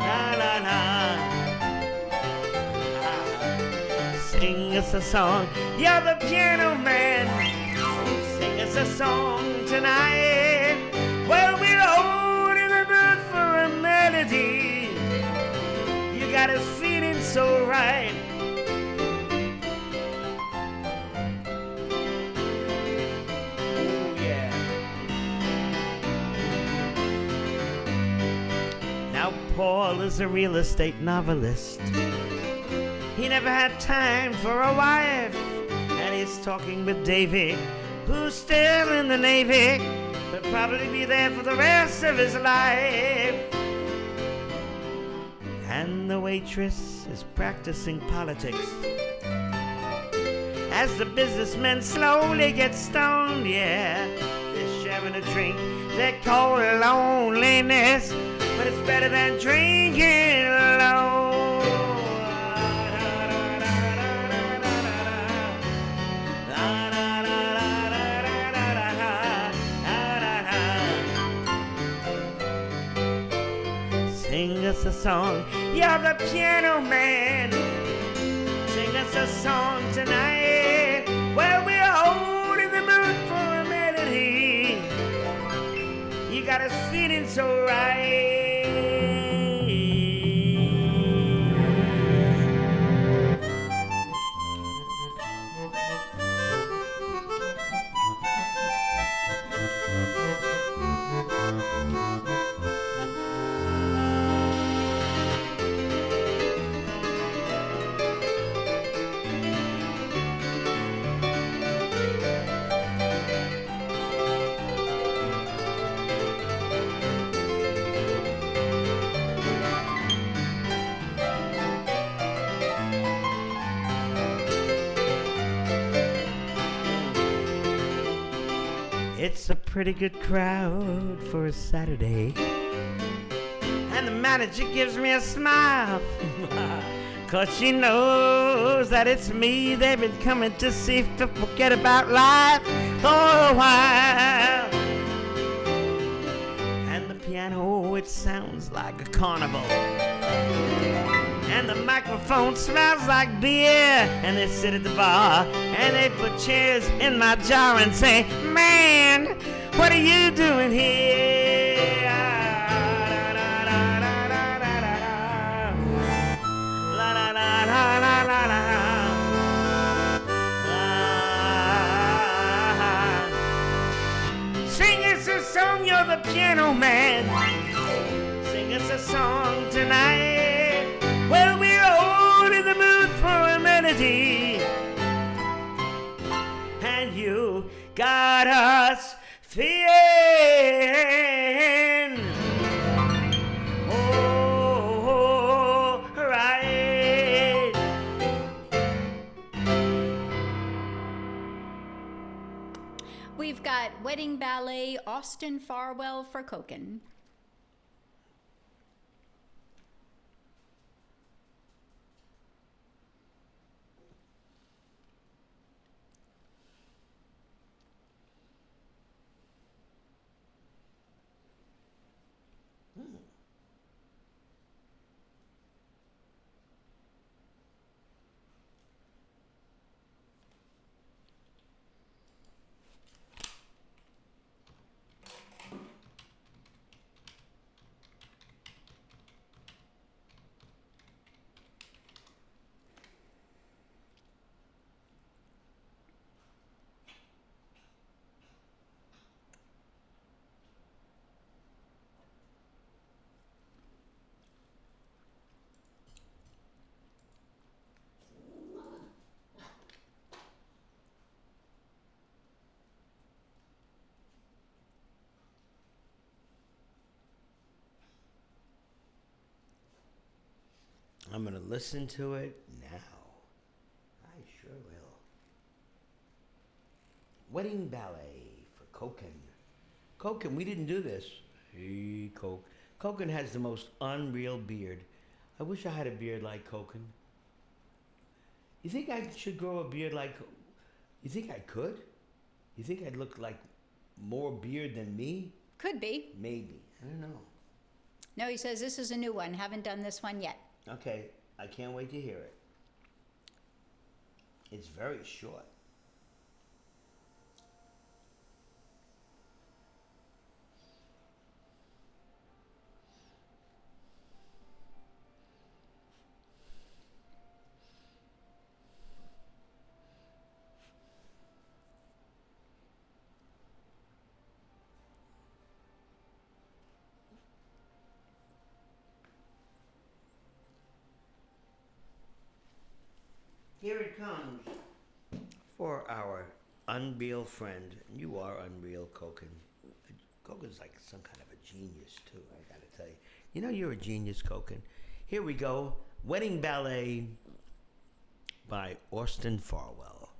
la la la. Sing us a song, you're the piano man. Sing us a song tonight. Well, we're all in the mood for a melody. You got us feeling so right. Oh, yeah. Now, Paul is a real estate novelist. He never had time for a wife, and he's talking with Davy, who's still in the Navy, but probably be there for the rest of his life. And the waitress is practicing politics as the businessmen slowly get stoned. Yeah, they're sharing a drink they call loneliness, but it's better than drinking alone. Sing us a song, you're the piano man. Sing us a song tonight. Well, we're all in the mood for a melody. You got us feeling so right. It's a pretty good crowd for a Saturday, and the manager gives me a smile, 'cause she knows that it's me they've been coming to see to forget about life for a while. And the piano, it sounds like a carnival, and the microphone smells like beer. And they sit at the bar and they put chairs in my jar and say, man, what are you doing here? La la la la la la la. snowman. Sing us a song tonight. Well, we're all in the mood for a melody. And you got us feeling all right. We've got Wedding Ballet, Austin Farwell for Koken. I'm going to listen to it now. I sure will. Wedding Ballet for Koken. Koken, we didn't do this. Hey, Coke. Koken has the most unreal beard. I wish I had a beard like Koken. You think I should grow a beard like... You think I could? You think I'd look like more beard than me? Could be. Maybe. I don't know. No, he says this is a new one. Haven't done this one yet. Okay, I can't wait to hear it. It's very short. Here it comes for our unreal friend. You are unreal, Koken. Koken's like some kind of a genius, too, I gotta tell you. You know you're a genius, Koken. Here we go. Wedding Ballet by Austin Farwell.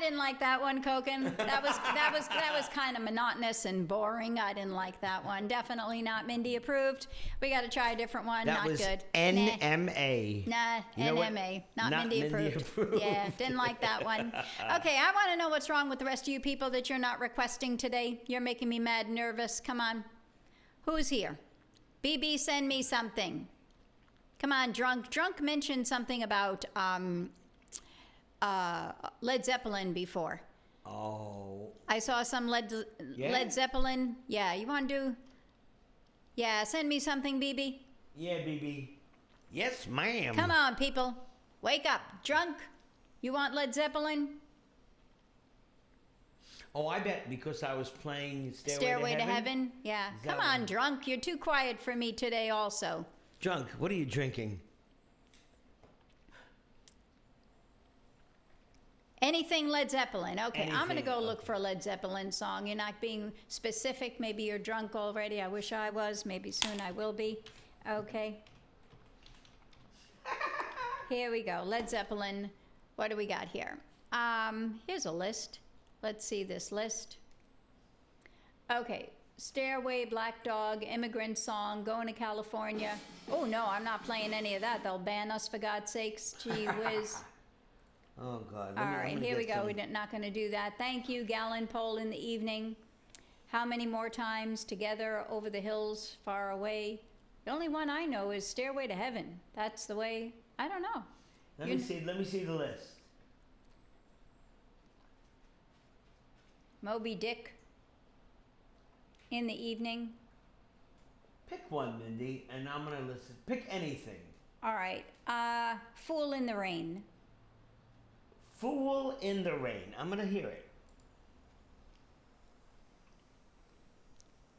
didn't like that one, Koken. That was kind of monotonous and boring. I didn't like that one. Definitely not Mindy approved. We got to try a different one. That not was good. NMA. Nah, You know what? NMA. Not Not Mindy Mindy approved. approved. Yeah, didn't like that one. Okay, I want to know what's wrong with the rest of you people that you're not requesting today. You're making me mad nervous. Come on. Who's here? BB, send me something. Come on, Drunk. Drunk mentioned something about Led Zeppelin before. Oh. I saw some Led Zeppelin. Yeah, you want to do? Yeah, send me something, BB. Yeah, BB. Yes, ma'am. Come on, people. Wake up. Drunk. You want Led Zeppelin? Oh, I bet because I was playing Stairway to Heaven? Yeah. Is that Come on, one? Drunk. You're too quiet for me today also. Drunk, what are you drinking? Anything Led Zeppelin. Okay, I'm going to Anything, go look okay. for a Led Zeppelin song. You're not being specific. Maybe you're drunk already. I wish I was. Maybe soon I will be. Okay. Here we go. Led Zeppelin. What do we got here? Here's a list. Let's see this list. Okay. Stairway, Black Dog, Immigrant Song, Going to California. Oh, no, I'm not playing any of that. They'll ban us for God's sakes. Gee whiz. Oh, God. All right, here we go. We're not going to do that. Thank you, Gallon Pole in the evening. How many more times together over the hills far away? The only one I know is Stairway to Heaven. That's the way. I don't know. Let me see the list. Moby Dick in the evening. Pick one, Mindy, and I'm going to listen. Pick anything. All right. Fool in the Rain. Fool in the Rain. I'm going to hear it.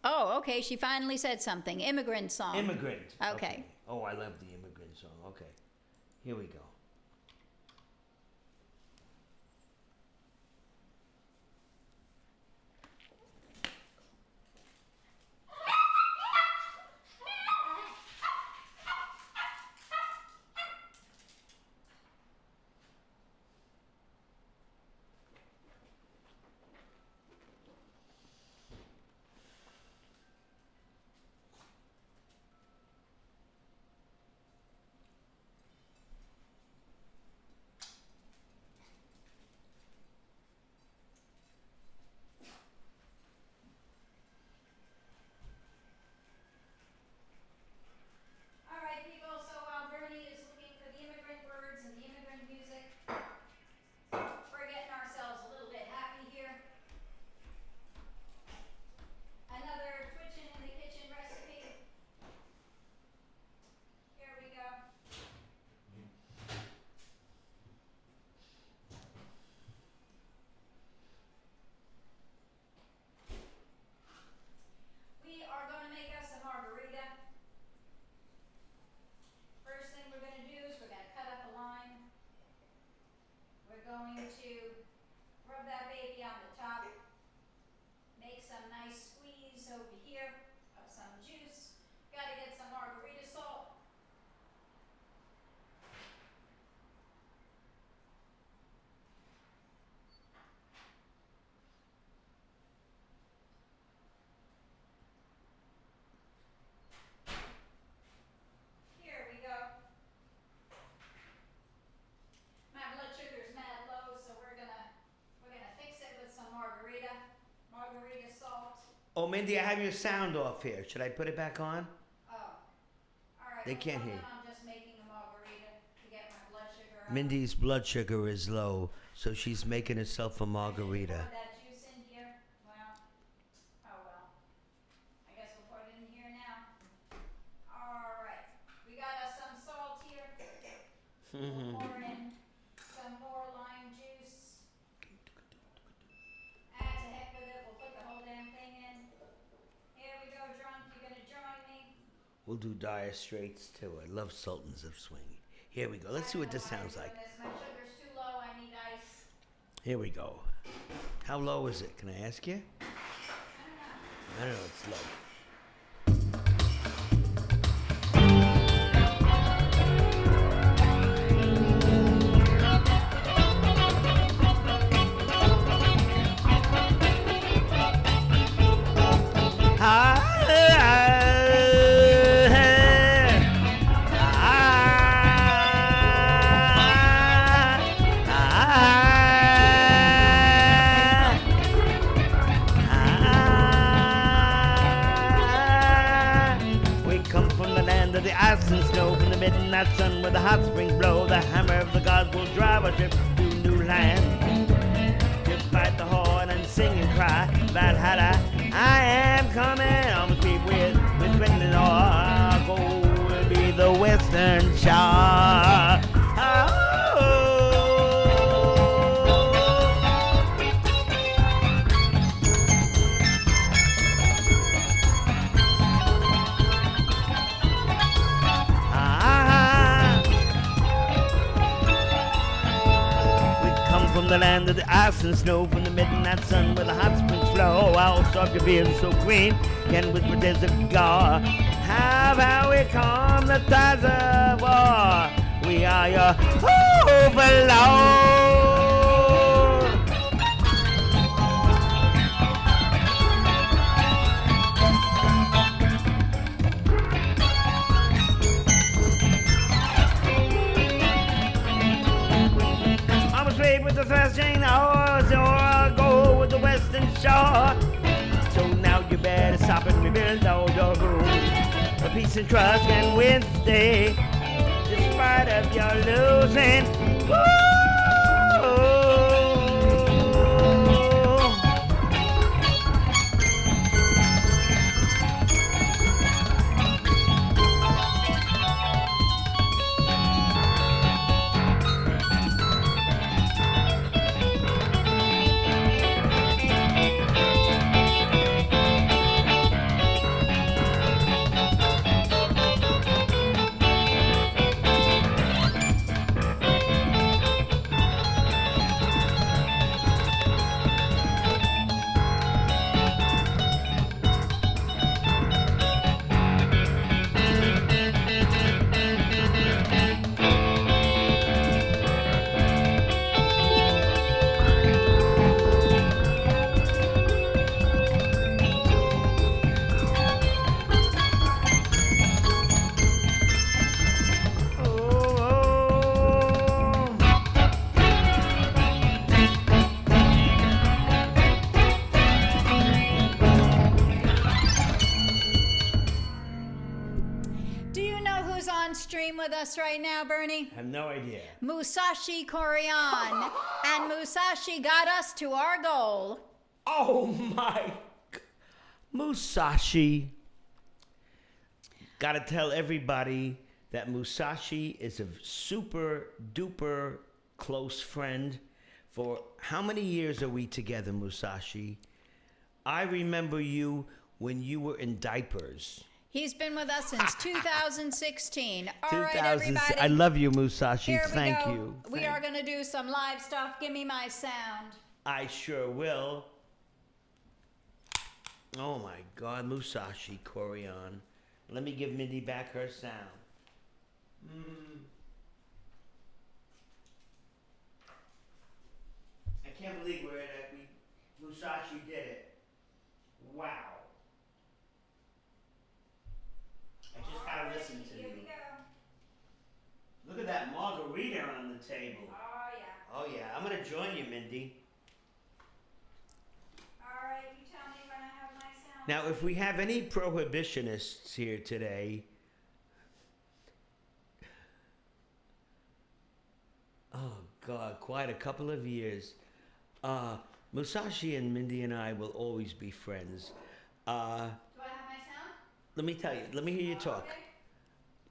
Oh, okay. She finally said something. Immigrant Song. Immigrant. Okay. Oh, I love the Immigrant Song. Okay. Here we go. All right, people. So while Bernie is looking for the immigrant words and the immigrant music, we're getting ourselves a little bit happy here. Another twitching in the kitchen recipe. Here we go. We are going to make us a margarita. First thing we're going to do is we're going to cut up a lime. We're going to rub that baby on the top. Make some nice squeeze over here of some juice. Got to get some margarita salt. Here we go. My blood sugar's mad low, so we're gonna fix it with some margarita salt. Oh, Mindy, I have your sound off here. Should I put it back on? Oh, all right. They well, can't then hear you. I'm just making a margarita to get my blood sugar up. Mindy's blood sugar is low, so she's making herself a margarita. Pour that juice in here. Well, oh well. I guess we'll pour it in here now. All right. We got us some salt here. We'll pour in some more lime juice. To heck with it. We'll put the whole damn thing in. Here we go, Drunk. You're gonna join me. We'll do Dire Straits too. I love Sultans of Swing. Here we go. Let's see what this sounds like. My sugar's too low. I need ice. Here we go. How low is it? Can I ask you? I don't know. It's low. midnight sun where the hot springs blow. The hammer of the gods will drive a ship to new land. To fight the horn and sing and cry, Valhalla, I am coming on the street with wind and all. Our goal will be the Western Shore. From the land of the ice and snow, from the midnight sun where the hot springs flow, I'll stop your being so green, can with pretence of God. How we calm the tides of war. We are your overlord. With the first chain horse, or I'll go with the Western Shore. So now you better stop and rebuild all your room. For peace and trust and win stay, despite of your losing. Woo! With us right now, Bernie? I have no idea. Musashi Korean. And Musashi got us to our goal. Oh my. Musashi. Gotta tell everybody that Musashi is a super duper close friend. For how many years are we together, Musashi? I remember you when you were in diapers. He's been with us since 2016. All right, everybody. I love you, Musashi. Here we Thank go. you. We are going to do some live stuff. Give me my sound. I sure will. Oh, my God. Musashi Korean. Let me give Mindy back her sound. I can't believe Musashi did it. Wow. I listen to you. Here we go. Look at that margarita on the table. Oh, yeah. Oh, yeah. I'm going to join you, Mindy. All right, you tell me when I have my sound. Now, if we have any prohibitionists here today, oh, God, quite a couple of years. Musashi and Mindy and I will always be friends. Do I have my sound? Let me tell you. Let me hear you talk. Okay.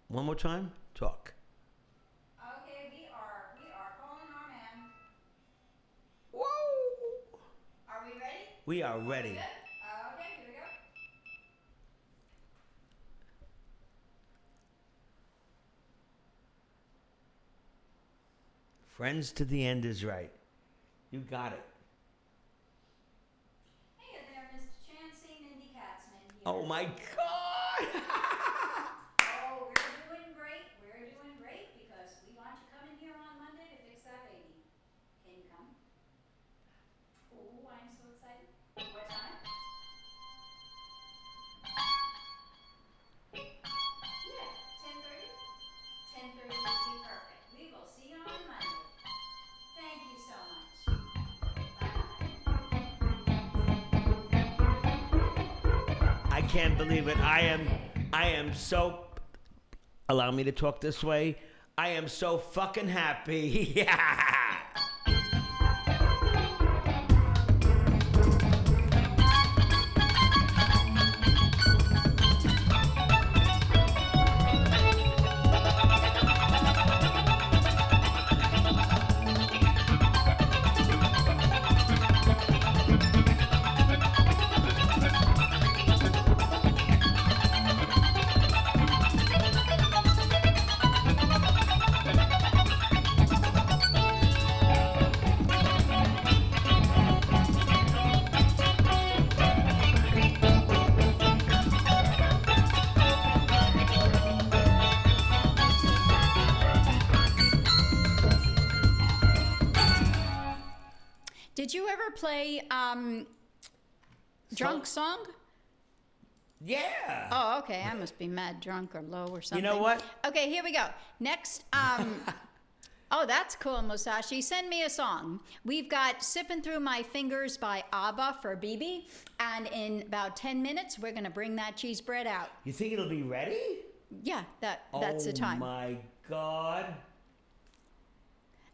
One more time. Talk. Okay, we are calling our man. Whoa! Are we ready? We are ready. Good? Okay, here we go. Friends to the end is right. You got it. Hey there, Mr. Chansey, Mindy Katzman here. Oh my God! Oh, we're doing great. We're doing great because we want you coming here on Monday to fix that baby. Can you come? Oh, I'm so excited. What time? Yeah, 10:30? 10:30 would be perfect. We will see you on Monday. Thank you so much. Bye. I can't believe it. I am so allow me to talk this way. I am so fucking happy. Yeah. Did you ever play Drunk Song? Yeah. Oh, okay. I must be mad drunk or low or something. You know what? Okay, here we go. Next, oh, that's cool, Musashi. Send me a song. We've got Sipping Through My Fingers by ABBA for BB. And in about 10 minutes, we're going to bring that cheese bread out. You think it'll be ready? Yeah, that's the time. Oh, my God.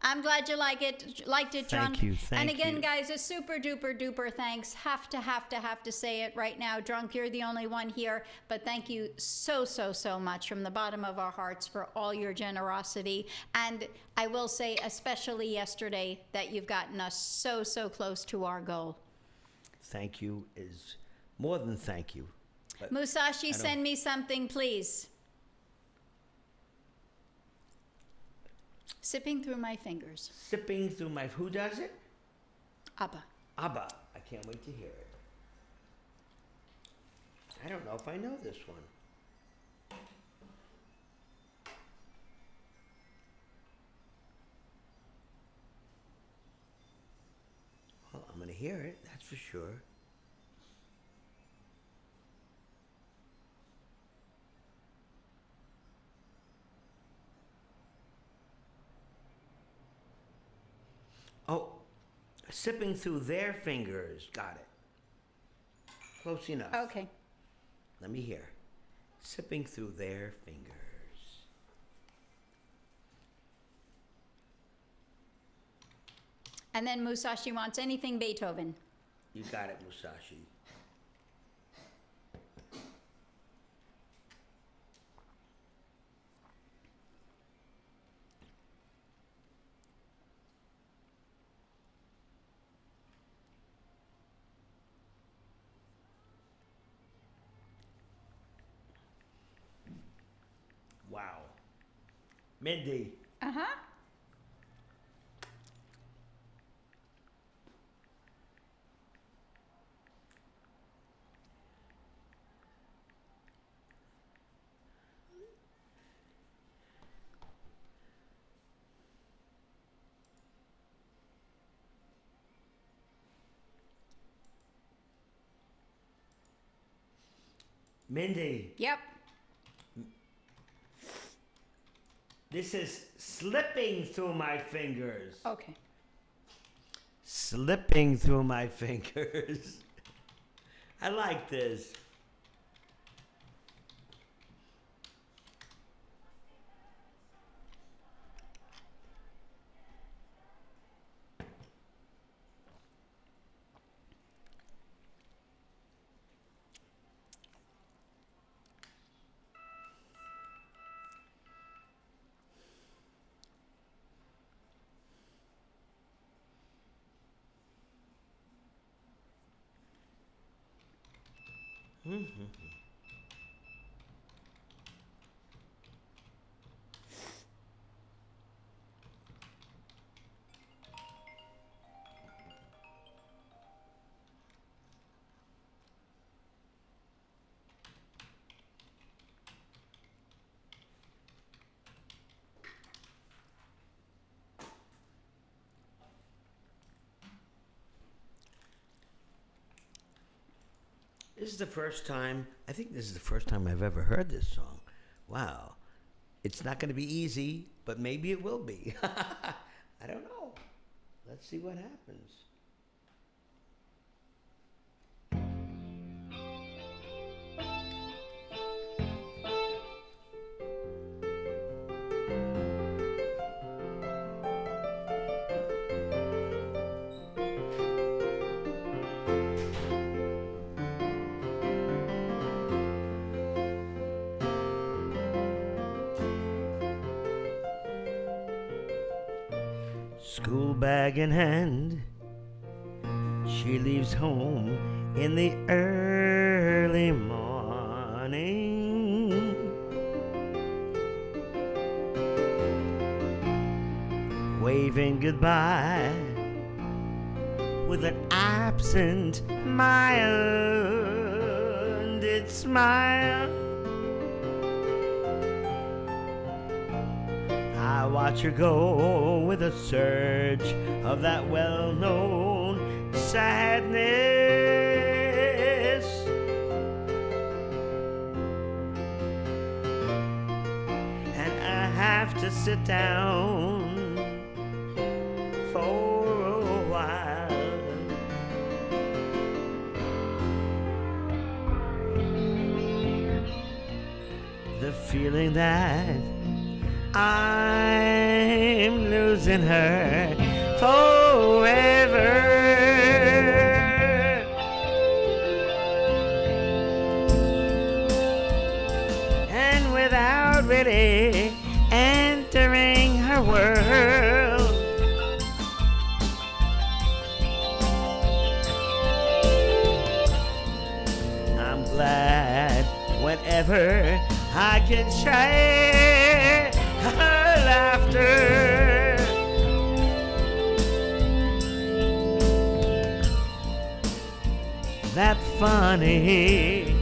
I'm glad you liked it, Drunk. Thank you. And again, guys, a super duper duper thanks. Have to say it right now. Drunk, you're the only one here, but thank you so much from the bottom of our hearts for all your generosity. And I will say, especially yesterday, that you've gotten us so close to our goal. Thank you is more than thank you. Musashi, send me something, please. Sipping Through My Fingers. Sipping through my... Who does it? ABBA. ABBA. I can't wait to hear it. I don't know if I know this one. Well, I'm going to hear it, that's for sure. Oh, Sipping Through Their Fingers. Got it. Close enough. Okay. Let me hear. Sipping Through Their Fingers. And then Musashi wants anything Beethoven. You got it, Musashi. Wow. Mindy. Uh-huh. Mindy. Yep. This is Slipping Through My Fingers. Okay. Slipping Through My Fingers. I like this. Mm-hmm. This is the first time, I think this is the first time I've ever heard this song. Wow. It's not going to be easy, but maybe it will be. I don't know. Let's see what happens. School bag in hand, she leaves home in the early morning. Waving goodbye with an absent, minded smile. I watch her go with a surge of that well-known sadness. And I have to sit down for a while. The feeling that I'm losing her forever. And without really entering her world, I'm glad whenever I can share her laughter. That funny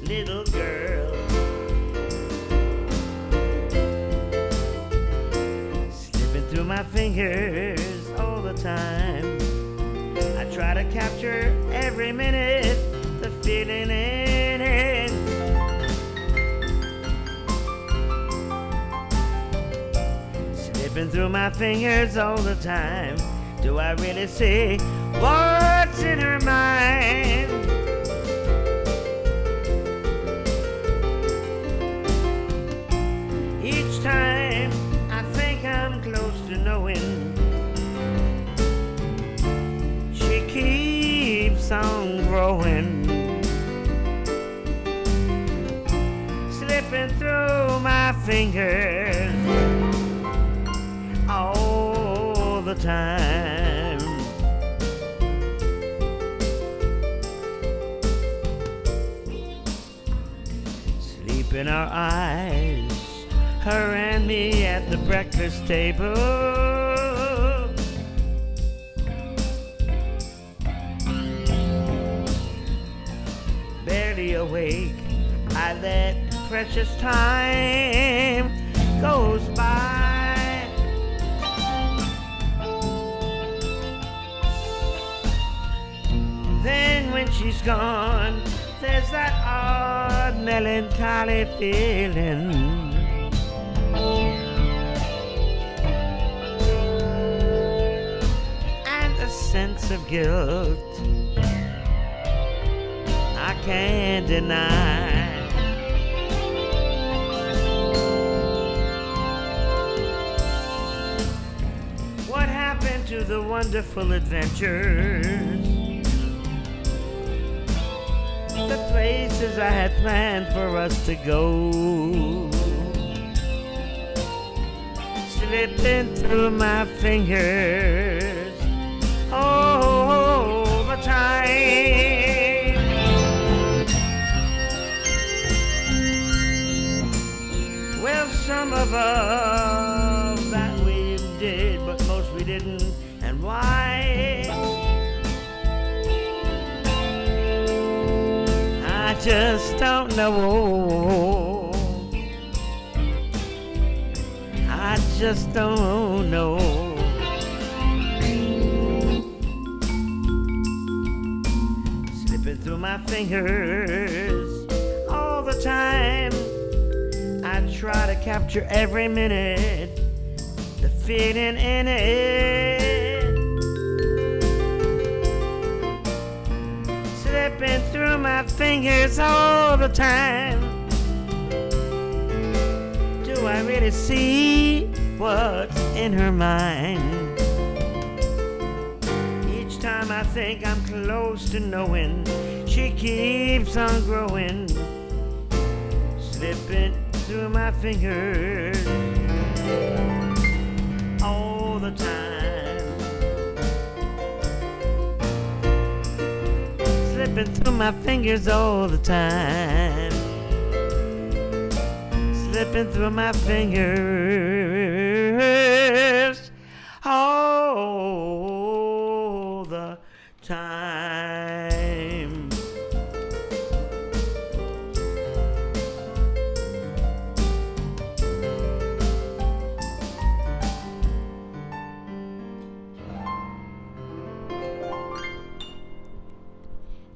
little girl slipping through my fingers all the time. I try to capture every minute, the feeling in it. Slipping through my fingers all the time. Do I really see what's in her mind? Each time I think I'm close to knowing, she keeps on growing, slipping through my fingers all the time. Sleep in our eyes, her and me at the breakfast table. Barely awake, I let precious time goes by. Then when she's gone, there's that odd melancholy feeling. And a sense of guilt I can't deny. What happened to the wonderful adventures? The places I had planned for us to go, slipping through my fingers all the time. Well, some of us that we did, but most we didn't. And why? I just don't know. I just don't know. Slipping through my fingers all the time. I try to capture every minute, the feeling in it. Slipping through my fingers all the time. Do I really see what's in her mind? Each time I think I'm close to knowing, she keeps on growing, slipping through my fingers the time. Slipping through my fingers all the time. Slipping through my fingers all the time.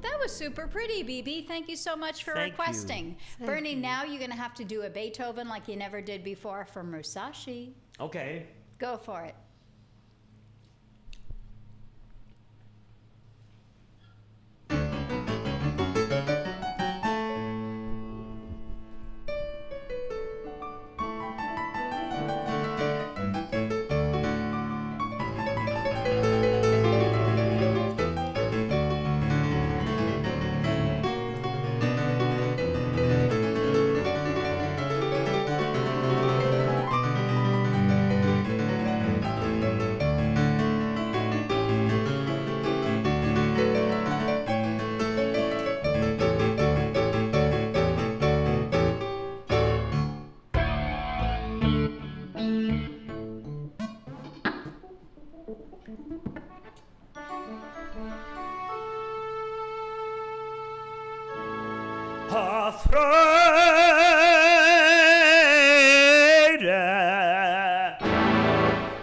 That was super pretty, BB. Thank you so much for Thank you. requesting. Thank Bernie, you. now you're going to have to do a Beethoven like you never did before from Musashi. Okay. Go for it. Freude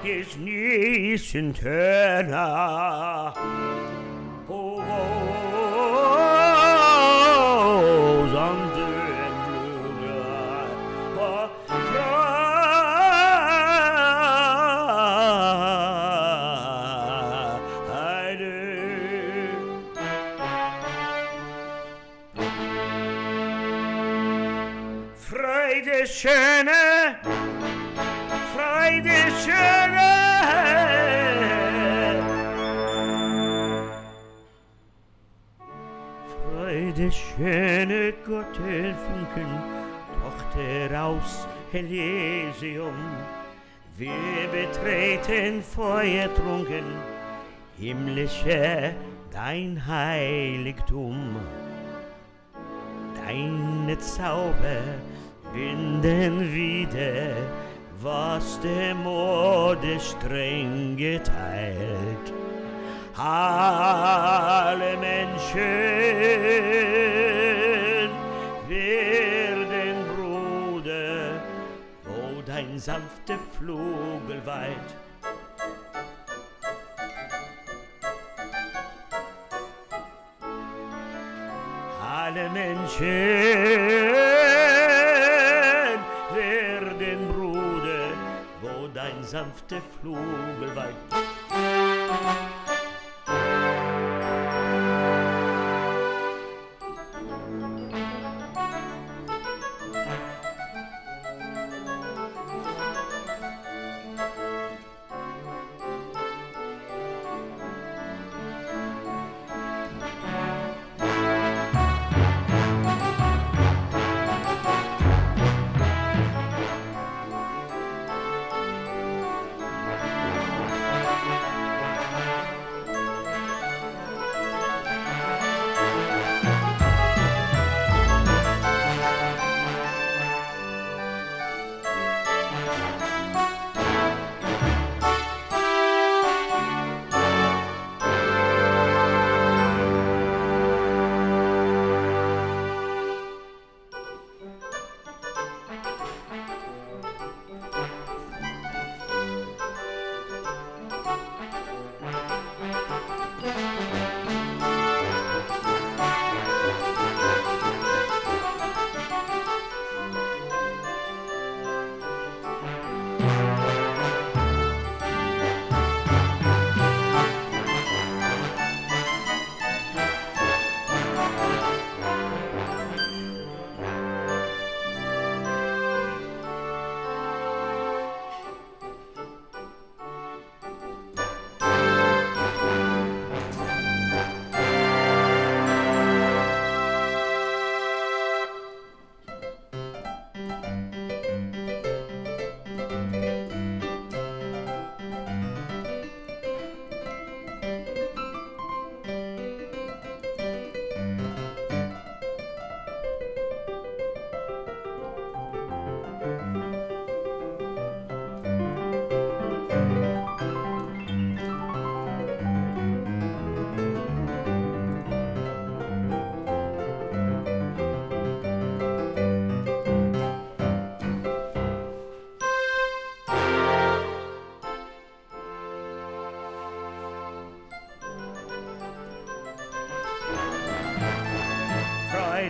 ist nicht interna. Oh, sanfte Glück. Oh, Freude. Freude schöne, Freude schöne. Freude schöne Gottesfunken, Tochter aus Elysium. Wir betreten feuertrunken, himmlische dein Heiligtum. Deine Zauber binden wieder, was der Mode streng geteilt. Alle Menschen werden Bruder, wo dein sanfter Flügel weit. Alle Menschen werden Bruder, wo dein sanfter Flügel weit.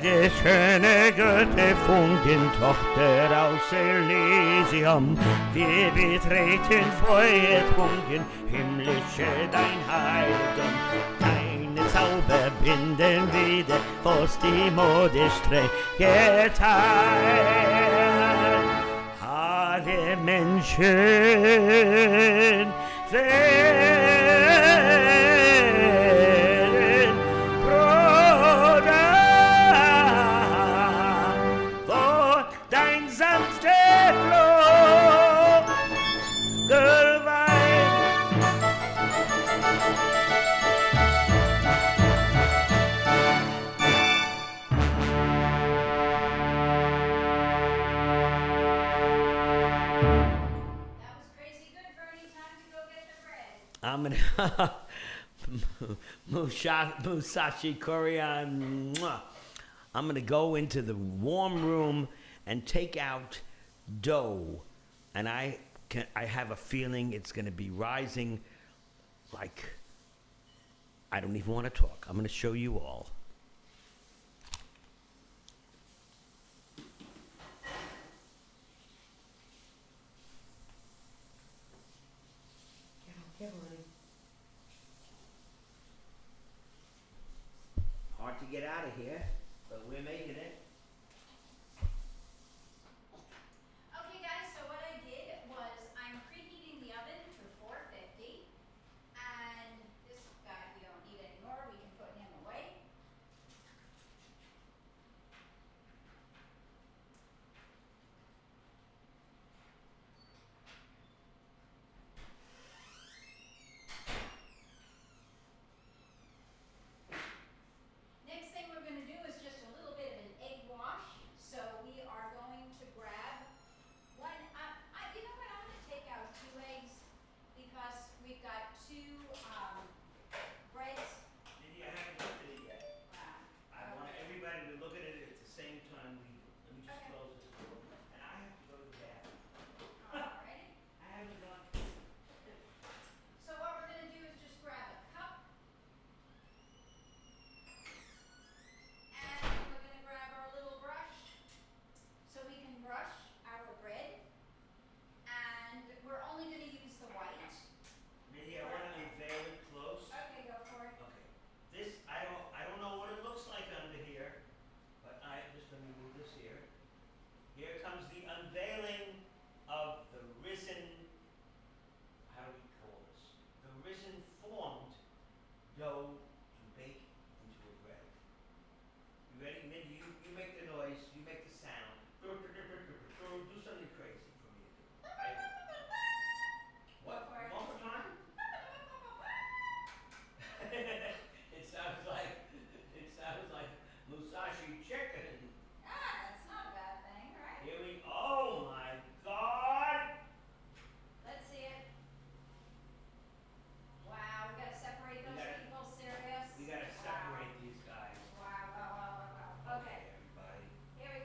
die schöne Götterfunken-Tochter aus Elysium. Wir betreten feuertrunken, himmlische dein Heiligtum. Deine Zauber binden wieder, was die Modestrecke geteilt. Alle Menschen werden Bruder, vor dein sanfter Flug geweiht. That was crazy good, Bernie. Time to go get the bread. I'm gonna Musashi Korean. Mwah. I'm gonna go into the warm room and take out dough, and I have a feeling it's gonna be rising like I don't even want to talk. I'm gonna show you all. Hard to get out of here, but we're making it. Okay, guys, so what I did was I'm preheating the oven to 450, and this guy we don't need anymore. We can put him away. Next thing we're going to do is just a little bit of an egg wash. So we are going to grab one. You know what? I'm going to take out 2 eggs because we've got 2 breads. Maybe I haven't looked at it yet. I want everybody to look at it at the same time we do. Let me just Okay. close this door. And I have to go to the bathroom. Alrighty. I haven't gone. So what we're going to do is just grab a cup. And we're going to grab our little brush so we can brush our bread. And we're only going to use the white. Maybe I want to unveil it close. Okay, go for it. Okay. This I don't know what it looks like under here, but let me move this here. Here comes the unveiling of the risen. How do we call this? The risen formed dough to bake into a bread. You ready, Mindy? You make the noise. You make the sound. Do something crazy for me to do. What? Go for it. One more time? It sounds like Musashi chicken. That's not a bad thing, right? Here we. Oh my God! Let's see it. Wow, we gotta separate those people, serious? We gotta separate these guys. Wow. Okay, everybody. here we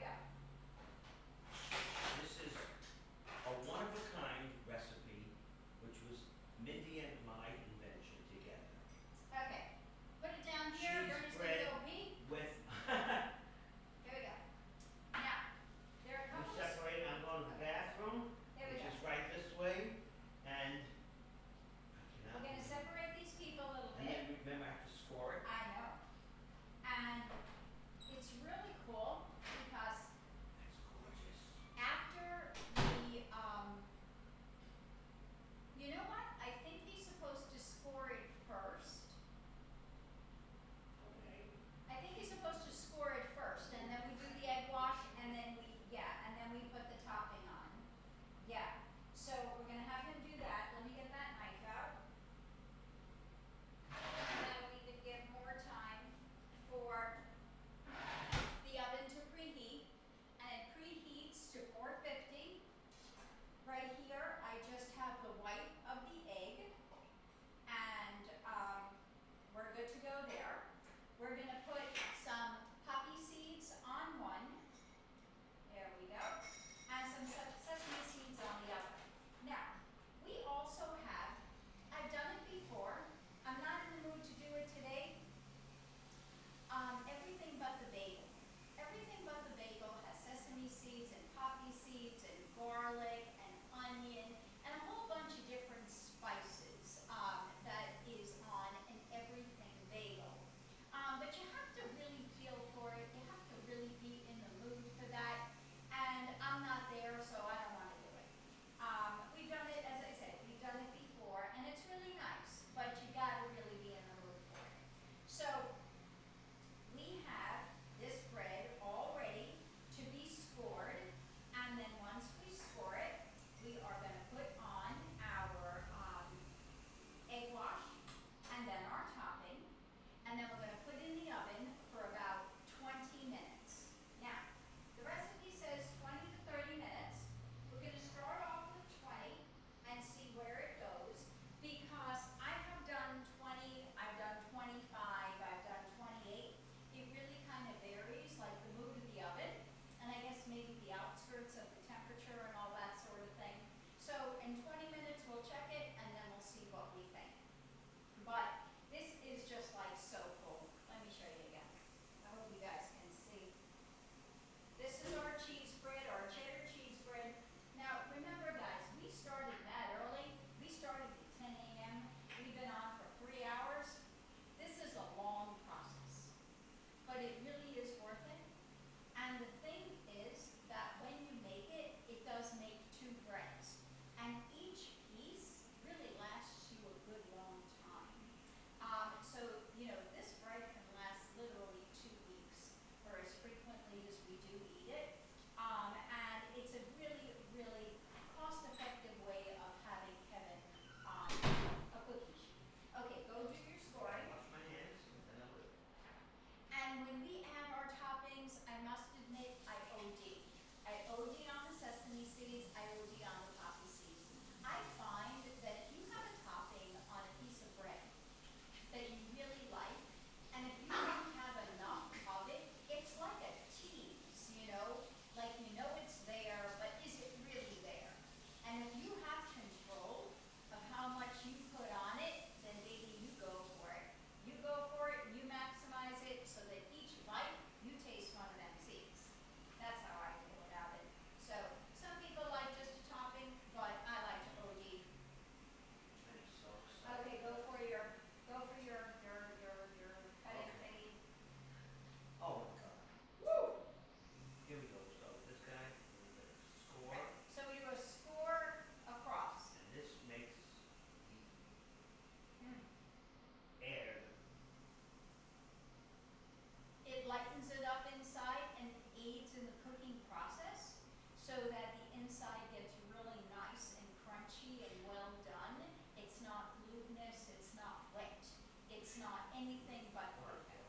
so that the inside gets really nice and crunchy and well done. It's not glutinous, it's not wet, it's not anything but perfect.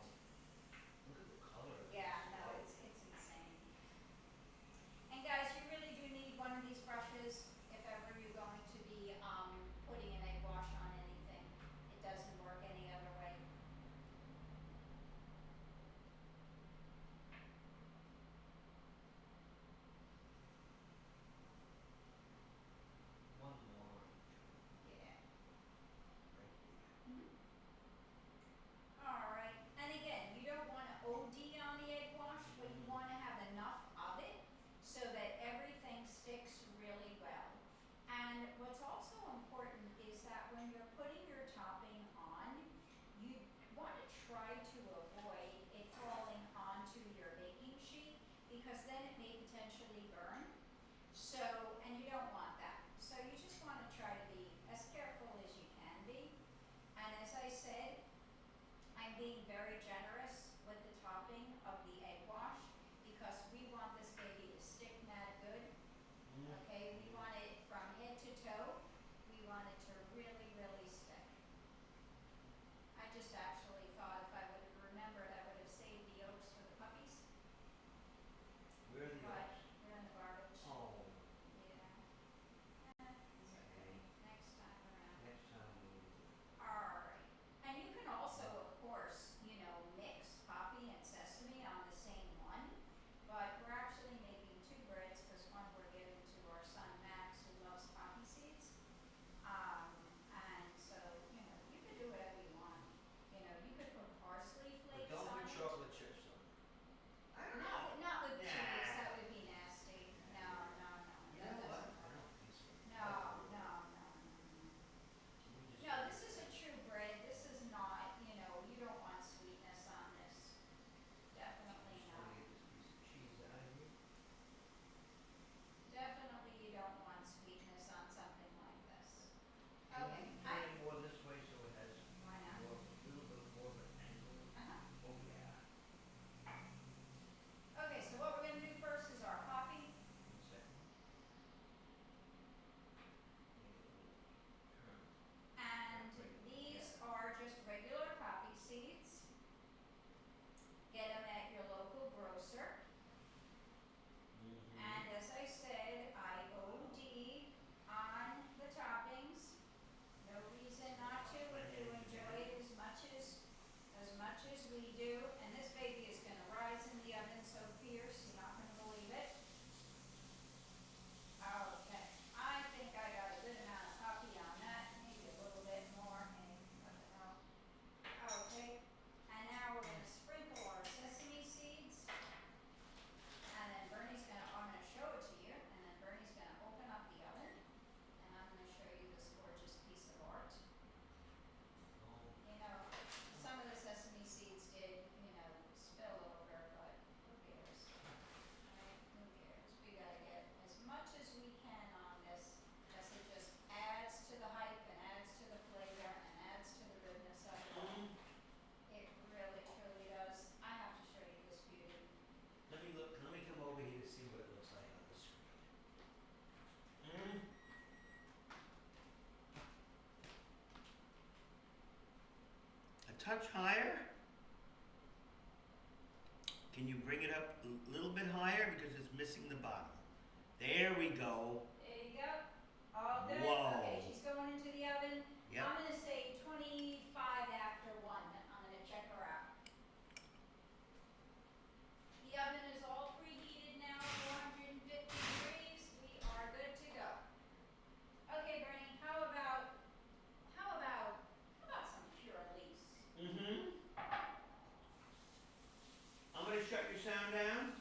Look at the color. Yeah, no, it's insane. And guys, you really do need one of these brushes if ever you're going to be putting an egg wash on anything. It doesn't work any other way. One more. Yeah. Right Mhm. All right, and again, you don't want to OD on the egg wash, but you want to have enough of it so that everything sticks really well. And what's also important is that when you're putting your topping on, you want to try to avoid it falling onto your baking sheet because then it may potentially burn. So, and you don't want that. So you just want to try to be as careful as you can be. And as I said, I'm being very generous with the topping of the egg wash because we want this baby to stick mad good. Okay, we want it from head to toe. We want it to really, really stick. I just actually thought if I would have remembered, I would have saved the yolks for the puppies. Where are the But others? they're in the garbage. Oh, Yeah. It's okay. Next time around. next time we'll. Alright, and you can also, of course, mix poppy and sesame on the same one, but we're actually making two breads because one we're giving to our son Max who loves poppy seeds. And so, you could do whatever you want. You could put parsley But flakes don't on put it. chocolate chips on it. I don't know. Not with Nah. cheese, that would be nasty. No, You that know what? doesn't I work. don't think so. No. Can we just- No, this is a true bread. This is not, you don't want sweetness on this. Definitely Just not. want to get this piece of cheese out of here. Definitely you don't want sweetness on something like this. Can Okay. we turn it more this way so it has Why not? more, a little bit more of an angle? Uh-huh. Oh, yeah. Okay, so what we're gonna do first is our poppy. 1 second. Turn. And these are just regular poppy seeds. Get them at your local grocer. And as I said, I OD on the toppings. No reason not to if you enjoy it as much as we do. And this baby is gonna rise in the oven so fierce, you're not gonna believe it. Okay, I think I got a good amount of poppy on that, maybe a little bit more, hey, what the hell. Okay, and now we're gonna sprinkle our sesame seeds. And then I'm gonna show it to you, and then Bernie's gonna open up the oven, and I'm gonna show you this gorgeous piece of art. Oh. Some of the sesame seeds did, spill over, but who cares? Right? Who cares? We gotta get as much as we can on this, because it just adds to the hype and adds to the flavor and adds to the goodness of it all. It really, truly does. I have to show you this beauty. Let me come over here to see what it looks like on the screen. A touch higher? Can you bring it up a little bit higher because it's missing the bottom? There we go. There you go. All good? Whoa. Okay, she's going into the oven. Yep. I'm gonna say 25 after 1. I'm gonna check her out. The oven is all preheated now, 450 degrees. We are good to go. Okay, Bernie, how about some pure Elise? I'm going to shut your sound down.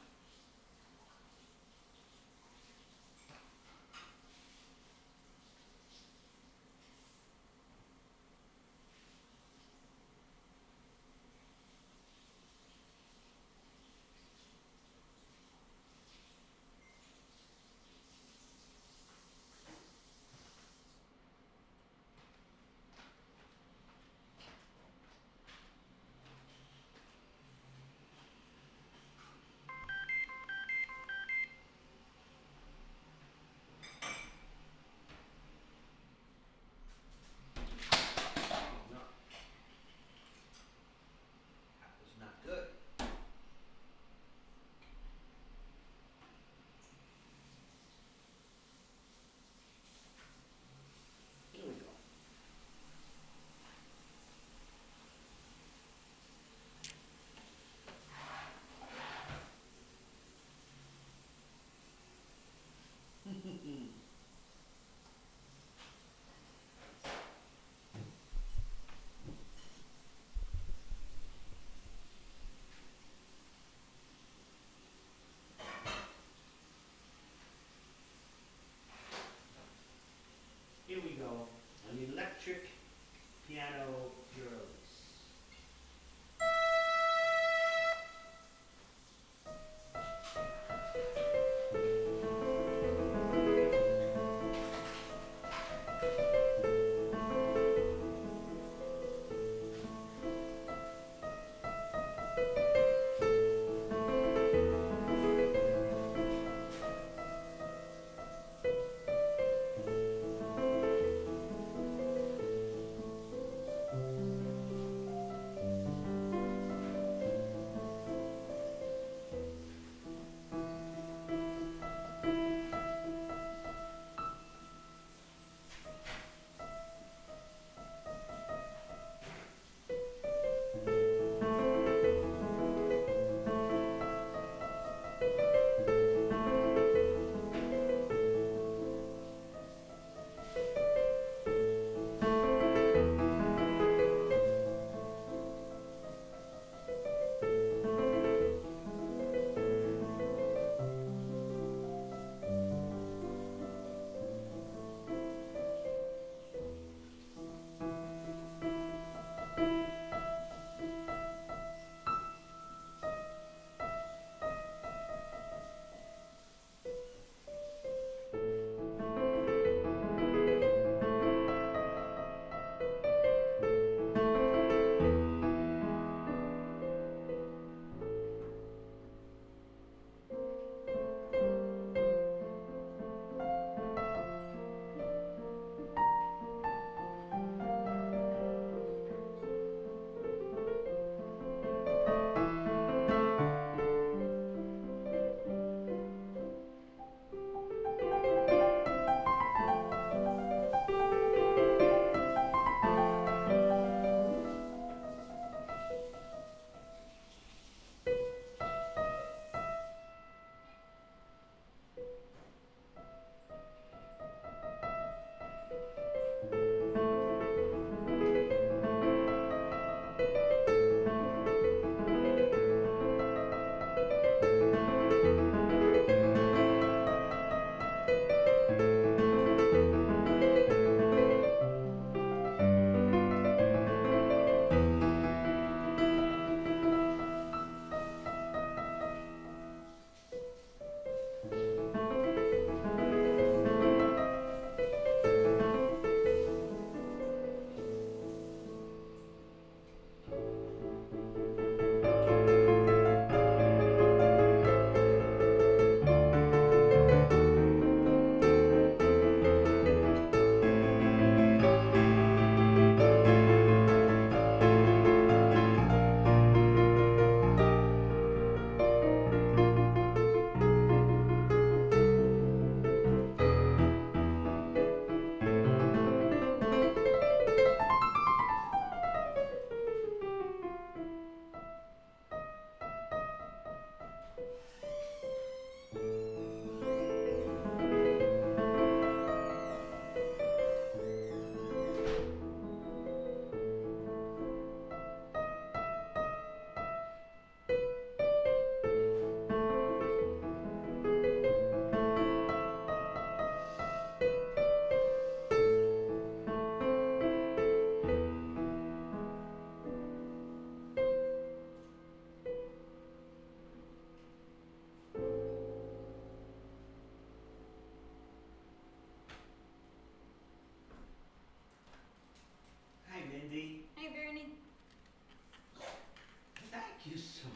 you so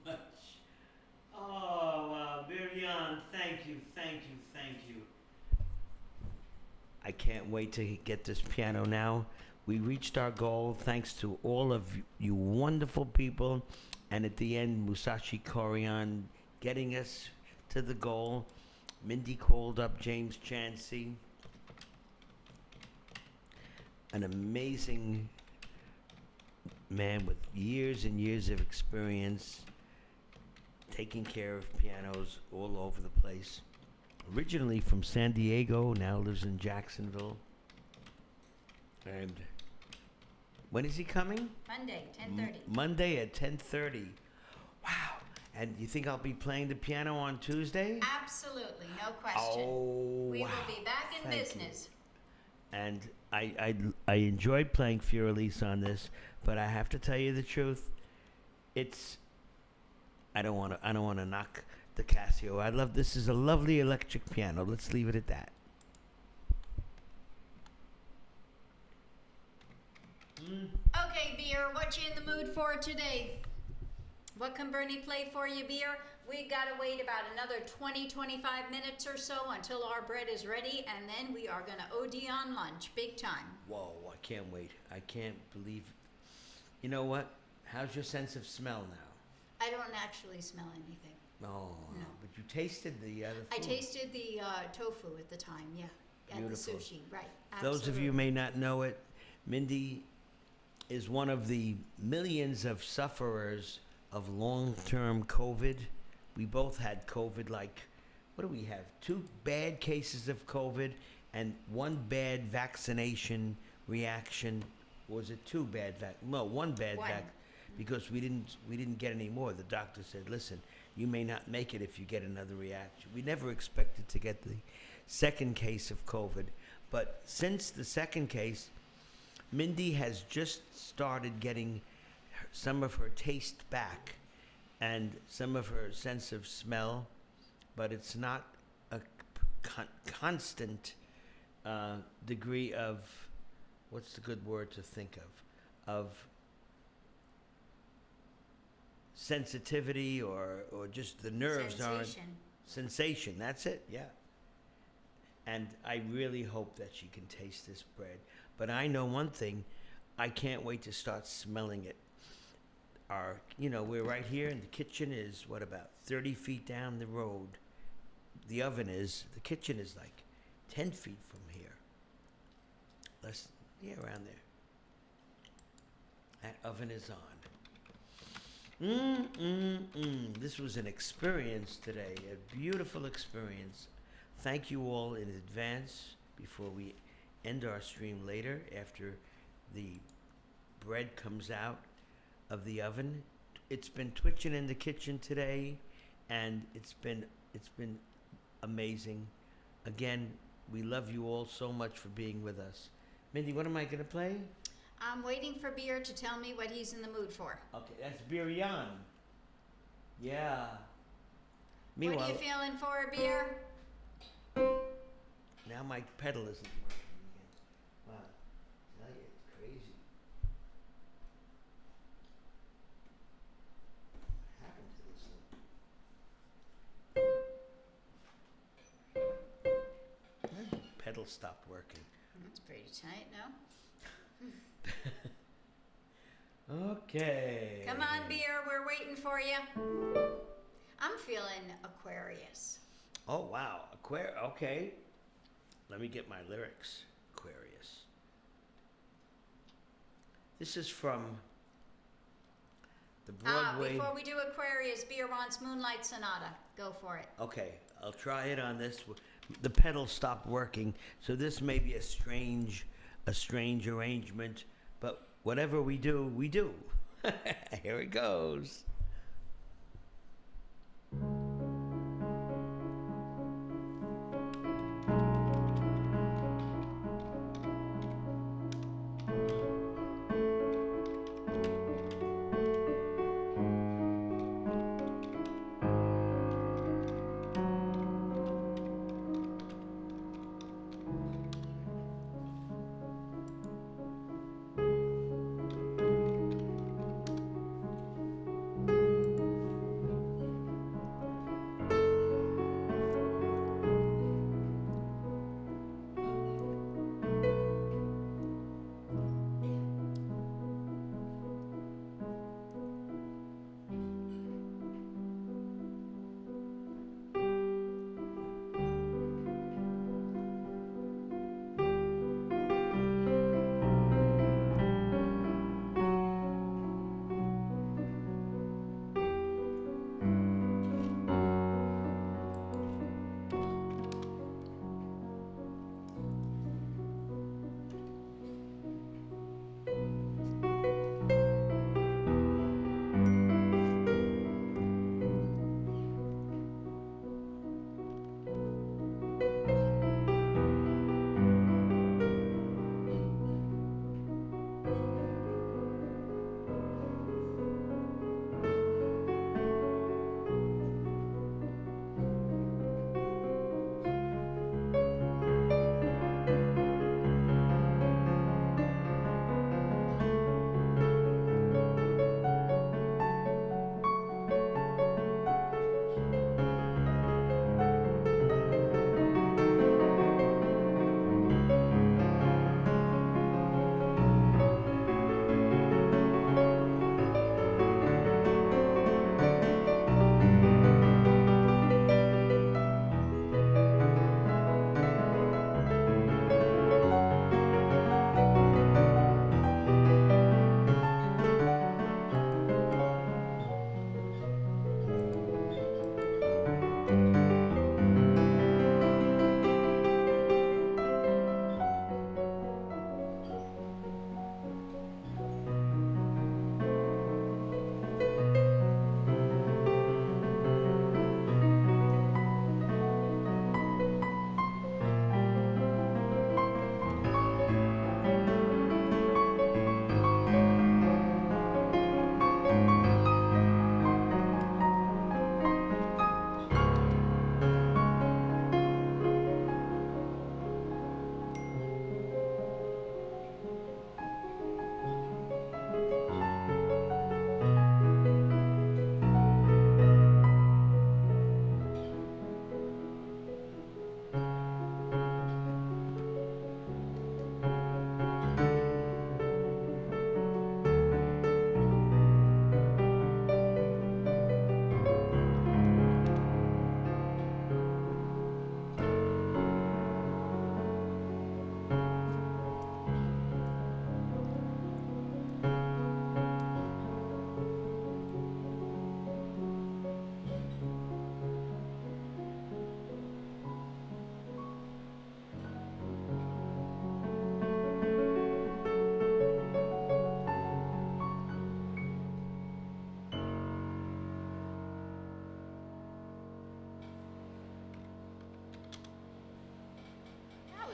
much. Oh, Brea, thank you, thank you, thank you. I can't wait to get this piano now. We reached our goal thanks to all of you wonderful people. And at the end, Musashi Korian getting us to the goal. Mindy called up James Chansey. An amazing man with years and years of experience taking care of pianos all over the place. Originally from San Diego, now lives in Jacksonville. And when is he coming? Monday, 10:30. Monday at 10:30. Wow. And you think I'll be playing the piano on Tuesday? Absolutely, no question. Oh, We wow. will be back in Thank business. you. And I enjoyed playing Fiorelise on this, but I have to tell you the truth. It's I don't want to knock the Casio. I love this is a lovely electric piano. Let's leave it at that. Okay, Beer, what you in the mood for today? What can Bernie play for you, Beer? We gotta wait about another 20-25 minutes or so until our bread is ready, and then we are gonna OD on lunch, big time. Whoa, I can't wait. I can't believe. You know what? How's your sense of smell now? I don't actually smell anything. Oh, No. but you tasted the other food. I tasted the tofu at the time, yeah. At Beautiful. the sushi, right. Those of you absolutely. may not know it, Mindy is one of the millions of sufferers of long-term COVID. We both had COVID, like, what do we have? 2 bad cases of COVID and 1 bad vaccination reaction. Or was it 2 bad no, 1 bad One. because we didn't get any more. The doctor said, listen, you may not make it if you get another reaction. We never expected to get the second case of COVID. But since the second case, Mindy has just started getting some of her taste back and some of her sense of smell, but it's not a constant degree of, what's the good word to think of sensitivity or just the nerves aren't. Sensation, that's it, yeah. And I really hope that she can taste this bread. But I know one thing, I can't wait to start smelling it. We're right here, and the kitchen is, about 30 feet down the road. The kitchen is like 10 feet from here. Around there. That oven is on. This was an experience today, a beautiful experience. Thank you all in advance before we end our stream later after the bread comes out of the oven. It's been twitching in the kitchen today, and it's been amazing. Again, we love you all so much for being with us. Mindy, what am I gonna play? I'm waiting for Beer to tell me what he's in the mood for. Okay, that's Brea. Yeah. What are you feeling for, Beer? Now my pedal isn't working again. Wow, tell you, it's crazy. What happened to this thing? Pedal stopped working. That's pretty tight, no? Okay. Come on, Beer, we're waiting for you. I'm feeling Aquarius. Oh wow, okay. Let me get my lyrics. Aquarius. This is from the Broadway. Before we do Aquarius, Beer wants Moonlight Sonata. Go for it. Okay, I'll try it on this. The pedal stopped working, so this may be a strange arrangement, but whatever we do, we do. Here it goes.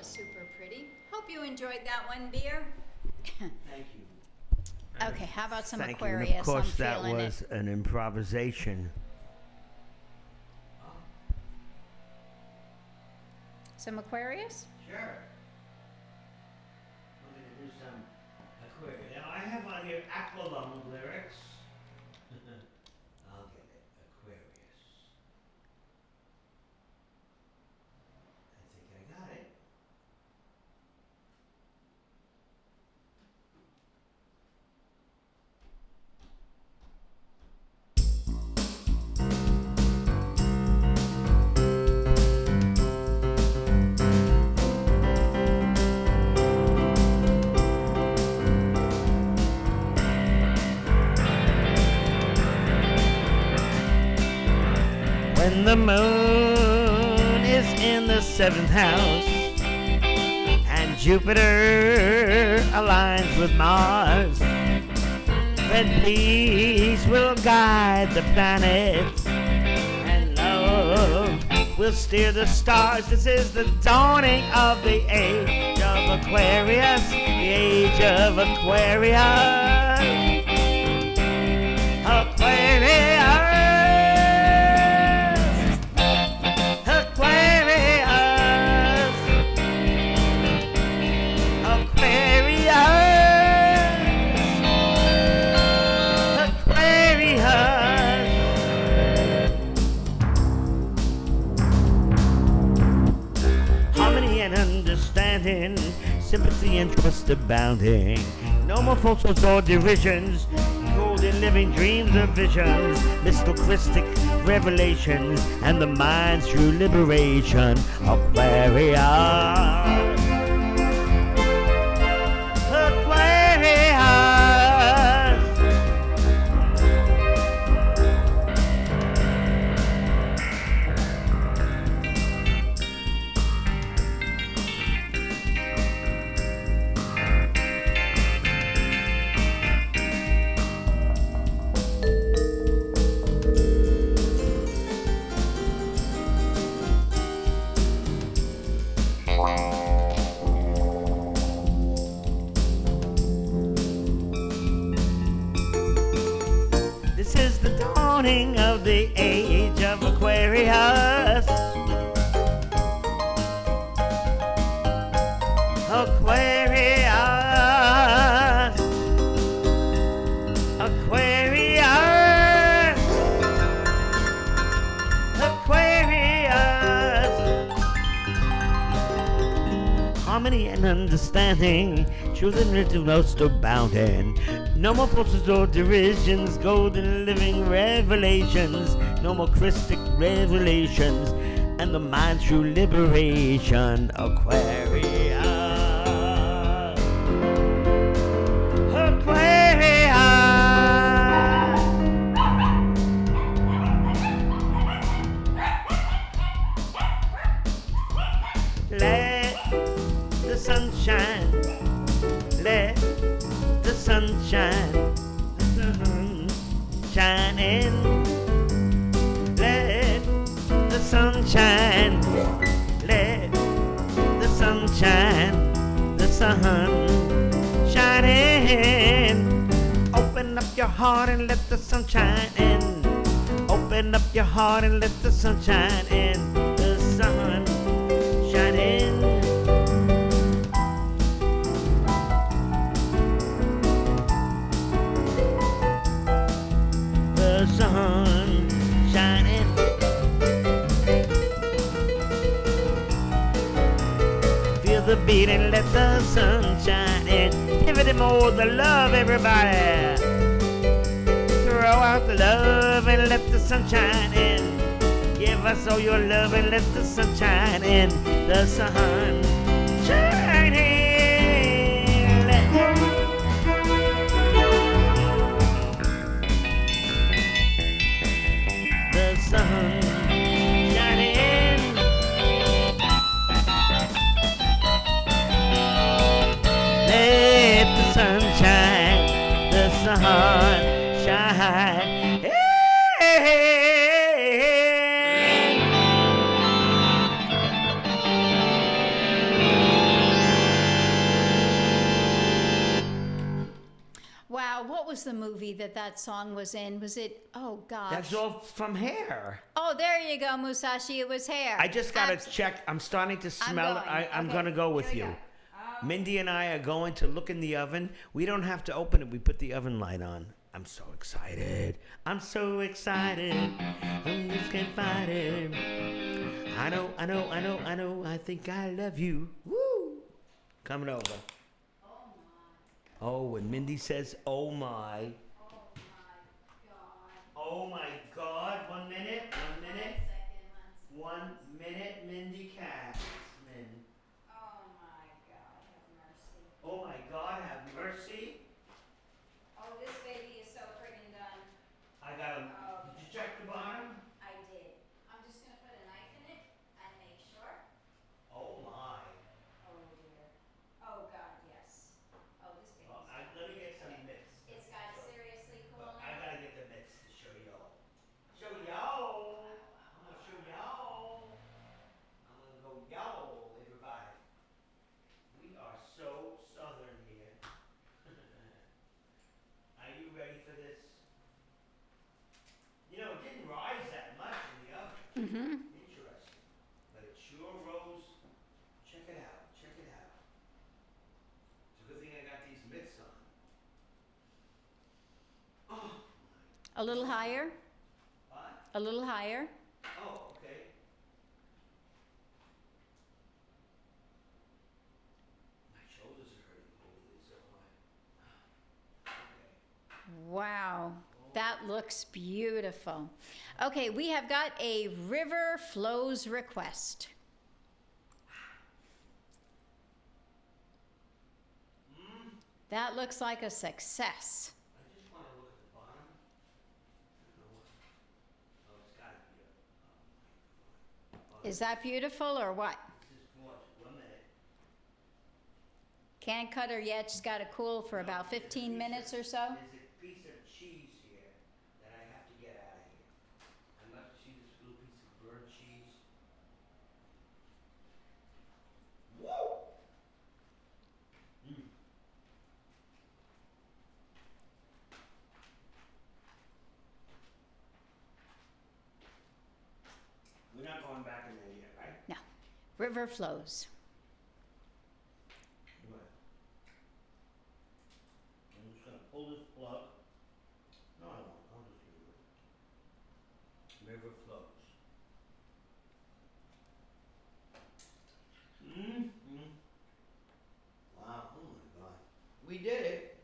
super pretty. Hope you enjoyed that one, Beer. Thank you. Okay, how about some Thank Aquarius? you. And of course, I'm that feeling was it. an improvisation. Some Aquarius? Sure. We're going to do some Aquarius. Now, I have on here Aqualung lyrics. I'll get it. Aquarius. I think I got it. When the moon is in the 7th house and Jupiter aligns with Mars, then peace will guide the planets and love will steer the stars. This is the dawning of the age of Aquarius, the age of Aquarius. Aquarius. Sympathy and trust abounding. No more falsehoods or derisions. Golden living dreams of visions. Mystical Christic revelations. And the mind's true liberation. Aquarius. Aquarius. Of the age of Aquarius. Aquarius. Aquarius. Aquarius. Harmony and understanding, truth and rhythm most abounding. No more falsehoods or derisions, golden living revelations. No more Christic revelations, and the mind's true liberation. Aquarius. Aquarius. Let the sun shine. Let the sunshine, the sun shining. Let the sunshine, let the sunshine, the sun shining. Open up your heart and let the sunshine in. Open up your heart and let the sunshine in. The sun shining. Sun shining. Feel the beat and let the sun shine in. Give it more the love, everybody. Throw out the love and let the sun shine in. Give us all your love and let the sun shine in. The sun shining. The sun shining. Let the sun shine. The sun shine. the movie that song was in? Was it, oh gosh. That's all from Hair. Oh, there you go, Musashi. It was Hair. I just got to check. I'm starting to smell it. I'm Okay, going to go with here we you. go. Mindy and I are going to look in the oven. We don't have to open it. We put the oven light on. I'm so excited. I'm so excited. I just can't fight it. I know. I think I love you. Woo! Coming over. Oh my. Oh, when Mindy says, oh my. Oh my God. Oh my God. 1 minute. 1 minute. 1 minute, Mindy Cassman. Oh my God, have mercy. Oh my God, have mercy. Oh, this baby is so friggin' done. I got him. Did you check the bottom? I did. I'm just gonna put a knife in it and make sure. Oh my. Oh dear. Oh God, yes. Oh, this baby's Well, done. let me get some mix. It's got seriously cool But I now. gotta get the mix to show y'all. Show y'all. I'm gonna show y'all. I'm gonna go y'all, everybody. We are so southern here. Are you ready for this? You know, it didn't rise that much in the oven. Mm-hmm. Interesting. But it sure rose. Check it out. Check it out. It's a good thing I got these mitts on. Oh, A little higher. what? A little higher. Oh, okay. My shoulders are hurting holding it so high. Okay. Wow, that looks beautiful. Okay, we have got a River Flows request. That looks like a success. I just want to look at the bottom. I don't know what. Oh, it's got to be a. Oh my God. Is that beautiful or what? This is gorgeous. 1 minute. Can't cut her yet. She's got to cool for about 15 minutes or so. There's a piece of cheese here that I have to get out of here. I must see this little piece of burnt cheese. Whoa! Mm. We're not going back in there yet, right? No, River Flows. Right. I'm just gonna pull this plug. No, I won't. I'll just leave it. River flows. Mm-hmm. Wow. Oh my God. We did it.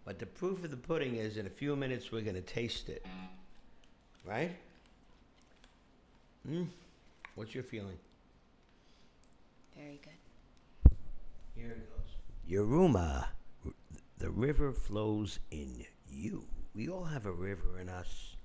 But the proof of the pudding is in a few minutes we're gonna taste it. Right? What's your feeling? Very good. Here it goes. Yuruma, the river flows in you. We all have a river in us.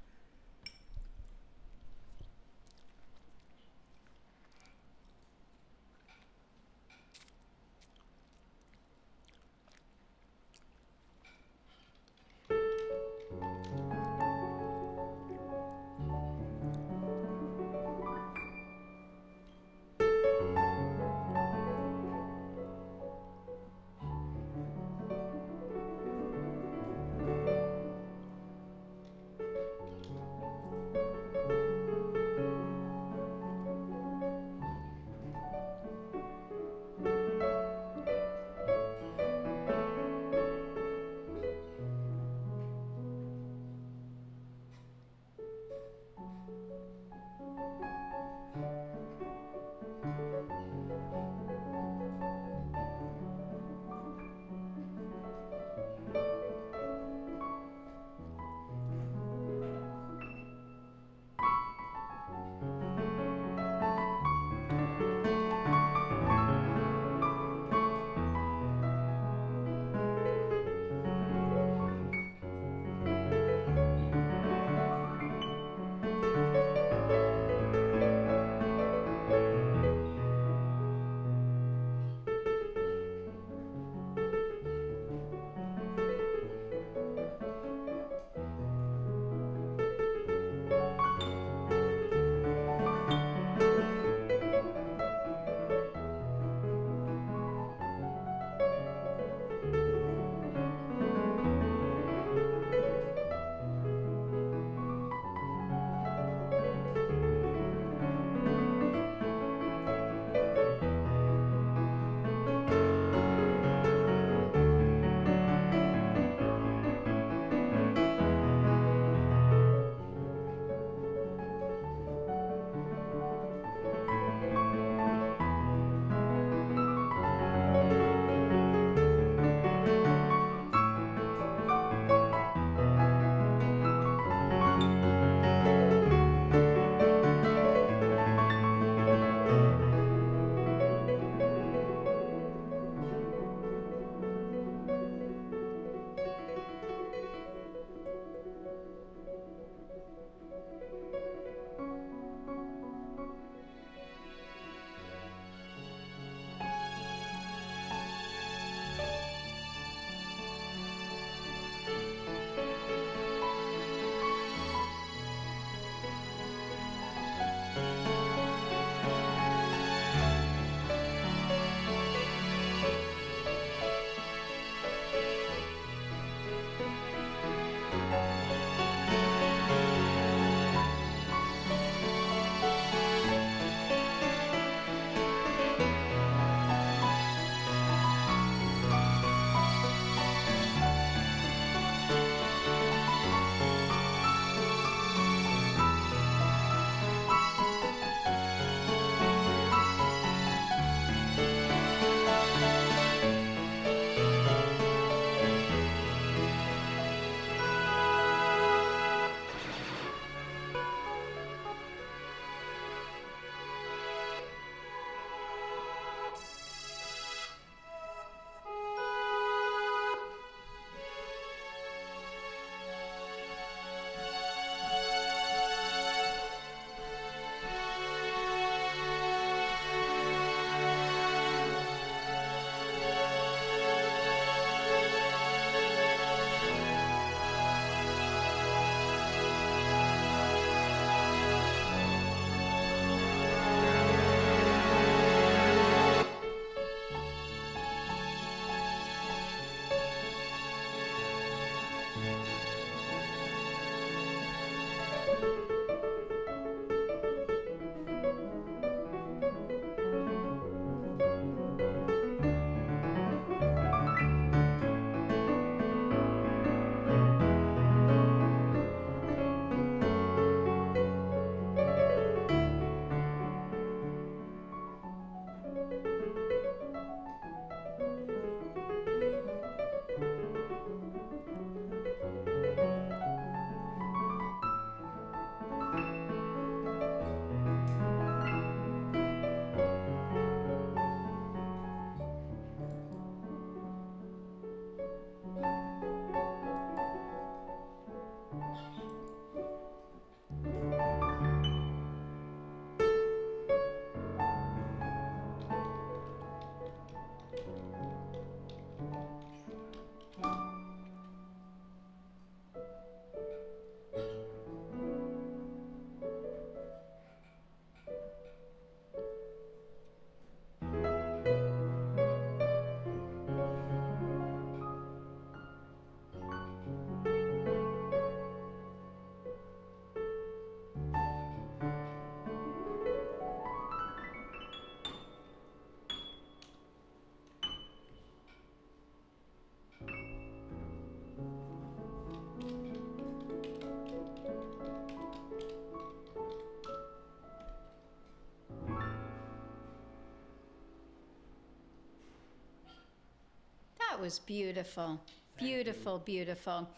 was beautiful. Thank Beautiful, beautiful.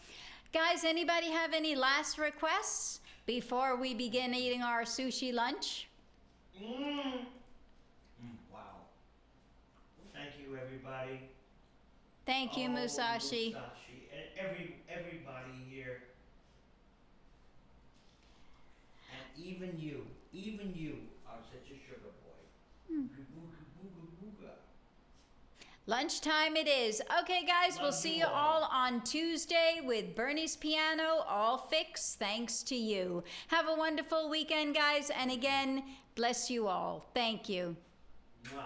Guys, anybody have any last requests before we begin eating our sushi lunch? Wow. Thank you, everybody. Thank you, Musashi. Musashi. And everybody here. And even you are such a sugar boy. Booga, booga, booga. Lunchtime it is. Okay, guys, we'll Love see you you all. all on Tuesday with Bernie's piano, all fixed thanks to you. Have a wonderful weekend, guys, and again, bless you all. Thank you. Mwah.